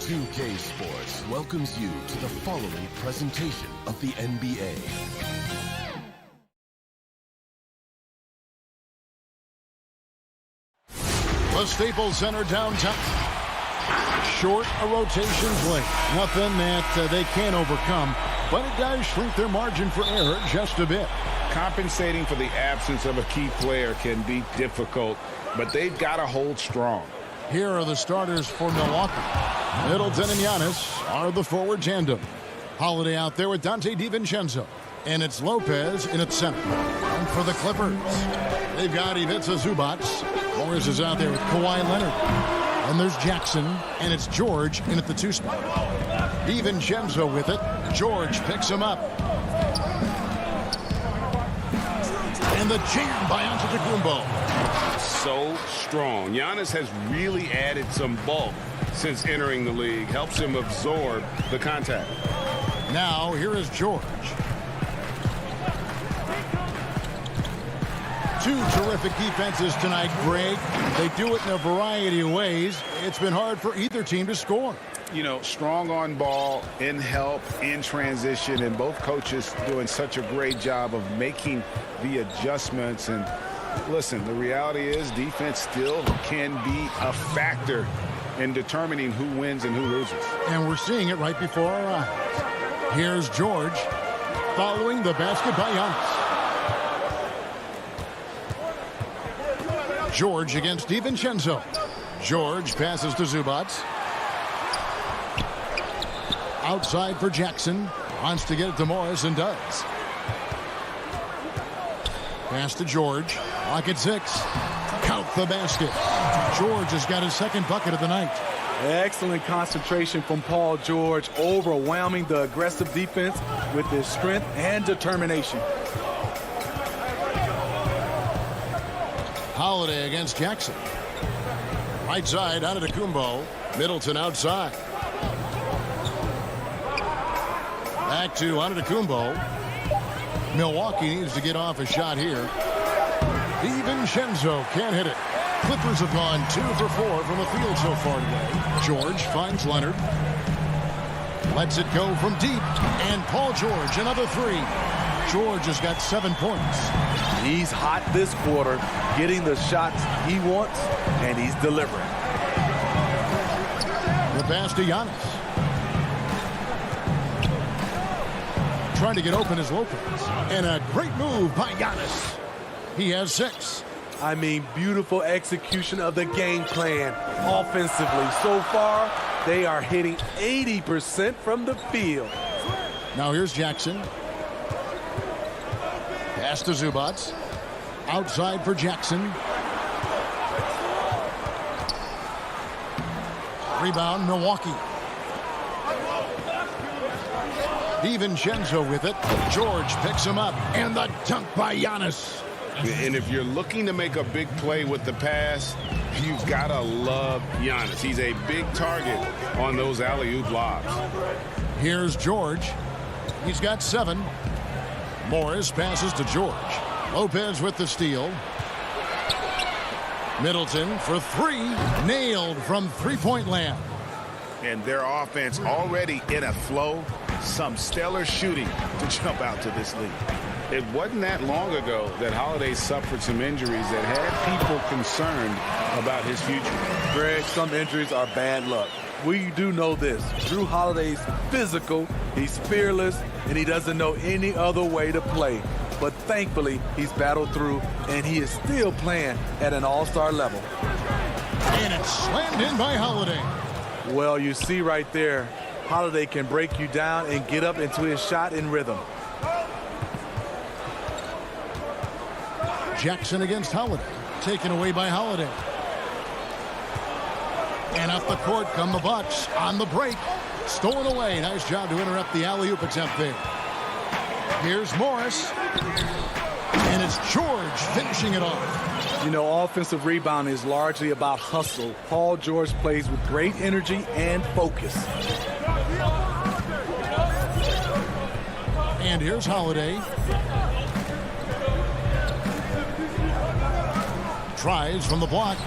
2K Sports welcomes you to the following presentation of the NBA. The Staples Center downtown. Short a rotations late. Nothing that they can't overcome, but it does shrink their margin for error just a bit. Compensating for the absence of a key player can be difficult, but they've got to hold strong. Here are the starters for Milwaukee. Middleton and Giannis are the forward tandem. Holiday out there with Dante DiVincenzo. And it's Lopez in its center. And for the Clippers, they've got Ivica Zubac. Morris is out there with Kawhi Leonard. And there's Jackson, and it's George in at the 2 spot. DiVincenzo with it. George picks him up. And the jam by Antetokounmpo. So strong. Giannis has really added some bulk since entering the league. Helps him absorb the contact. Now here is George. 2 terrific defenses tonight, Greg. They do it in a variety of ways. It's been hard for either team to score. You know, strong on ball, in help, in transition, and both coaches doing such a great job of making the adjustments. And listen, the reality is defense still can be a factor in determining who wins and who loses. And we're seeing it right before our eyes. Here's George following the basket by Giannis. George against DiVincenzo. George passes to Zubac. Outside for Jackson. Wants to get it to Morris and does. Pass to George. Clock at 6. Count the basket. George has got his second bucket of the night. Excellent concentration from Paul George, overwhelming the aggressive defense with his strength and determination. Holiday against Jackson. Right side, Antetokounmpo. Middleton outside. Back to Antetokounmpo. Milwaukee needs to get off a shot here. DiVincenzo can't hit it. Clippers have gone 2 for 4 from the field so far today. George finds Leonard. Lets it go from deep. And Paul George, another 3. George has got 7 points. He's hot this quarter, getting the shots he wants, and he's delivering. The pass to Giannis. Trying to get open is Lopez. And a great move by Giannis. He has 6. I mean, beautiful execution of the game plan offensively. So far, they are hitting 80% from the field. Now here's Jackson. Pass to Zubac. Outside for Jackson. Rebound, Milwaukee. DiVincenzo with it. George picks him up. And the dunk by Giannis. And if you're looking to make a big play with the pass, you've got to love Giannis. He's a big target on those alley-oop lobs. Here's George. He's got 7. Morris passes to George. Lopez with the steal. Middleton for 3. Nailed from three-point land. And their offense already in a flow. Some stellar shooting to jump out to this league. It wasn't that long ago that Holiday suffered some injuries that had people concerned about his future. Greg, some injuries are bad luck. We do know this. Jrue Holiday's physical, he's fearless, and he doesn't know any other way to play. But thankfully, he's battled through, and he is still playing at an all-star level. And it's slammed in by Holiday. Well, you see right there, Holiday can break you down and get up into his shot in rhythm. Jackson against Holiday. Taken away by Holiday. And up the court come the Bucks on the break. Stolen away. Nice job to interrupt the alley-oop attempt there. Here's Morris. And it's George finishing it off. You know, offensive rebound is largely about hustle. Paul George plays with great energy and focus. And here's Holiday. Tries from the block.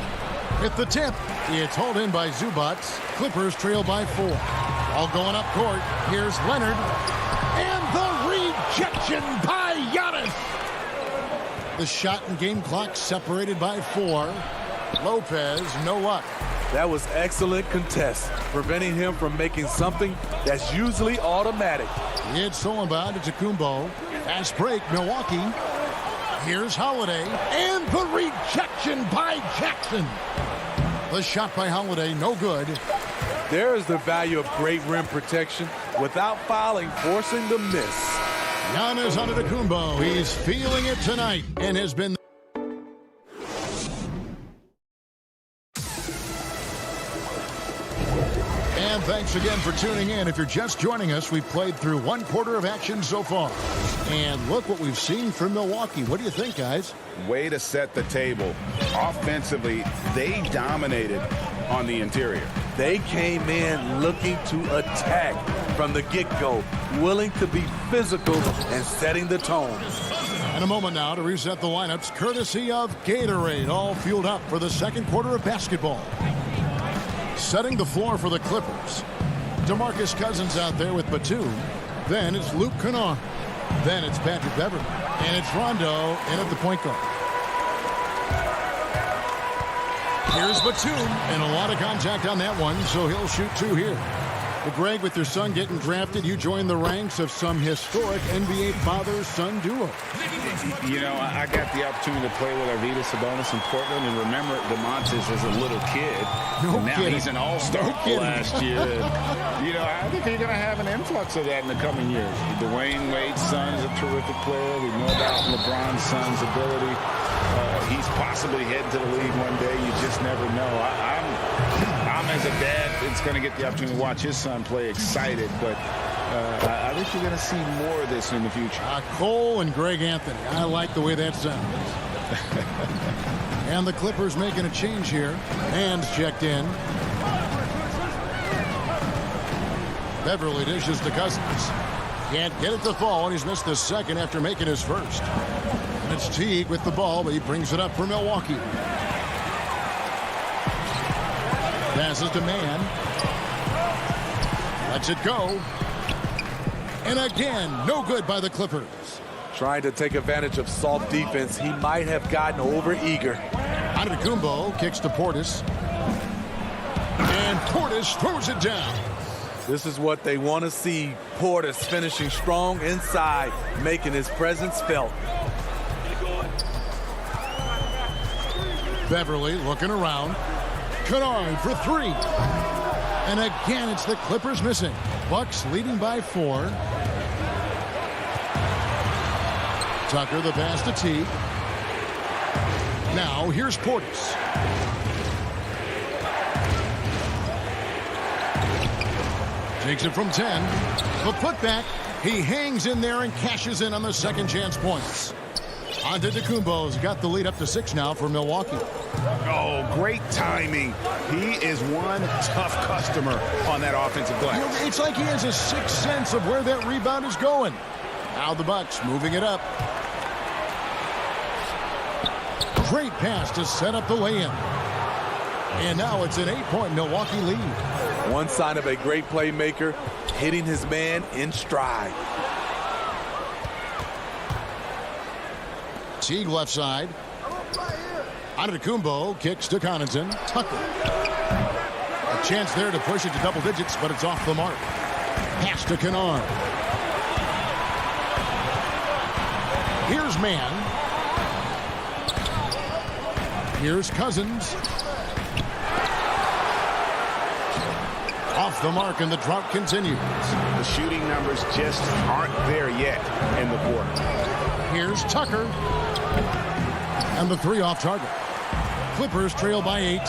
Hit the tip. It's hauled in by Zubac. Clippers trail by 4. All going up court. Here's Leonard. And the rejection by Giannis. The shot and game clock separated by 4. Lopez, no luck. That was excellent contest, preventing him from making something that's usually automatic. It's stolen by Antetokounmpo. Fast break, Milwaukee. Here's Holiday. And the rejection by Jackson. The shot by Holiday, no good. There is the value of great rim protection without fouling, forcing the miss. Giannis Antetokounmpo, he's feeling it tonight and has been. And thanks again for tuning in. If you're just joining us, we've played through 1 quarter of action so far. And look what we've seen from Milwaukee. What do you think, guys? Way to set the table. Offensively, they dominated on the interior. They came in looking to attack from the get-go, willing to be physical and setting the tone. And a moment now to reset the lineups, courtesy of Gatorade, all fueled up for the 2nd quarter of basketball. Setting the floor for the Clippers. DeMarcus Cousins out there with Batum. Then it's Luke Kennard. Then it's Patrick Beverley. And it's Rondo in at the point guard. Here's Batum, and a lot of contact on that one, so he'll shoot 2 here. Well, Greg, with your son getting drafted, you joined the ranks of some historic NBA father-son duo. You know, I got the opportunity to play with Arvydas Sabonis in Portland, and remember DeMontis as a little kid. Now he's an all-star last year. You know, I think you're going to have an influx of that in the coming years. Dwayne Wade's son is a terrific player. We know about LeBron's son's ability. He's possibly heading to the league one day. You just never know. I'm as a dad, it's going to get the opportunity to watch his son play excited, but I think you're going to see more of this in the future. Cole and Greg Anthony. I like the way that sounds. And the Clippers making a change here. Hands checked in. Beverly dishes to Cousins. Can't get it to fall, and he's missed the second after making his first. And it's Teague with the ball, but he brings it up for Milwaukee. Passes to Man. Lets it go. And again, no good by the Clippers. Trying to take advantage of soft defense, he might have gotten over-eager. Antetokounmpo kicks to Portis. And Portis throws it down. This is what they want to see. Portis finishing strong inside, making his presence felt. Beverly looking around. Kennard for 3. And again, it's the Clippers missing. Bucks leading by 4. Tucker the pass to Teague. Now here's Portis. Takes it from 10. The putback. He hangs in there and cashes in on the second chance points. Antetokounmpo's got the lead up to 6 now for Milwaukee. Oh, great timing. He is one tough customer on that offensive glass. You know, it's like he has a sixth sense of where that rebound is going. Now the Bucks moving it up. Great pass to set up the lay-in. And now it's an 8-point Milwaukee lead. One sign of a great playmaker, hitting his man in stride. Teague left side. Antetokounmpo kicks to Connaughton. Tucker. A chance there to push it to double digits, but it's off the mark. Pass to Kennard. Here's Man. Here's Cousins. Off the mark, and the drought continues. The shooting numbers just aren't there yet in the quarter. Here's Tucker. And the 3 off target. Clippers trail by 8.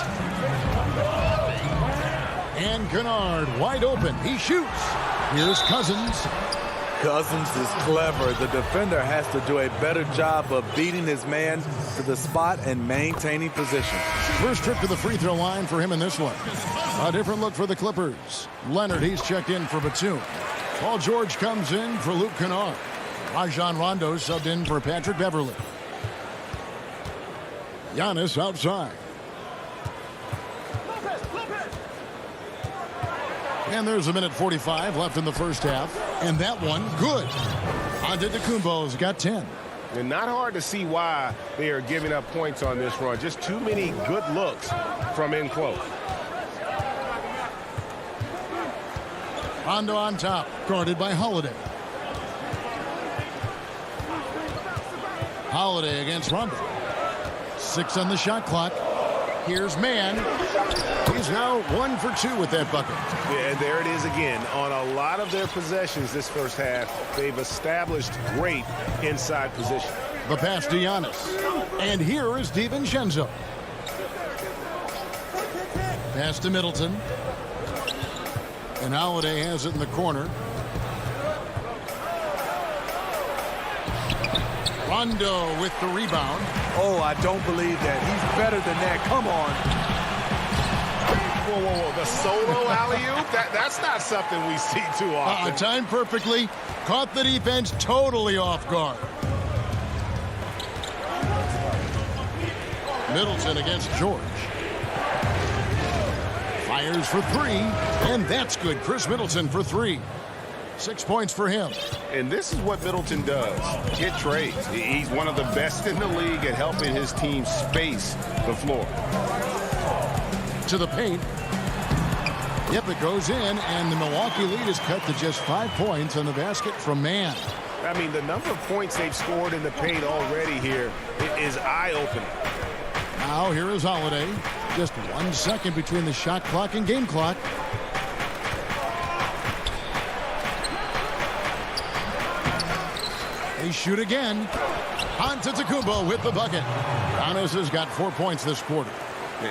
And Kennard wide open. He shoots. Here's Cousins. Cousins is clever. The defender has to do a better job of beating his man to the spot and maintaining position. First trip to the free throw line for him in this one. A different look for the Clippers. Leonard, he's checked in for Batum. Paul George comes in for Luke Kennard. Rajon Rondo subbed in for Patrick Beverley. Giannis outside. And there's a minute 45 left in the first half. And that one, good. Antetokounmpo's got 10. And not hard to see why they are giving up points on this run. Just too many good looks from in close. Rondo on top, guarded by Holiday. Holiday against Rondo. 6 on the shot clock. Here's Mann. He's now 1 for 2 with that bucket. Yeah, and there it is again. On a lot of their possessions this first half, they've established great inside position. The pass to Giannis. And here is DiVincenzo. Pass to Middleton. And Holiday has it in the corner. Rondo with the rebound. Oh, I don't believe that. He's better than that. Come on. Whoa, whoa, whoa. The solo alley-oop? That's not something we see too often. Timed perfectly. Caught the defense totally off guard. Middleton against George. Fires for 3, and that's good. Chris Middleton for 3. 6 points for him. And this is what Middleton does. Get trades. He's one of the best in the league at helping his team space the floor. To the paint. Yep, it goes in, and the Milwaukee lead is cut to just 5 points on the basket from Mann. I mean, the number of points they've scored in the paint already here is eye-opening. Now here is Holiday. Just 1 second between the shot clock and game clock. They shoot again. Antetokounmpo with the bucket. Giannis has got 4 points this quarter.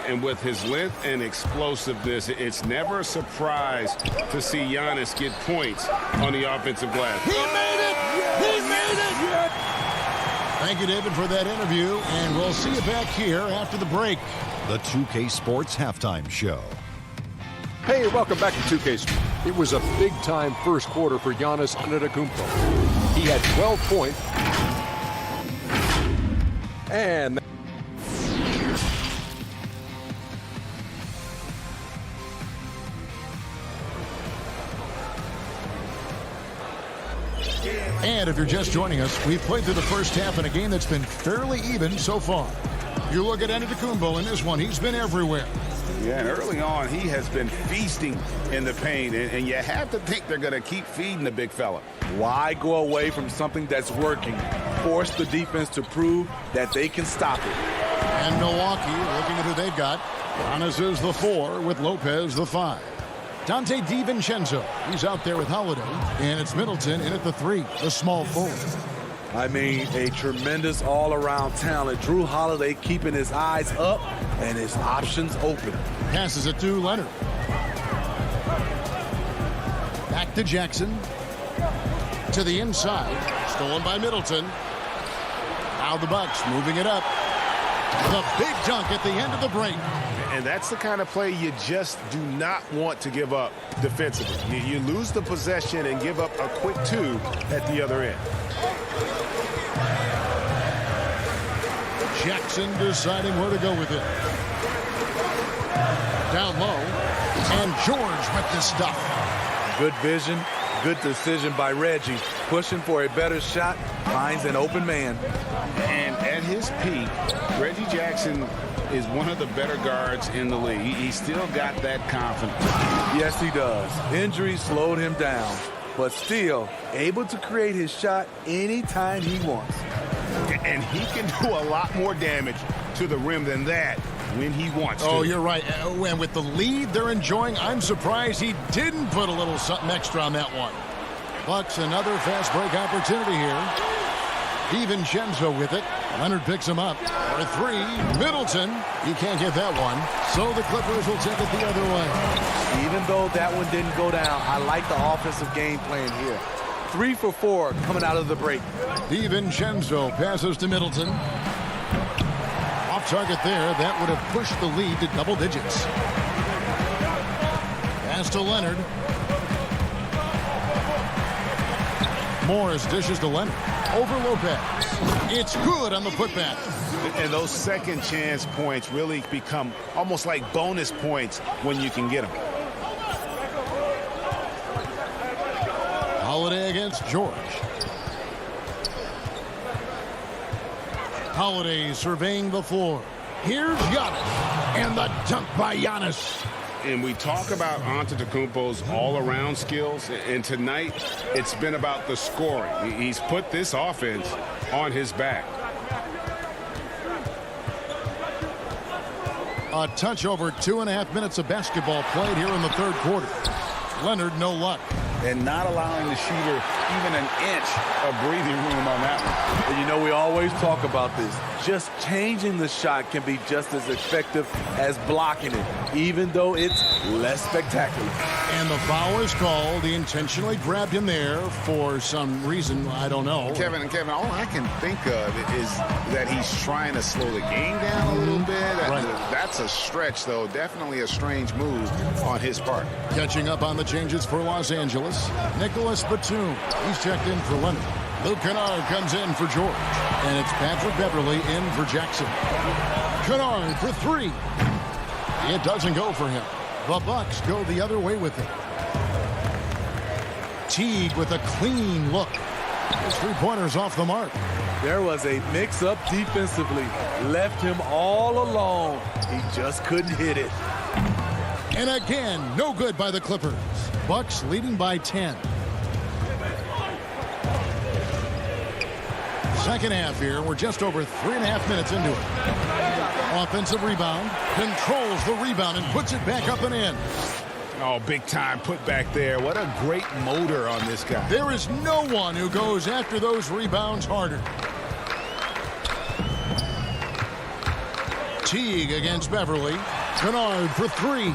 And with his length and explosiveness, it's never a surprise to see Giannis get points on the offensive glass. He made it! He made it! Thank you, David, for that interview, and we'll see you back here after the break. The 2K Sports Halftime Show. Hey, welcome back to 2K Sports. It was a big-time first quarter for Giannis Antetokounmpo. He had 12 points. And if you're just joining us, we've played through the first half in a game that's been fairly even so far. You look at Antetokounmpo in this one, he's been everywhere. Yeah, and early on, he has been feasting in the paint, and you have to think they're going to keep feeding the big fella. Why go away from something that's working? Force the defense to prove that they can stop it. And Milwaukee, looking at who they've got, Giannis is the 4 with Lopez the 5. Dante DiVincenzo, he's out there with Holiday, and it's Middleton in at the 3, the small forward. I mean, a tremendous all-around talent. Drew Holiday keeping his eyes up and his options open. Passes it to Leonard. Back to Jackson. To the inside. Stolen by Middleton. Now the Bucks moving it up. The big dunk at the end of the break. And that's the kind of play you just do not want to give up defensively. You lose the possession and give up a quick 2 at the other end. Jackson deciding where to go with it. Down low. And George with the stuff. Good vision, good decision by Reggie. Pushing for a better shot, finds an open man. And at his peak, Reggie Jackson is one of the better guards in the league. He's still got that confidence. Yes, he does. Injury slowed him down, but still able to create his shot anytime he wants. And he can do a lot more damage to the rim than that when he wants to. Oh, you're right. And with the lead they're enjoying, I'm surprised he didn't put a little something extra on that one. Bucks another fast break opportunity here. DiVincenzo with it. Leonard picks him up. For 3, Middleton. He can't get that one. So the Clippers will take it the other way. Even though that one didn't go down, I like the offensive game plan here. 3 for 4 coming out of the break. DiVincenzo passes to Middleton. Off target there. That would have pushed the lead to double digits. Pass to Leonard. Morris dishes to Leonard. Over Lopez. It's good on the putback. And those second chance points really become almost like bonus points when you can get them. against George. Holiday surveying the floor. Here's Giannis, and the dunk by Giannis. And we talk about Antetokounmpo's all-around skills, and tonight it's been about the scoring. He's put this offense on his back. A touch over 2.5 minutes of basketball played here in the third quarter. Leonard, no luck. And not allowing the shooter even an inch of breathing room on that one. And you know, we always talk about this. Just changing the shot can be just as effective as blocking it, even though it's less spectacular. And the foul is called. He intentionally grabbed him there for some reason, I don't know. Kevin, all I can think of is that he's trying to slow the game down a little bit. That's a stretch, though. Definitely a strange move on his part. Catching up on the changes for Los Angeles, Nicholas Batum. He's checked in for Leonard. Luke Kennard comes in for George. And it's Patrick Beverly in for Jackson. Kennard for three. It doesn't go for him. The Bucks go the other way with it. Teague with a clean look. His three-pointer's off the mark. There was a mix-up defensively. Left him all alone. He just couldn't hit it. And again, no good by the Clippers. Bucks leading by 10. Second half here. We're just over 3.5 minutes into it. Offensive rebound. Controls the rebound and puts it back up and in. Oh, big time put back there. What a great motor on this guy. There is no one who goes after those rebounds harder. Teague against Beverly. Kennard for three.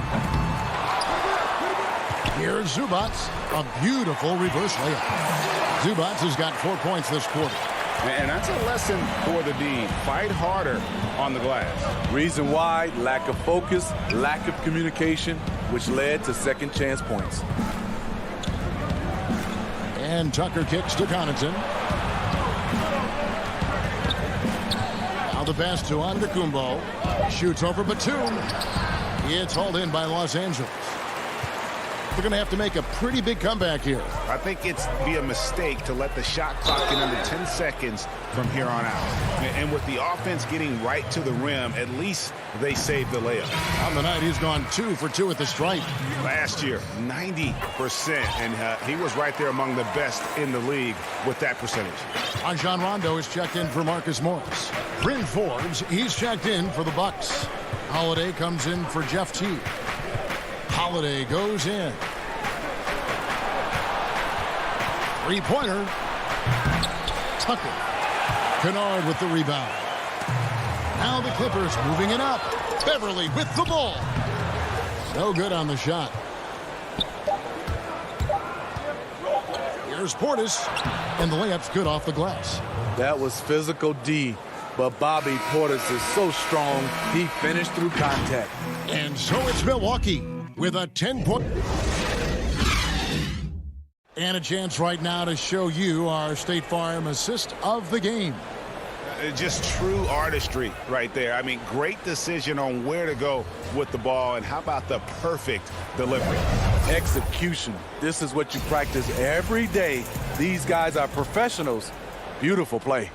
Here's Zubac. A beautiful reverse layup. Zubac has got 4 points this quarter. And that's a lesson for the D. Fight harder on the glass. Reason why, lack of focus, lack of communication, which led to second chance points. And Tucker kicks to Connaughton. Now the pass to Antetokounmpo. Shoots over Batum. It's hauled in by Los Angeles. They're going to have to make a pretty big comeback here. I think it's be a mistake to let the shot clock get under 10 seconds from here on out. And with the offense getting right to the rim, at least they saved the layup. On the night, he's gone 2 for 2 at the stripe. Last year, 90%, and he was right there among the best in the league with that percentage. Rajon Rondo is checked in for Marcus Morris. Bryn Forbes, he's checked in for the Bucks. Holiday comes in for Jeff Teague. Holiday goes in. Three-pointer. Tucker. Kennard with the rebound. Now the Clippers moving it up. Beverly with the ball. No good on the shot. Here's Portis. And the layup's good off the glass. That was physical D. But Bobby Portis is so strong, he finished through contact. And so it's Milwaukee with a 10-point. And a chance right now to show you our State Farm assist of the game. Just true artistry right there. I mean, great decision on where to go with the ball, and how about the perfect delivery? Execution. This is what you practice every day. These guys are professionals. Beautiful play.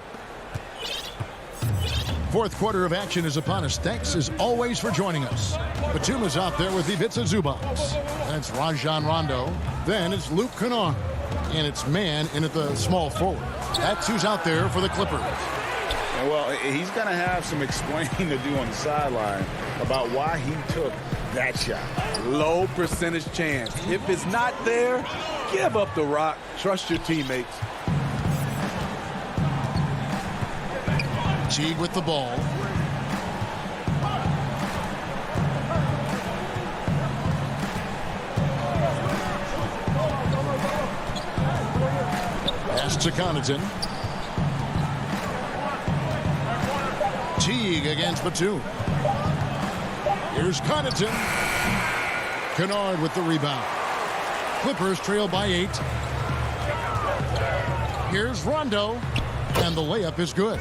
Fourth quarter of action is upon us. Thanks, as always, for joining us. Batum is out there with Ivica Zubac. That's Rajon Rondo. Then it's Luke Kennard. And it's man in at the small forward. That's who's out there for the Clippers. Well, he's going to have some explaining to do on the sideline about why he took that shot. Low percentage chance. If it's not there, give up the rock. Trust your teammates. Teague with the ball. Pass to Connaughton. Teague against Batum. Here's Connaughton. Kennard with the rebound. Clippers trail by 8. Here's Rondo. And the layup is good.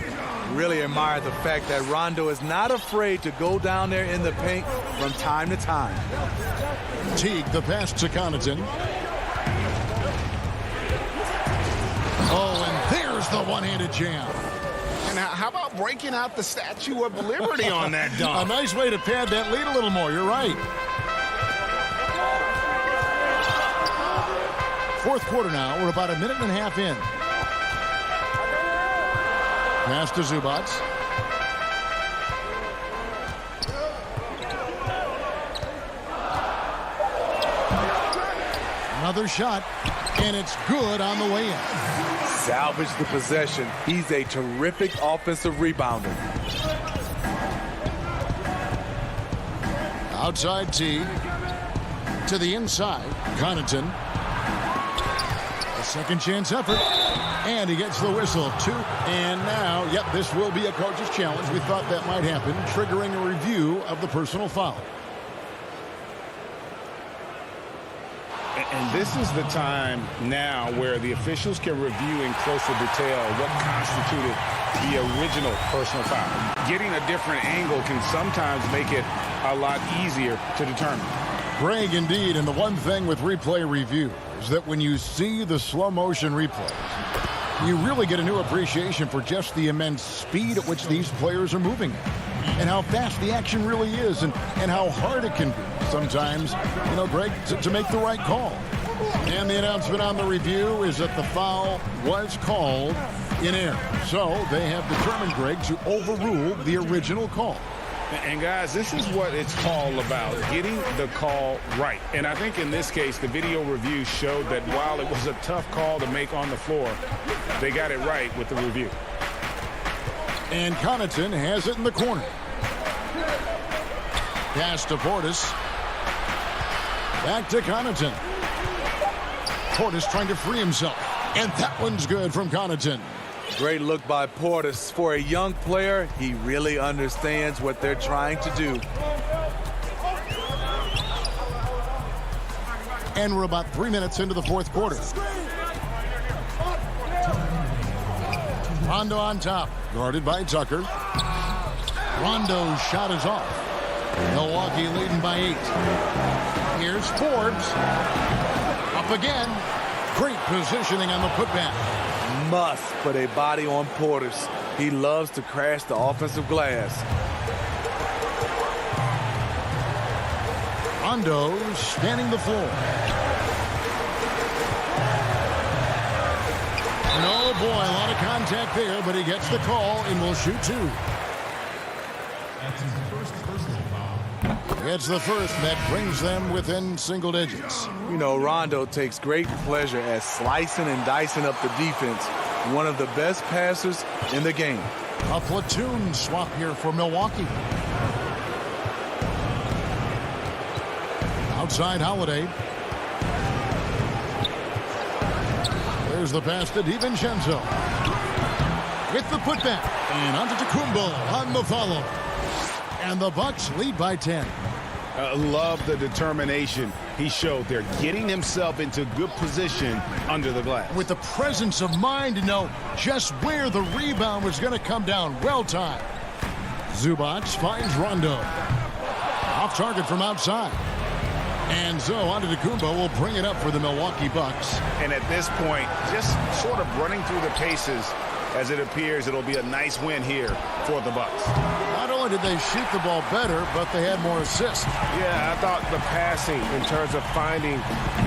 Really admire the fact that Rondo is not afraid to go down there in the paint from time to time. Teague, the pass to Connaughton. There's the one-handed jam. And how about breaking out the Statue of Liberty on that dunk? A nice way to pad that lead a little more. You're right. Fourth quarter now. We're about a minute and a half in. Pass to Zubac. Another shot, and it's good on the way in. Salvage the possession. He's a terrific offensive rebounder. Outside T to the inside. Connaughton. A second chance effort. And he gets the whistle. Two. And now, yep, this will be a coach's challenge. We thought that might happen, triggering a review of the personal foul. And this is the time now where the officials can review in closer detail what constituted the original personal foul. Getting a different angle can sometimes make it a lot easier to determine. Greg, indeed, and the one thing with replay review is that when you see the slow motion replays, you really get a new appreciation for just the immense speed at which these players are moving at, and how fast the action really is, and how hard it can be sometimes, you know, Greg, to make the right call. And the announcement on the review is that the foul was called in error. So they have determined, Greg, to overrule the original call. And guys, this is what it's all about, getting the call right. And I think in this case, the video review showed that while it was a tough call to make on the floor, they got it right with the review. And Connaughton has it in the corner. Pass to Portis. Back to Connaughton. Portis trying to free himself. And that one's good from Connaughton. Great look by Portis. For a young player, he really understands what they're trying to do. And we're about 3 minutes into the fourth quarter. Rondo on top, guarded by Tucker. Rondo's shot is off. Milwaukee leading by 8. Here's Forbes. Up again. Great positioning on the putback. Must put a body on Portis. He loves to crash the offensive glass. Rondo scanning the floor. Oh boy, a lot of contact there, but he gets the call and will shoot two. It's the first that brings them within single digits. You know, Rondo takes great pleasure at slicing and dicing up the defense. One of the best passers in the game. A platoon swap here for Milwaukee. Outside Holiday. There's the pass to DiVincenzo. With the putback. And Antetokounmpo on the follow. And the Bucks lead by 10. Love the determination he showed there, getting himself into good position under the glass. With the presence of mind to know just where the rebound was going to come down. Well timed. Zubac finds Rondo. Off target from outside. And so Antetokounmpo will bring it up for the Milwaukee Bucks. And at this point, just sort of running through the paces, as it appears it'll be a nice win here for the Bucks. Not only did they shoot the ball better, but they had more assists. Yeah, I thought the passing in terms of finding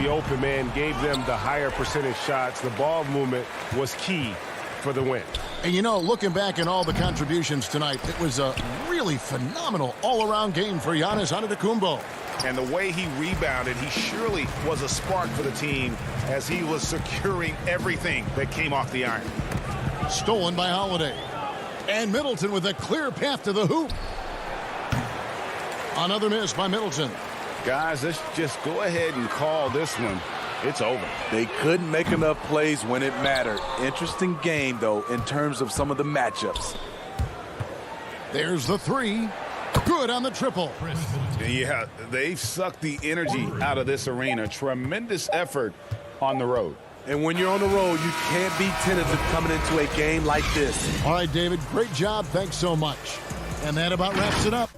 the open man gave them the higher percentage shots. The ball movement was key for the win. And you know, looking back at all the contributions tonight, it was a really phenomenal all-around game for Giannis Antetokounmpo. And the way he rebounded, he surely was a spark for the team as he was securing everything that came off the iron. Stolen by Holiday. And Middleton with a clear path to the hoop. Another miss by Middleton. Guys, let's just go ahead and call this one. It's over. They couldn't make enough plays when it mattered. Interesting game, though, in terms of some of the matchups. There's the three. Good on the triple. Yeah, they've sucked the energy out of this arena. Tremendous effort on the road. And when you're on the road, you can't be tentative coming into a game like this. All right, David, great job. Thanks so much. And that about wraps it up.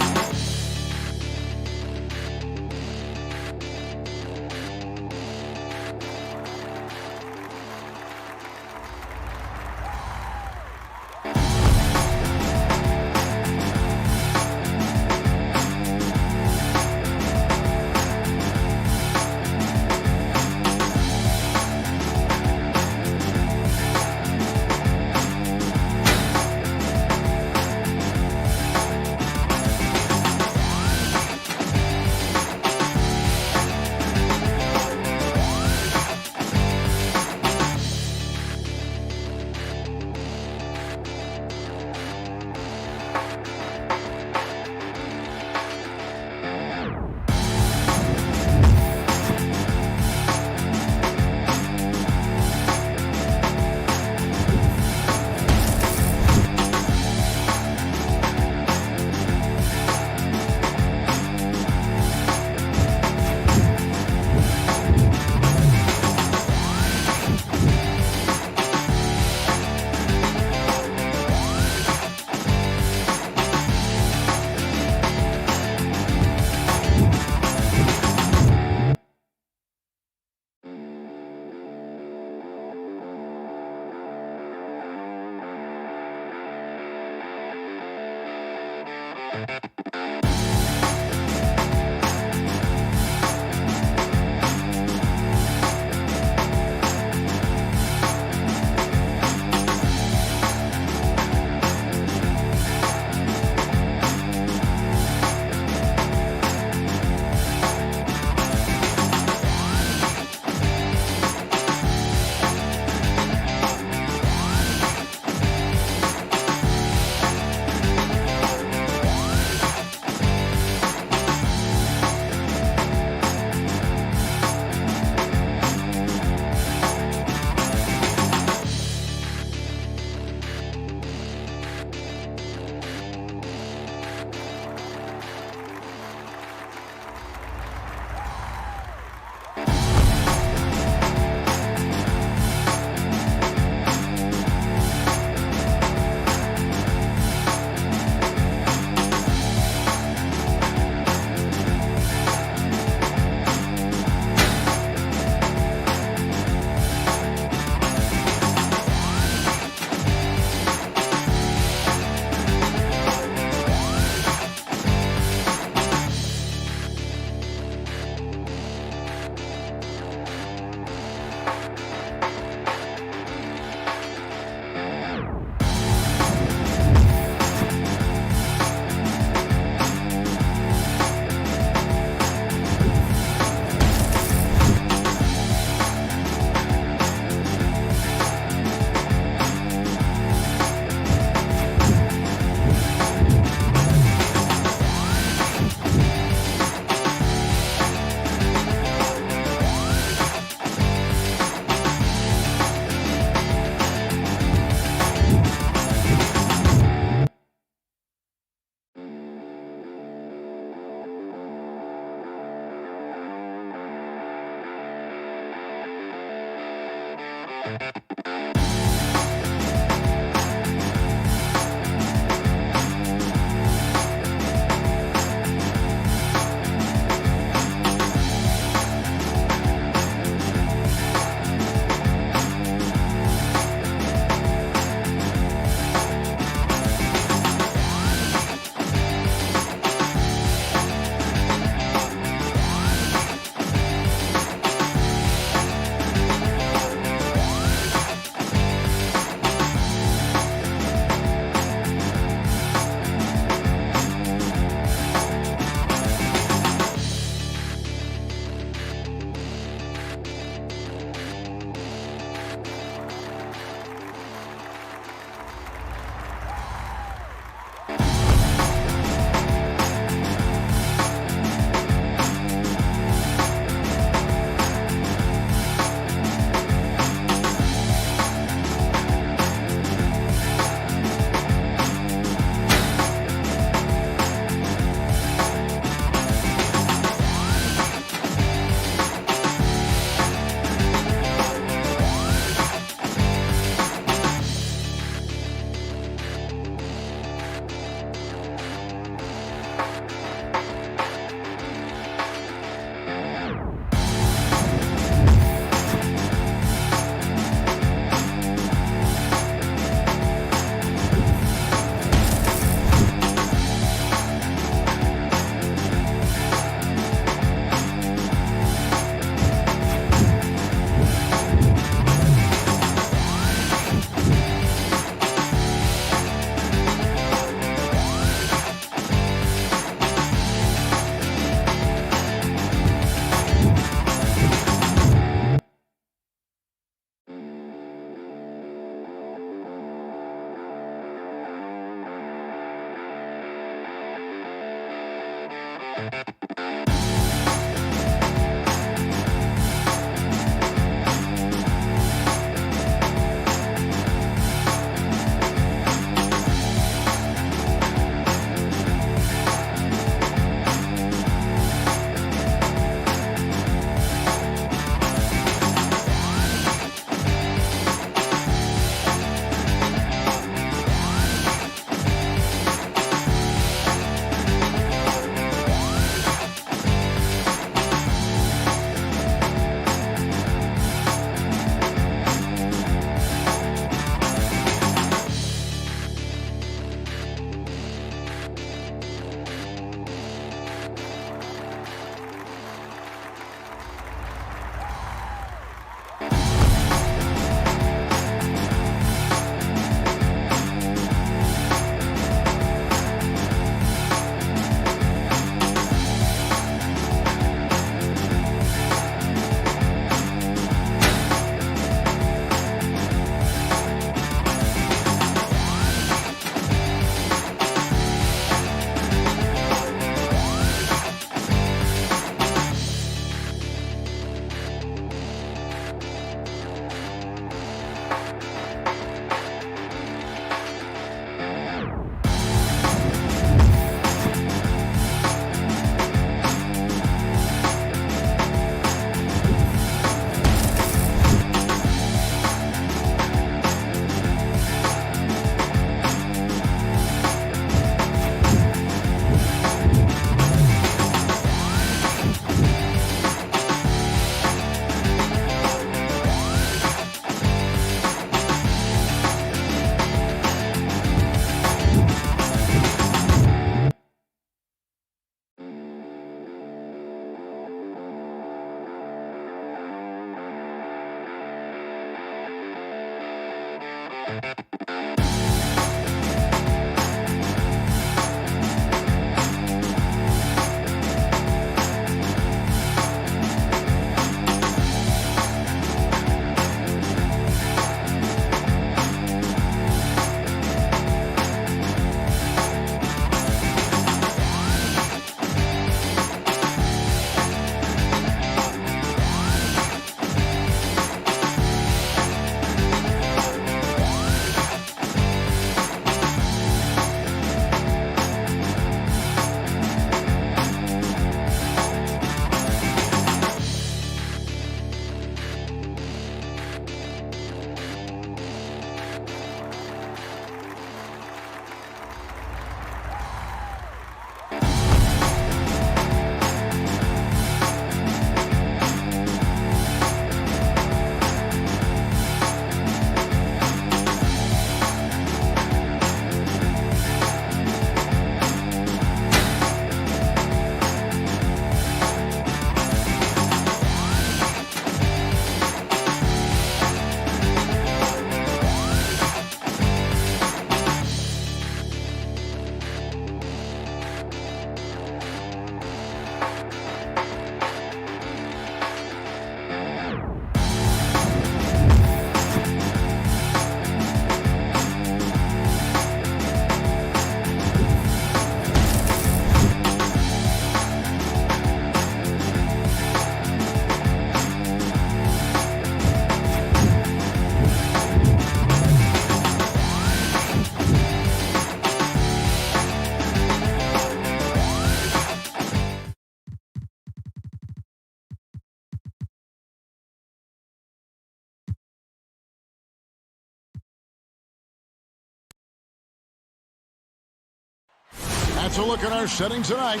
That's a look at our setting tonight.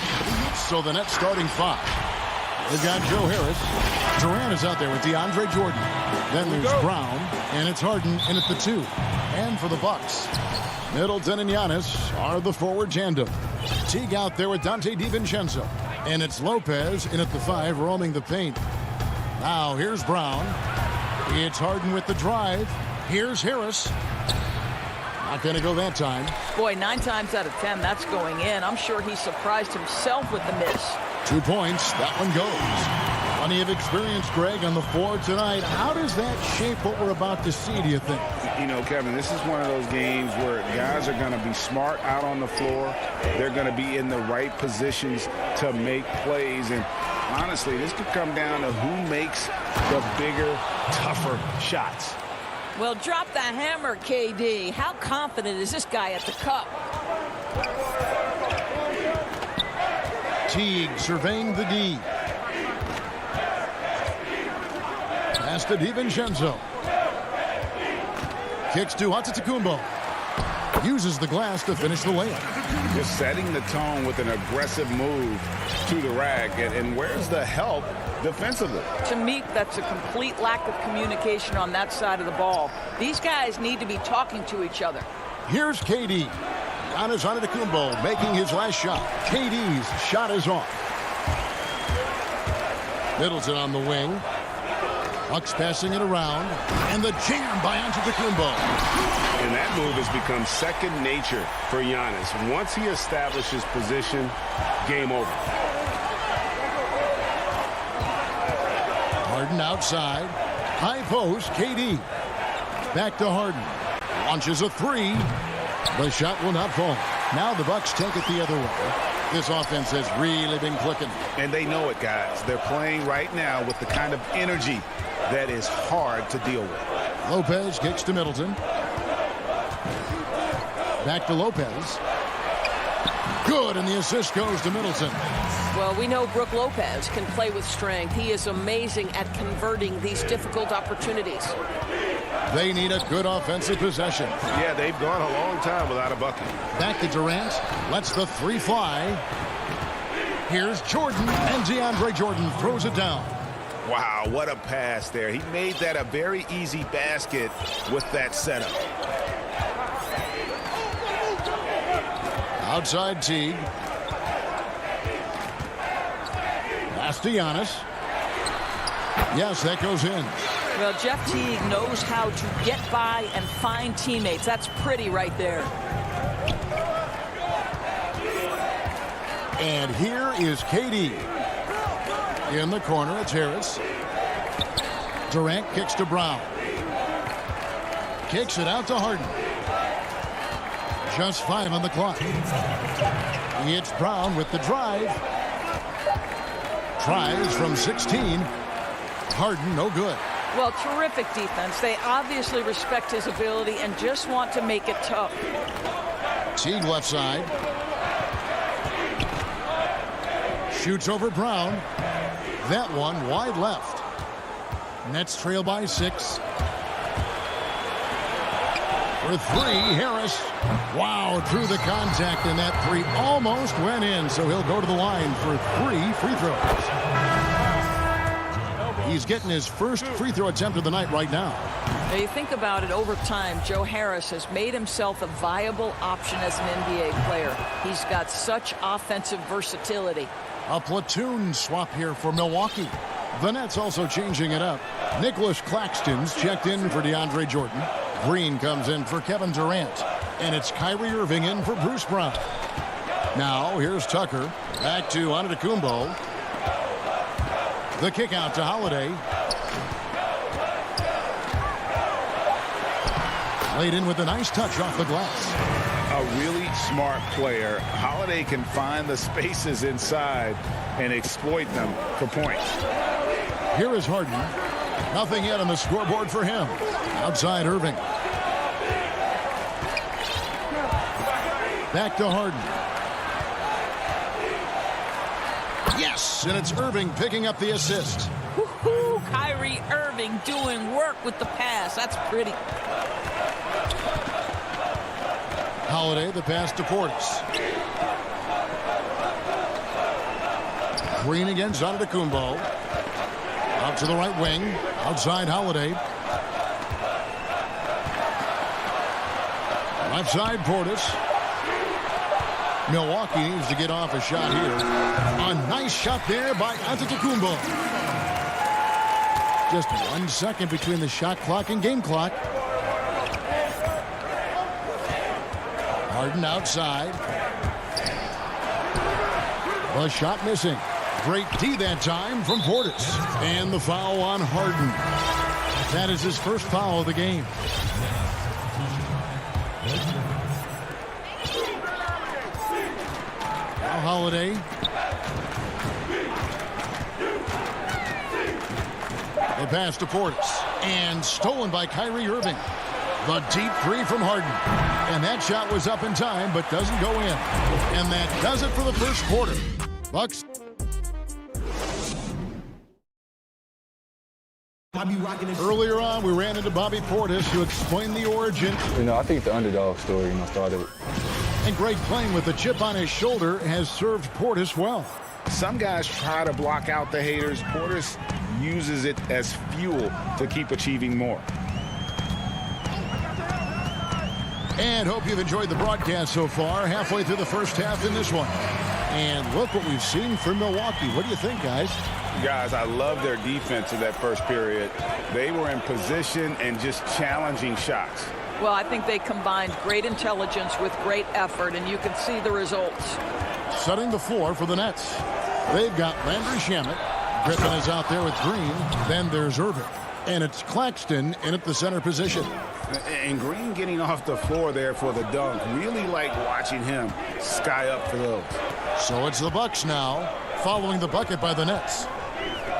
So the Nets starting five. We've got Joe Harris. Durant is out there with DeAndre Jordan. Then there's Brown, and it's Harden in at the 2. And for the Bucks, Middleton and Giannis are the forward tandem. Teague out there with Dante DiVincenzo. And it's Lopez in at the 5, roaming the paint. Now here's Brown. It's Harden with the drive. Here's Harris. Not going to go that time. Boy, 9 times out of 10, that's going in. I'm sure he surprised himself with the miss. 2 points. That one goes. Plenty of experience, Greg, on the floor tonight. How does that shape what we're about to see, do you think? You know, Kevin, this is one of those games where guys are going to be smart out on the floor. They're going to be in the right positions to make plays. And honestly, this could come down to who makes the bigger, tougher shots. Well, drop the hammer, KD. How confident is this guy at the cup? Teague surveying the D. Pass to DiVincenzo. Kicks to Antetokounmpo. Uses the glass to finish the layup. Just setting the tone with an aggressive move to the rack. And where's the help defensively? To me, that's a complete lack of communication on that side of the ball. These guys need to be talking to each other. Here's KD. Giannis Antetokounmpo making his last shot. KD's shot is off. Middleton on the wing. Bucks passing it around. And the jam by Antetokounmpo. And that move has become second nature for Giannis. Once he establishes position, game over. Harden outside. High post, KD. Back to Harden. Launches a three. The shot will not fall. Now the Bucks take it the other way. This offense has really been clicking. And they know it, guys. They're playing right now with the kind of energy that is hard to deal with. Lopez kicks to Middleton. Back to Lopez. Good, and the assist goes to Middleton. Well, we know Brook Lopez can play with strength. He is amazing at converting these difficult opportunities. They need a good offensive possession. Yeah, they've gone a long time without a bucket. Back to Durant. Lets the three fly. Here's Jordan, and DeAndre Jordan throws it down. Wow, what a pass there. He made that a very easy basket with that setup. Outside Teague. Pass to Giannis. Yes, that goes in. Well, Jeff Teague knows how to get by and find teammates. That's pretty right there. And here is KD. In the corner, it's Harris. Durant kicks to Brown. Kicks it out to Harden. Just 5 on the clock. It's Brown with the drive. Tries from 16. Harden, no good. Well, terrific defense. They obviously respect his ability and just want to make it tough. Teague left side. Shoots over Brown. That one wide left. Nets trail by 6. For 3, Harris. Wow, through the contact, and that 3 almost went in, so he'll go to the line for 3 free throws. He's getting his first free throw attempt of the night right now. Now you think about it, over time, Joe Harris has made himself a viable option as an NBA player. He's got such offensive versatility. A platoon swap here for Milwaukee. The Nets also changing it up. Nicholas Claxton's checked in for DeAndre Jordan. Green comes in for Kevin Durant. And it's Kyrie Irving in for Bruce Brown. Now, here's Tucker. Back to Antetokounmpo. The kick out to Holiday. Laid in with a nice touch off the glass. A really smart player. Holiday can find the spaces inside and exploit them for points. Here is Harden. Nothing yet on the scoreboard for him. Outside Irving. Back to Harden. Yes, and it's Irving picking up the assist. Woo-hoo, Kyrie Irving doing work with the pass. That's pretty. Holiday, the pass to Portis. Green against Antetokounmpo. Out to the right wing. Outside Holiday. Left side Portis. Milwaukee needs to get off a shot here. A nice shot there by Antetokounmpo. Just 1 second between the shot clock and game clock. Harden outside. The shot missing. Great D that time from Portis. And the foul on Harden. That is his first foul of the game. Holiday. The pass to Portis. And stolen by Kyrie Irving. The deep three from Harden. And that shot was up in time, but doesn't go in. And that does it for the first quarter. Bucks. Earlier on, we ran into Bobby Portis to explain the origin. I think the underdog story, started. And Greg playing with a chip on his shoulder has served Portis well. Some guys try to block out the haters. Portis uses it as fuel to keep achieving more. And hope you've enjoyed the broadcast so far. Halfway through the first half in this one. And look what we've seen from Milwaukee. What do you think, guys? Guys, I love their defense in that first period. They were in position and just challenging shots. Well, I think they combined great intelligence with great effort, and you can see the results. Setting the floor for the Nets. They've got Landry Shamet. Griffin is out there with Green. Then there's Irving. And it's Claxton in at the center position. And Green getting off the floor there for the dunk. Really like watching him sky up for those. So it's the Bucks now, following the bucket by the Nets.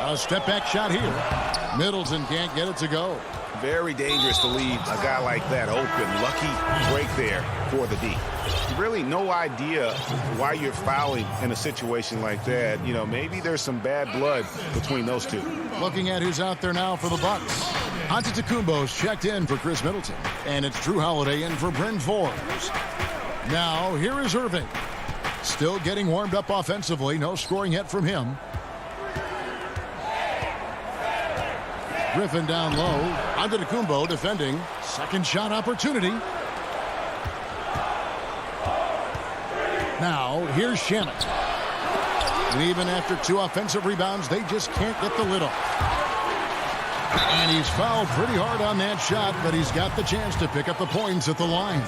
A step-back shot here. Middleton can't get it to go. Very dangerous to leave a guy like that open. Lucky break there for the D. Really no idea why you're fouling in a situation like that. Maybe there's some bad blood between those two. Looking at who's out there now for the Bucks. Antetokounmpo's checked in for Chris Middleton. And it's Drew Holiday in for Bryn Forbes. Now, here is Irving. Still getting warmed up offensively. No scoring yet from him. Griffin down low. Antetokounmpo defending. Second shot opportunity. Now, here's Shamet. And even after 2 offensive rebounds, they just can't get the lid off. And he's fouled pretty hard on that shot, but he's got the chance to pick up the points at the line.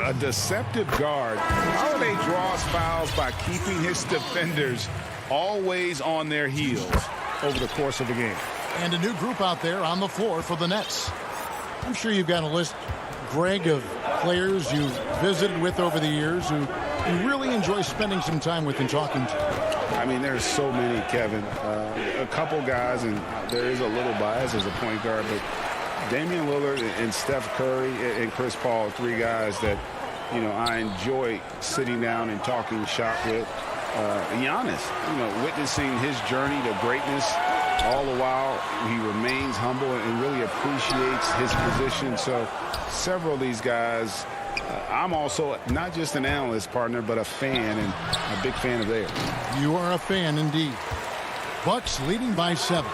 A deceptive guard. Holiday draws fouls by keeping his defenders always on their heels over the course of the game. And a new group out there on the floor for the Nets. I'm sure you've got a list, Greg, of players you've visited with over the years who you really enjoy spending some time with and talking to. I mean, there's so many, Kevin. A couple guys, and there is a little bias as a point guard, but Damian Lillard and Steph Curry and Chris Paul, 3 guys that, I enjoy sitting down and talking shop with. Giannis, witnessing his journey to greatness. All the while, he remains humble and really appreciates his position. So several of these guys, I'm also not just an analyst, partner, but a fan, and a big fan of theirs. You are a fan indeed. Bucks leading by 7.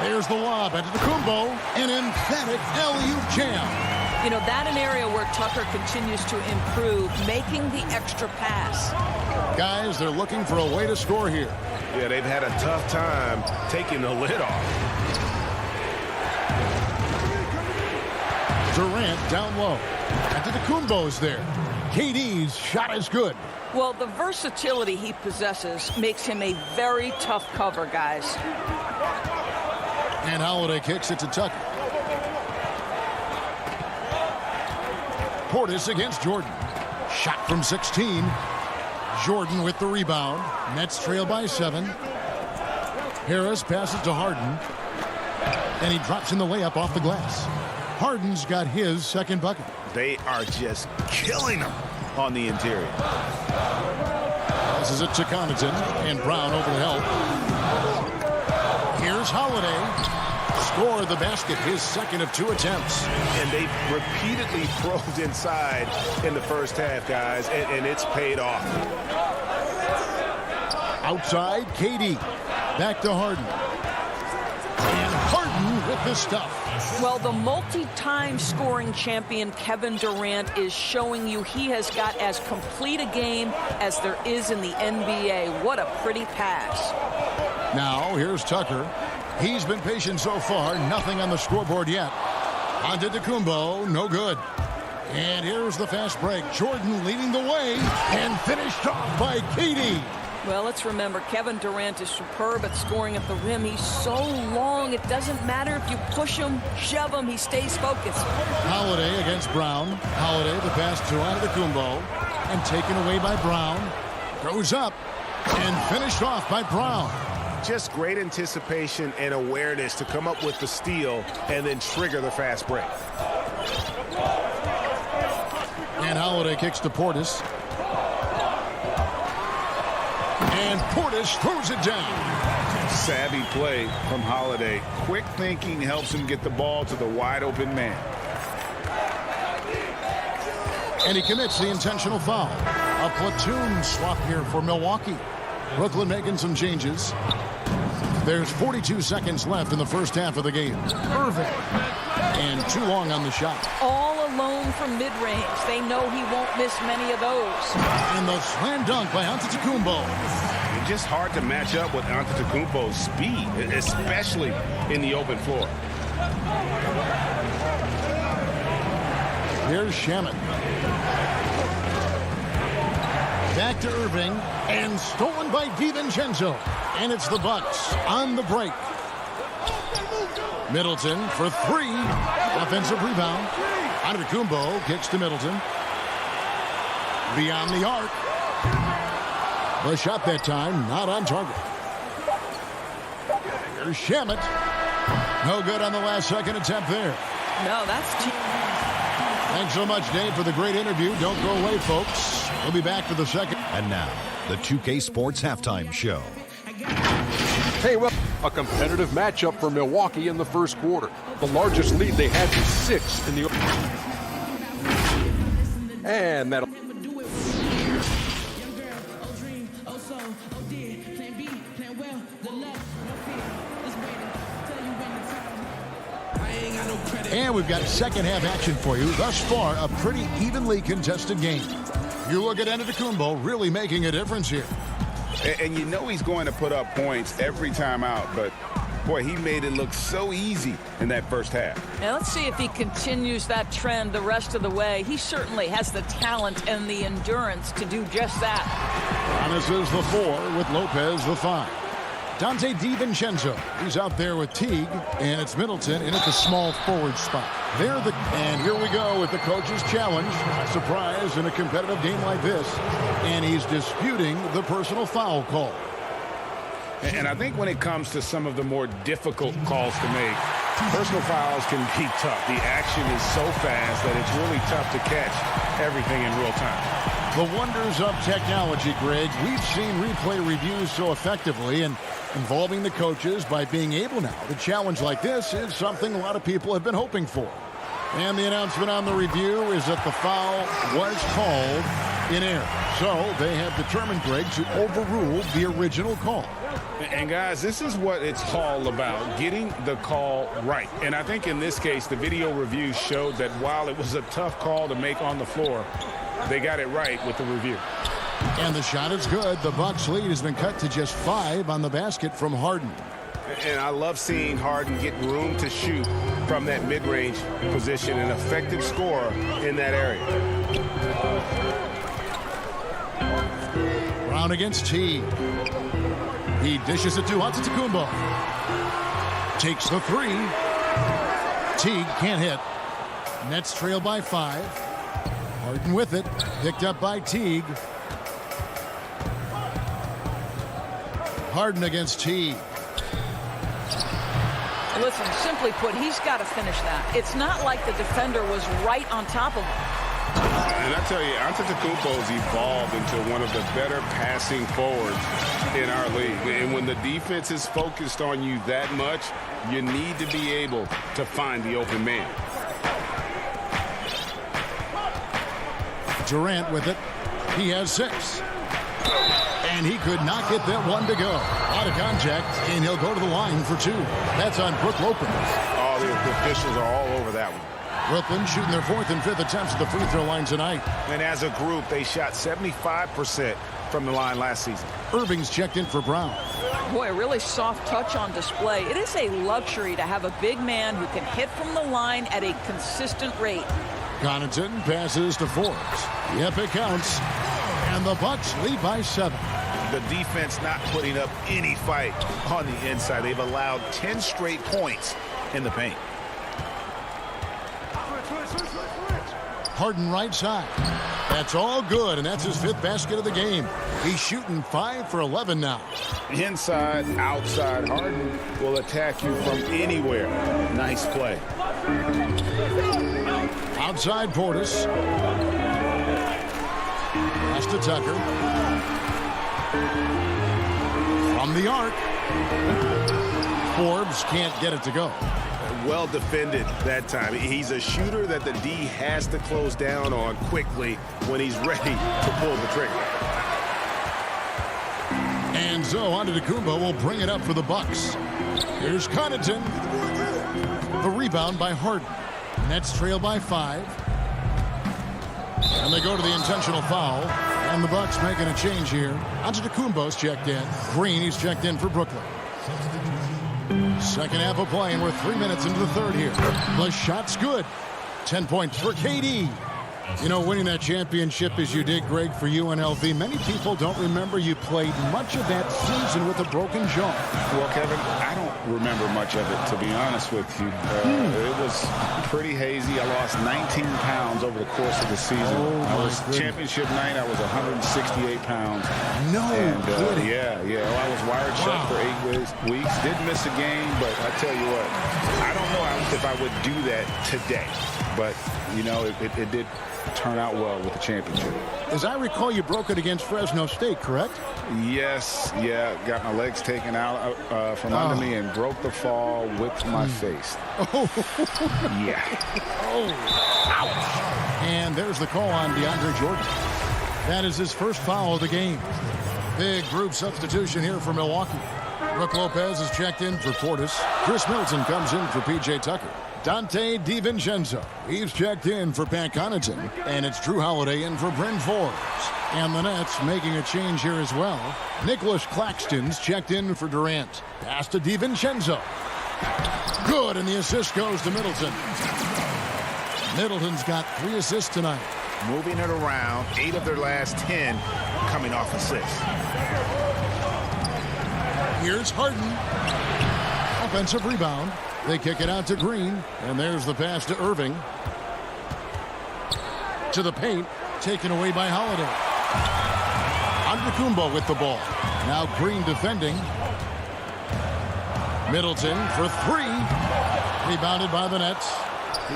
There's the lob into the Antetokounmpo, an emphatic alley-oop jam. That an area where Tucker continues to improve, making the extra pass. Guys, they're looking for a way to score here. Yeah, they've had a tough time taking the lid off. Durant down low. Antetokounmpo's there. KD's shot is good. Well, the versatility he possesses makes him a very tough cover, guys. And Holiday kicks it to Tucker. Portis against Jordan. Shot from 16. Jordan with the rebound. Nets trail by 7. Harris passes to Harden. And he drops in the layup off the glass. Harden's got his second bucket. They are just killing him on the interior. This is it to Connaughton, and Brown over the help. Here's Holiday. Score the basket, his second of 2 attempts. And they repeatedly probed inside in the first half, guys, and it's paid off. Outside, KD. Back to Harden. And Harden with the stuff. Well, the multi-time scoring champion Kevin Durant is showing you he has got as complete a game as there is in the NBA. What a pretty pass. Now, here's Tucker. He's been patient so far. Nothing on the scoreboard yet. Antetokounmpo, no good. And here's the fast break. Jordan leading the way and finished off by KD. Well, let's remember, Kevin Durant is superb at scoring at the rim. He's so long, it doesn't matter if you push him, shove him, he stays focused. Holiday against Brown. Holiday, the pass to Antetokounmpo, and taken away by Brown. Goes up and finished off by Brown. Just great anticipation and awareness to come up with the steal and then trigger the fast break. And Holiday kicks to Portis. And Portis throws it down. Savvy play from Holiday. Quick thinking helps him get the ball to the wide open man. And he commits the intentional foul. A platoon swap here for Milwaukee. Brooklyn making some changes. There's 42 seconds left in the first half of the game. Irving. And too long on the shot. All alone from mid-range. They know he won't miss many of those. And the slam dunk by Antetokounmpo. It's just hard to match up with Antetokounmpo's speed, especially in the open floor. Here's Shamet. Back to Irving, and stolen by DiVincenzo. And it's the Bucks on the break. Middleton for three. Offensive rebound. Antetokounmpo kicks to Middleton. Beyond the arc. The shot that time, not on target. Here's Shamet. No good on the last second attempt there. No, that's cheap. Thanks so much, Dave, for the great interview. Don't go away, folks. We'll be back for the second. And now, the 2K Sports Halftime Show. Hey, well, a competitive matchup for Milwaukee in the first quarter. The largest lead they had was 6 in the... And that'll... And we've got second half action for you. Thus far, a pretty evenly contested game. You look at Antetokounmpo really making a difference here. And you know he's going to put up points every time out, but boy, he made it look so easy in that first half. Now let's see if he continues that trend the rest of the way. He certainly has the talent and the endurance to do just that. Giannis is the 4 with Lopez the 5. Dante DiVincenzo, he's out there with Teague, and it's Middleton in at the small forward spot. And here we go with the coach's challenge. Surprise in a competitive game like this. And he's disputing the personal foul call. And I think when it comes to some of the more difficult calls to make, personal fouls can be tough. The action is so fast that it's really tough to catch everything in real time. The wonders of technology, Greg. We've seen replay reviews so effectively, and involving the coaches by being able now to challenge like this is something a lot of people have been hoping for. And the announcement on the review is that the foul was called in error. So they have determined, Greg, to overrule the original call. And guys, this is what it's all about, getting the call right. And I think in this case, the video review showed that while it was a tough call to make on the floor, they got it right with the review. And the shot is good. The Bucks lead has been cut to just 5 on the basket from Harden. And I love seeing Harden get room to shoot from that mid-range position, an effective scorer in that area. Brown against T. He dishes it to Antetokounmpo. Takes the 3. Teague can't hit. Nets trail by 5. Harden with it. Picked up by Teague. Harden against Teague. Listen, simply put, he's got to finish that. It's not like the defender was right on top of him. And I tell you, Antetokounmpo's evolved into one of the better passing forwards in our league. And when the defense is focused on you that much, you need to be able to find the open man. Durant with it. He has 6. And he could not get that one to go. Out of contact, and he'll go to the line for 2. That's on Brook Lopez. Oh, the officials are all over that one. Brooklyn shooting their 4th and 5th attempts at the free throw line tonight. And as a group, they shot 75% from the line last season. Irving's checked in for Brown. Boy, a really soft touch on display. It is a luxury to have a big man who can hit from the line at a consistent rate. Connaughton passes to Forbes. Yep, it counts. And the Bucks lead by 7. The defense not putting up any fight on the inside. They've allowed 10 straight points in the paint. Harden right side. That's all good, and that's his 5th basket of the game. He's shooting 5 for 11 now. Inside, outside, Harden will attack you from anywhere. Nice play. Outside Portis. Pass to Tucker. From the arc. Forbes can't get it to go. Well defended that time. He's a shooter that the D has to close down on quickly when he's ready to pull the trigger. And so Antetokounmpo will bring it up for the Bucks. Here's Connaughton. The rebound by Harden. Nets trail by 5. And they go to the intentional foul. And the Bucks making a change here. Antetokounmpo's checked in. Green, he's checked in for Brooklyn. Second half of play, and we're 3 minutes into the third here. The shot's good. 10 points for KD. You know, winning that championship as you did, Greg, for UNLV, many people don't remember you played much of that season with a broken jaw. Well, Kevin, I don't remember much of it, to be honest with you. It was pretty hazy. I lost 19 pounds over the course of the season. Championship night, I was 168 pounds. No. And, yeah. Well, I was wired shut for 8 weeks. Didn't miss a game, but I tell you what, I don't know if I would do that today. But, you know, it did turn out well with the championship. As I recall, you broke it against Fresno State, correct? Yes, got my legs taken out from under me and broke the fall with my face. Yeah. Ouch. And there's the call on DeAndre Jordan. That is his first foul of the game. Big group substitution here for Milwaukee. Brook Lopez is checked in for Portis. Chris Middleton comes in for P.J. Tucker. Dante DiVincenzo, he's checked in for Pat Connaughton. And it's Drew Holiday in for Bryn Forbes. And the Nets making a change here as well. Nicholas Claxton's checked in for Durant. Pass to DiVincenzo. Good, and the assist goes to Middleton. Middleton's got 3 assists tonight. Moving it around, 8 of their last 10 coming off assists. Here's Harden. Offensive rebound. They kick it out to Green. And there's the pass to Irving. To the paint. Taken away by Holiday. Antetokounmpo with the ball. Now Green defending. Middleton for 3. Rebounded by the Nets.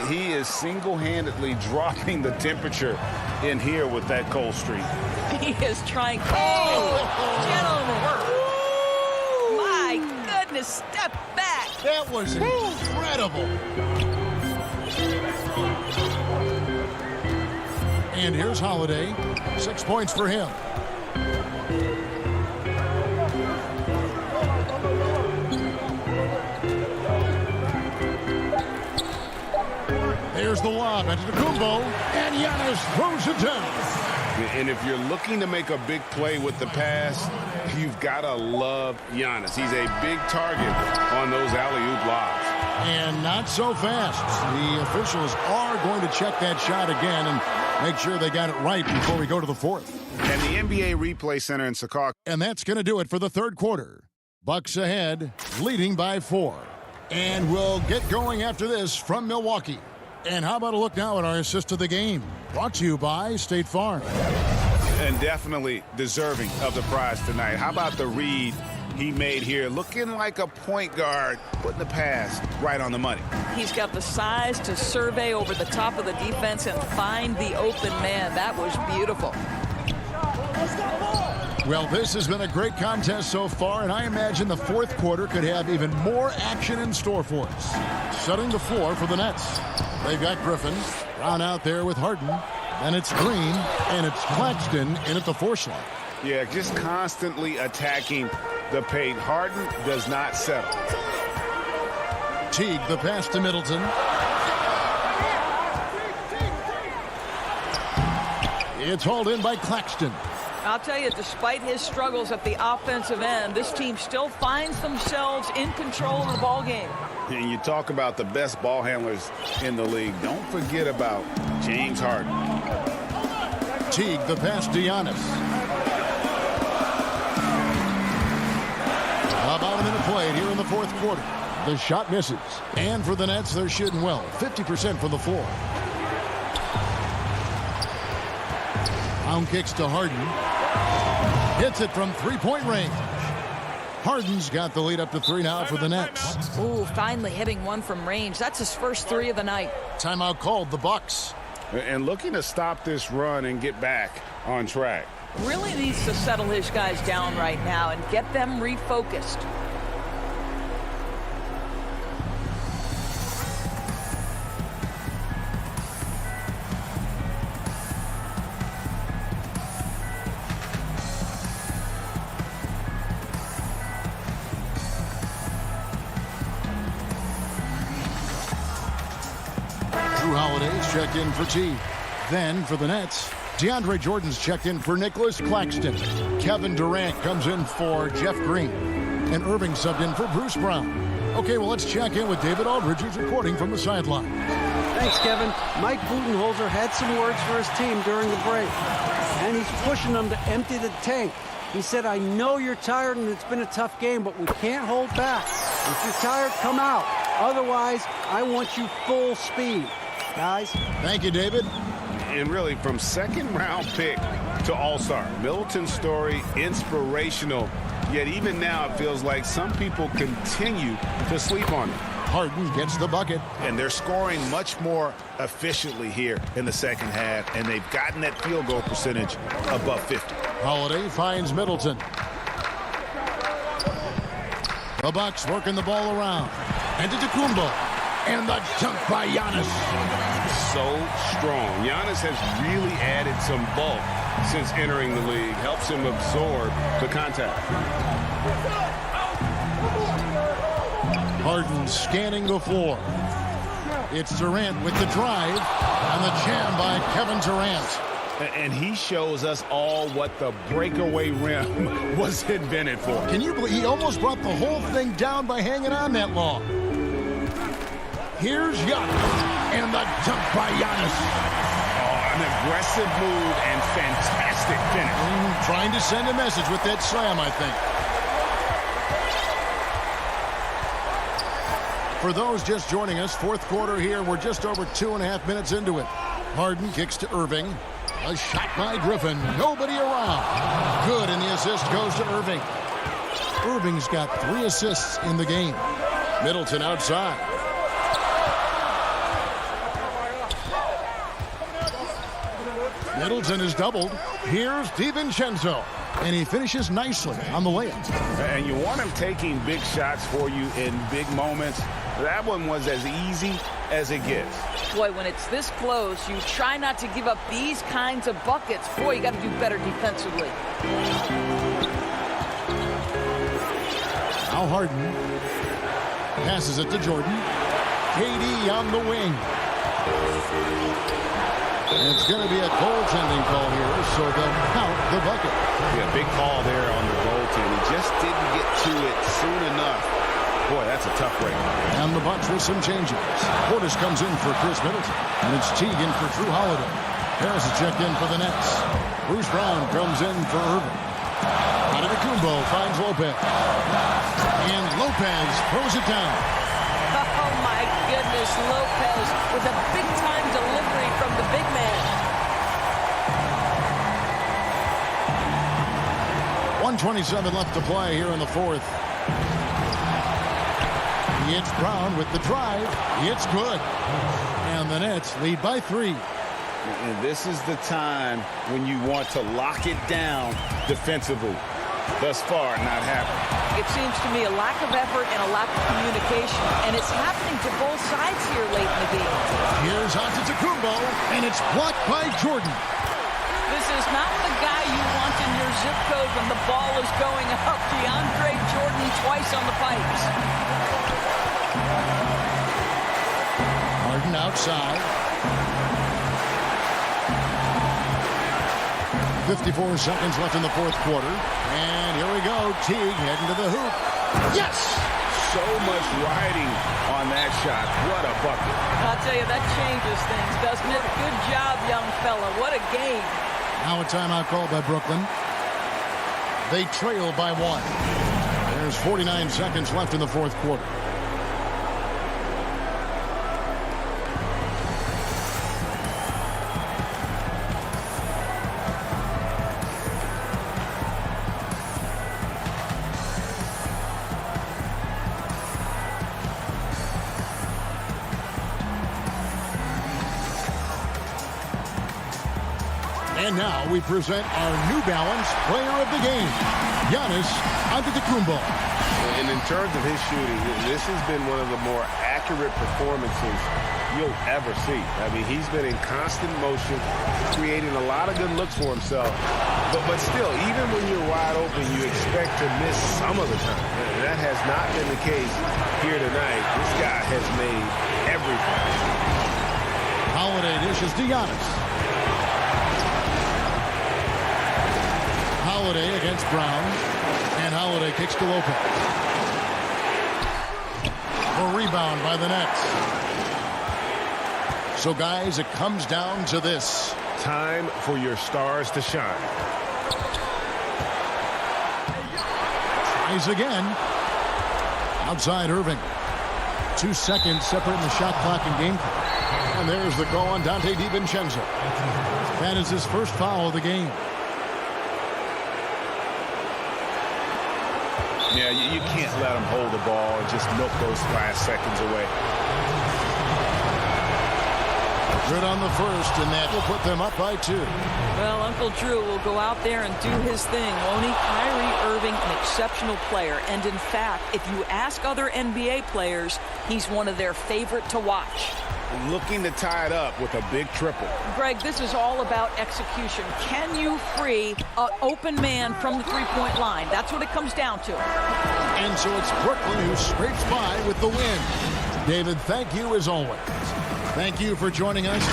He is single-handedly dropping the temperature in here with that cold streak. He is trying. Gentlemen. My goodness, step back. That was incredible. And here's Holiday. 6 points for him. There's the lob into the Antetokounmpo, and Giannis throws it down. And if you're looking to make a big play with the pass, you've got to love Giannis. He's a big target on those alley-oop lobs. And not so fast. The officials are going to check that shot again and make sure they got it right before we go to the fourth. And the NBA Replay Center in Secaucus. And that's going to do it for the third quarter. Bucks ahead, leading by 4. And we'll get going after this from Milwaukee. And how about a look now at our assist of the game? Brought to you by State Farm. And definitely deserving of the prize tonight. How about the read he made here? Looking like a point guard, putting the pass right on the money. He's got the size to survey over the top of the defense and find the open man. That was beautiful. Well, this has been a great contest so far, and I imagine the fourth quarter could have even more action in store for us. Setting the floor for the Nets. They've got Griffin. Brown out there with Harden. And it's Green, and it's Claxton in at the 4 slot. Yeah, just constantly attacking the paint. Harden does not settle. Teague, the pass to Middleton. It's hauled in by Claxton. I'll tell you, despite his struggles at the offensive end, this team still finds themselves in control of the ball game. And you talk about the best ball handlers in the league. Don't forget about James Harden. Teague, the pass to Giannis. About a minute played here in the fourth quarter. The shot misses. And for the Nets, they're shooting well. 50% from the floor. Pound kicks to Harden. Hits it from three-point range. Harden's got the lead up to 3 now for the Nets. Ooh, finally hitting one from range. That's his first 3 of the night. Timeout called, the Bucks. And looking to stop this run and get back on track. Really needs to settle his guys down right now and get them refocused. Checked in for T. Then for the Nets, DeAndre Jordan's checked in for Nicholas Claxton. Kevin Durant comes in for Jeff Green. And Irving subbed in for Bruce Brown. Okay, well, let's check in with David Aldridge, who's reporting from the sideline. Thanks, Kevin. Mike Budenholzer had some words for his team during the break, and he's pushing them to empty the tank. He said, I know you're tired and it's been a tough game, but we can't hold back. If you're tired, come out. Otherwise, I want you full speed. Guys. Thank you, David. And really, from second-round pick to all-star, Middleton's story inspirational. Yet even now, it feels like some people continue to sleep on him. Harden gets the bucket. And they're scoring much more efficiently here in the second half, and they've gotten that field goal percentage above 50. Holiday finds Middleton. The Bucks working the ball around. And to Antetokounmpo. And the dunk by Giannis. So strong. Giannis has really added some bulk since entering the league. Helps him absorb the contact. Harden scanning the floor. It's Durant with the drive. And the jam by Kevin Durant. And he shows us all what the breakaway rim was invented for. Can you believe he almost brought the whole thing down by hanging on that long? Here's Giannis, and the dunk by Giannis. Oh, an aggressive move and fantastic finish. Trying to send a message with that slam, I think. For those just joining us, fourth quarter here. We're just over 2.5 minutes into it. Harden kicks to Irving. A shot by Griffin. Nobody around. Good, and the assist goes to Irving. Irving's got 3 assists in the game. Middleton outside. Middleton is doubled. Here's DiVincenzo. And he finishes nicely on the layup. And you want him taking big shots for you in big moments. That one was as easy as it gets. Boy, when it's this close, you try not to give up these kinds of buckets. Boy, you got to do better defensively. Now Harden passes it to Jordan. KD on the wing. And it's going to be a goaltending call here, so they'll count the bucket. Yeah, big call there on the goaltend. He just didn't get to it soon enough. Boy, that's a tough break. And the Bucks with some changes. Portis comes in for Chris Middleton. And it's Teague in for Drew Holiday. Harris is checked in for the Nets. Bruce Brown comes in for Irving. Antetokounmpo finds Lopez. And Lopez throws it down. Oh, my goodness, Lopez with a big-time delivery from the big man. 1:27 left to play here in the fourth. It's Brown with the drive. It's good. And the Nets lead by 3. And this is the time when you want to lock it down defensively. Thus far, not happening. It seems to me a lack of effort and a lack of communication, and it's happening to both sides here late in the game. Here's Antetokounmpo, and it's blocked by Jordan. This is not the guy you want in your zip code when the ball is going up. DeAndre Jordan twice on the pipes. Harden outside. 54 seconds left in the fourth quarter. And here we go. Teague heading to the hoop. Yes! So much riding on that shot. What a bucket. I'll tell you, that changes things, doesn't it? Good job, young fella. What a game. Now a timeout called by Brooklyn. They trail by 1. There's 49 seconds left in the fourth quarter. And now we present our New Balance player of the game, Giannis Antetokounmpo. And in terms of his shooting, this has been one of the more accurate performances you'll ever see. I mean, he's been in constant motion, creating a lot of good looks for himself. But still, even when you're wide open, you expect to miss some of the time. And that has not been the case here tonight. This guy has made everything. Holiday dishes to Giannis. Holiday against Brown. And Holiday kicks to Lopez. A rebound by the Nets. So, guys, it comes down to this. Time for your stars to shine. Tries again. Outside Irving. 2 seconds separating the shot clock and game clock. And there's the call on Dante DiVincenzo. That is his first foul of the game. Yeah, you can't let him hold the ball and just milk those last seconds away. Good on the first, and that will put them up by 2. Well, Uncle Drew will go out there and do his thing. Won't he? Kyrie Irving, an exceptional player. And in fact, if you ask other NBA players, he's one of their favorite to watch. Looking to tie it up with a big triple. Greg, this is all about execution. Can you free an open man from the three-point line? That's what it comes down to. And so it's Brooklyn who scrapes by with the win. David, thank you as always. Thank you for joining us.